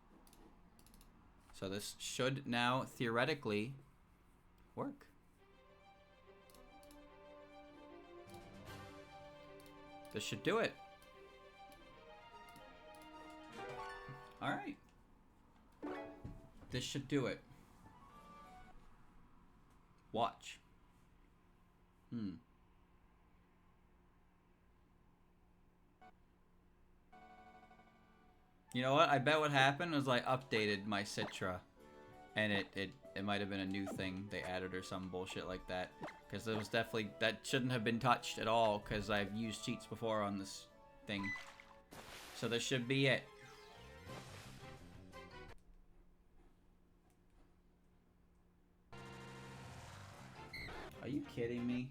S1: So this should now theoretically work. This should do it. All right. This should do it. Watch. You know what? I bet what happened was I updated my Citra, and it might have been a new thing they added or some bullshit like that. Because it was definitely, that shouldn't have been touched at all, because I've used cheats before on this thing. So this should be it. Are you kidding me?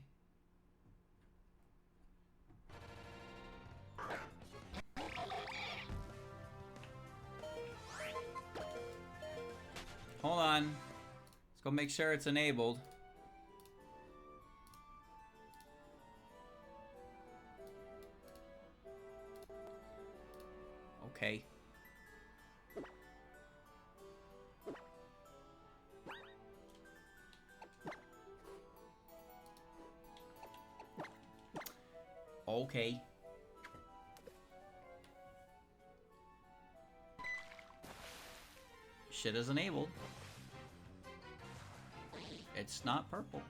S1: Hold on. Let's go make sure it's enabled. Okay. Okay. Shit is enabled. It's not purple.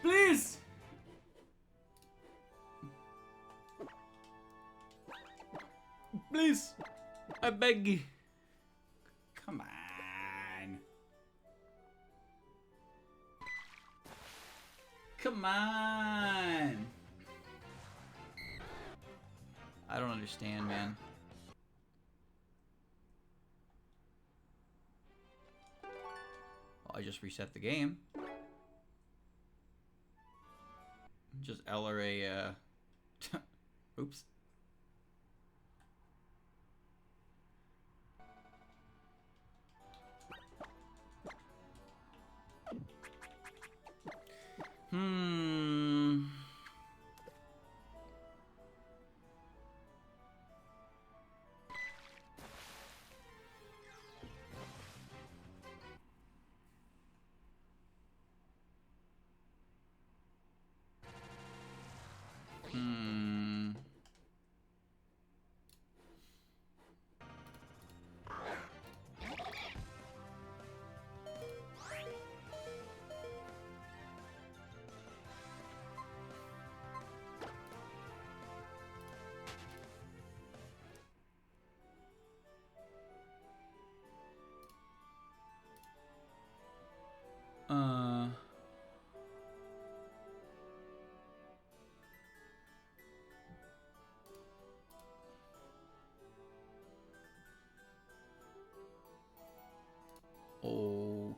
S1: Please! Please! I beg you. Come on. Come on. I don't understand, man. Well, I just reset the game. Just L or a, oops.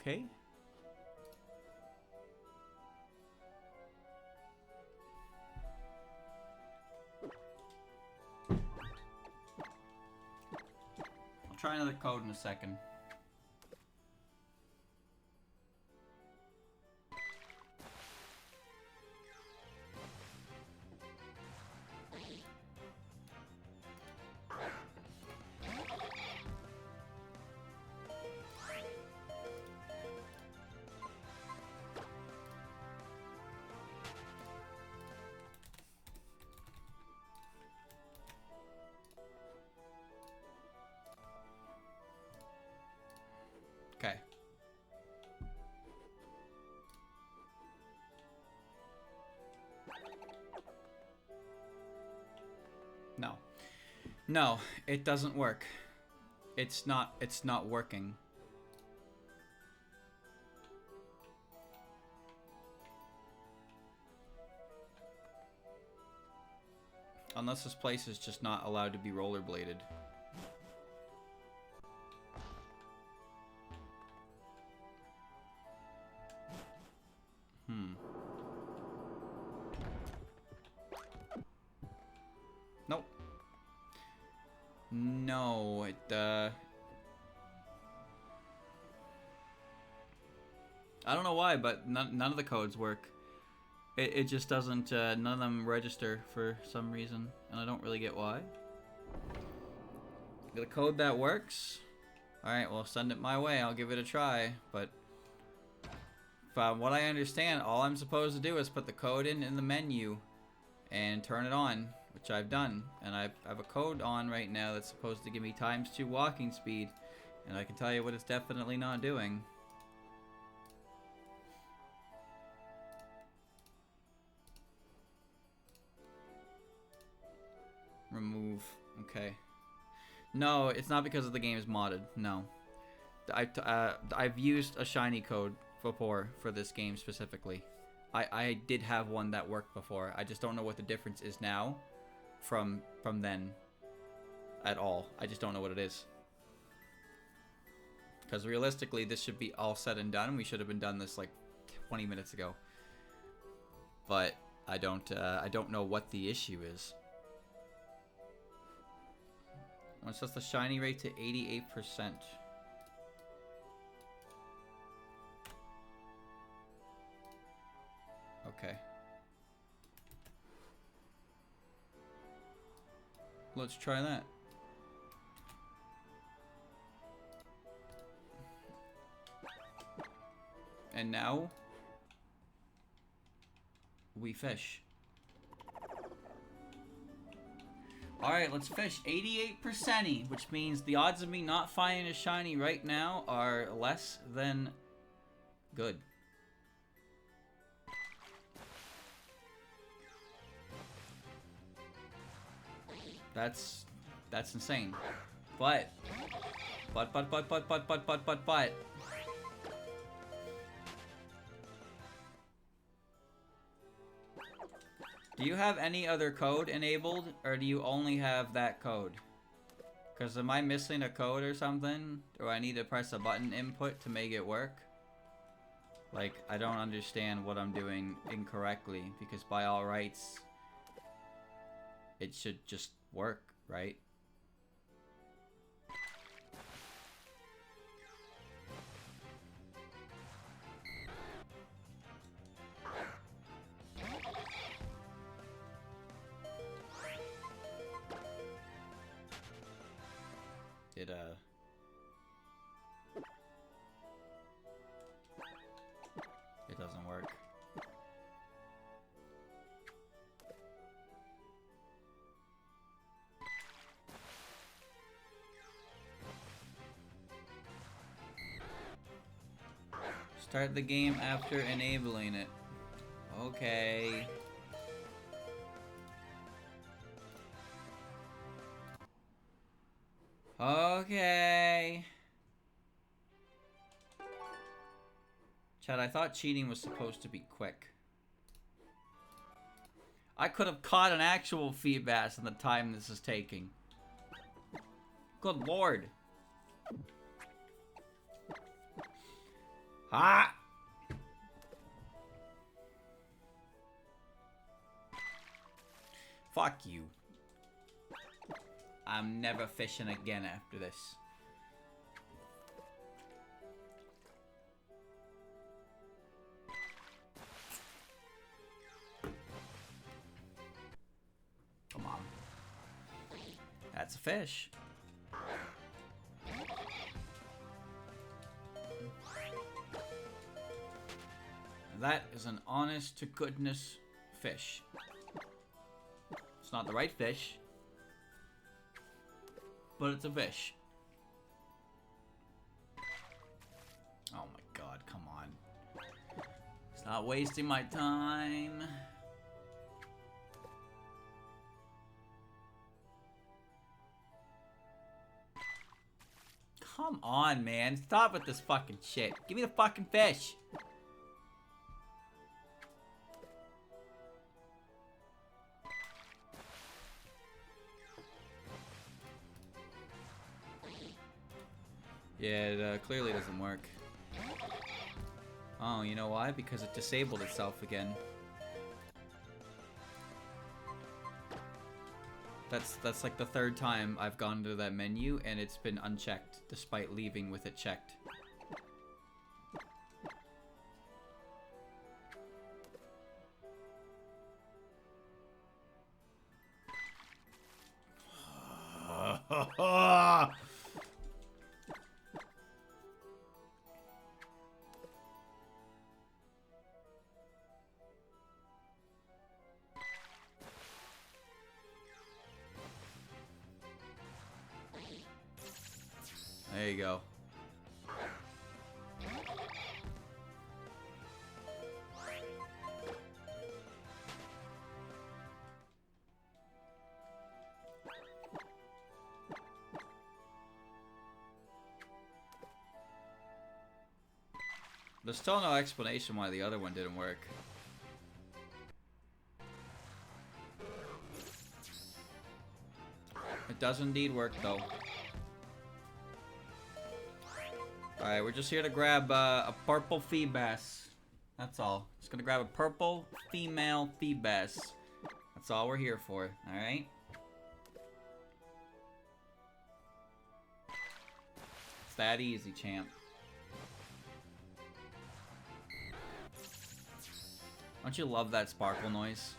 S1: Okay. I'll try another code in a second. Okay. No. No, it doesn't work. It's not working. Unless this place is just not allowed to be rollerbladed. Nope. No, it, I don't know why, but none of the codes work. It just doesn't, none of them register for some reason, and I don't really get why. Got a code that works? Alright, well, send it my way. I'll give it a try, but from what I understand, all I'm supposed to do is put the code in the menu and turn it on, which I've done. And I have a code on right now that's supposed to give me ×2 walking speed, and I can tell you what it's definitely not doing. Remove. Okay. No, it's not because of the game is modded. No. I've used a shiny code before for this game specifically. I did have one that worked before. I just don't know what the difference is now from then at all. I just don't know what it is. Because realistically, this should be all said and done. We should have been done this like 20 minutes ago. But I don't know what the issue is. Let's set the shiny rate to 88%. Okay. Let's try that. And now we fish. Alright, let's fish. 88%, which means the odds of me not finding a shiny right now are less than good. That's insane. But do you have any other code enabled, or do you only have that code? Because am I missing a code or something? Or I need to press a button input to make it work? Like, I don't understand what I'm doing incorrectly, because by all rights, it should just work, right? It doesn't work. Start the game after enabling it. Okay. Okay. Chad, I thought cheating was supposed to be quick. I could have caught an actual feed bass in the time this is taking. Good lord. Ah! Fuck you. I'm never fishing again after this. That's a fish. That is an honest to goodness fish. It's not the right fish, but it's a fish. Oh my god, come on. It's not wasting my time. Come on, man. Stop with this fucking shit. Give me the fucking fish. Yeah, it clearly doesn't work. Oh, you know why? Because it disabled itself again. That's like the third time I've gone to that menu and it's been unchecked, despite leaving with it checked. There you go. There's still no explanation why the other one didn't work. It does indeed work though. Alright, we're just here to grab a purple Feebas. That's all. Just gonna grab a purple female Feebas. That's all we're here for, alright? It's that easy, champ. Don't you love that sparkle noise?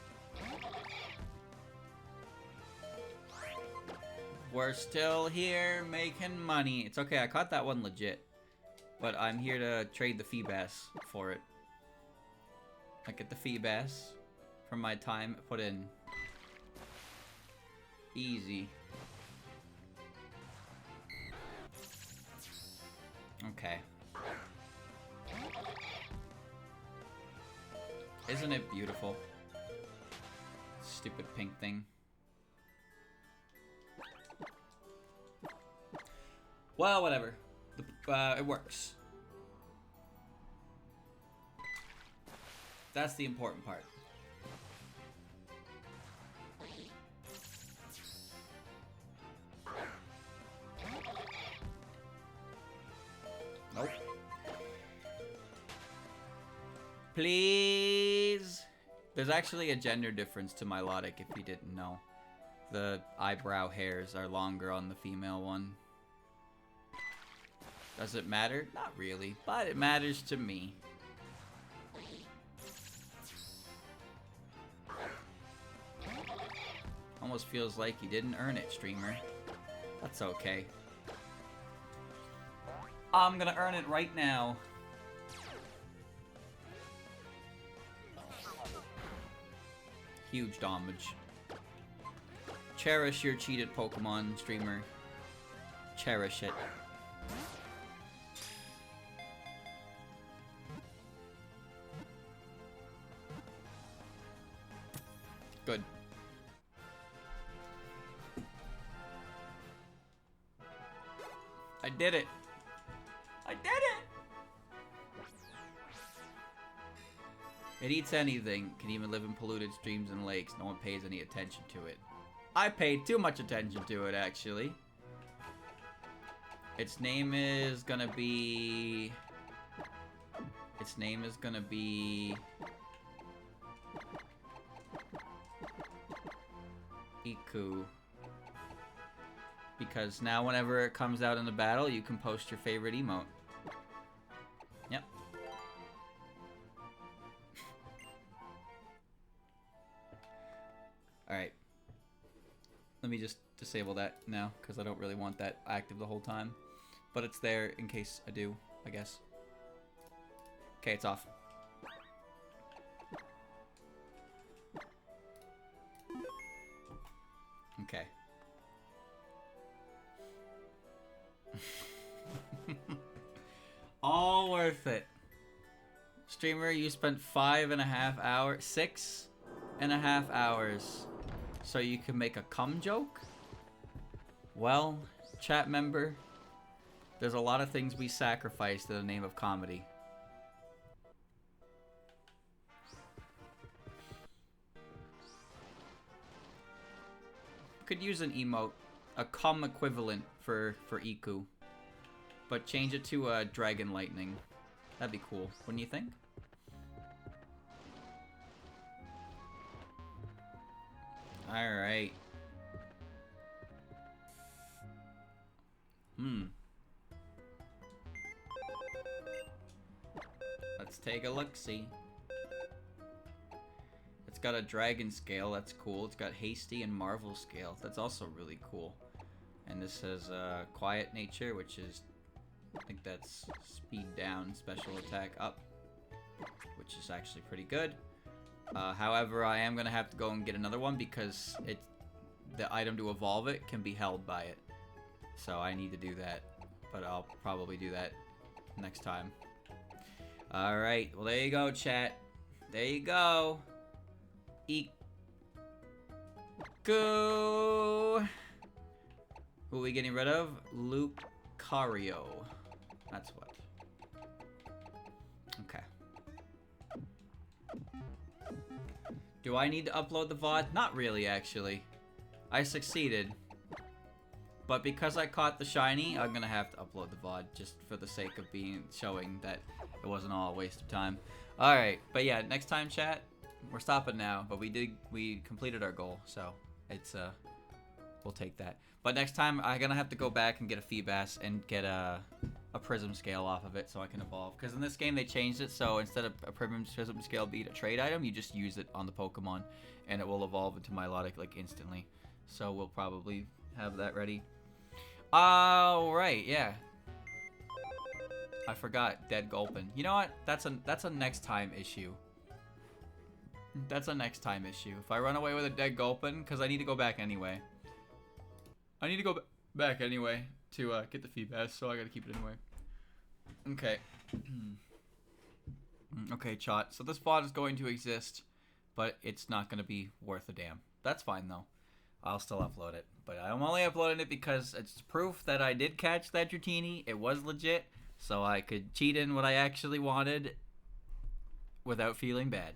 S1: We're still here making money. It's okay, I caught that one legit. But I'm here to trade the Feebas for it. I get the Feebas from my time put in. Easy. Okay. Isn't it beautiful? Stupid pink thing. Well, whatever. It works. That's the important part. Nope. Please. There's actually a gender difference to Milotic if you didn't know. The eyebrow hairs are longer on the female one. Does it matter? Not really, but it matters to me. Almost feels like you didn't earn it, streamer. That's okay. I'm gonna earn it right now. Huge damage. Cherish your cheated Pokemon, streamer. Cherish it. Good. I did it. I did it! It eats anything. Can even live in polluted streams and lakes. No one pays any attention to it. I paid too much attention to it, actually. Its name is gonna be... Its name is gonna be... Iku. Because now whenever it comes out in the battle, you can post your favorite emote. Yep. Alright. Let me just disable that now because I don't really want that active the whole time. But it's there in case I do, I guess. Okay, it's off. Okay. All worth it. Streamer, you spent 5.5 hours, 6.5 hours, so you can make a cum joke? Well, chat member, there's a lot of things we sacrifice in the name of comedy. Could use an emote, a cum equivalent for Iku, but change it to dragon lightning. That'd be cool, wouldn't you think? Alright. Let's take a look-see. It's got a dragon scale, that's cool. It's got hasty and marvel scale, that's also really cool. And this has quiet nature, which is, I think that's speed down, special attack up, which is actually pretty good. However, I am gonna have to go and get another one because the item to evolve it can be held by it. So I need to do that, but I'll probably do that next time. Alright, well there you go, chat. There you go. Go. Who are we getting rid of? Lucario. That's what. Okay. Do I need to upload the VOD? Not really, actually. I succeeded. But because I caught the shiny, I'm gonna have to upload the VOD just for the sake of showing that it wasn't all a waste of time. Alright, but yeah, next time, chat, we're stopping now, but we completed our goal, so it's we'll take that. But next time I'm gonna have to go back and get a Feebas and get a prism scale off of it so I can evolve. Because in this game they changed it, so instead of a prism scale being a trade item, you just use it on the Pokemon and it will evolve into Milotic like instantly. So we'll probably have that ready. Alright, yeah. I forgot Dead Gulpin. You know what? That's a next time issue. That's a next time issue. If I run away with a Dead Gulpin, because I need to go back anyway. I need to go back anyway to get the Feebas, so I gotta keep it anyway. Okay. Okay, chat. So this VOD is going to exist, but it's not going to be worth a damn. That's fine, though. I'll still upload it. But I'm only uploading it because it's proof that I did catch that Dratini. It was legit, so I could cheat in what I actually wanted without feeling bad.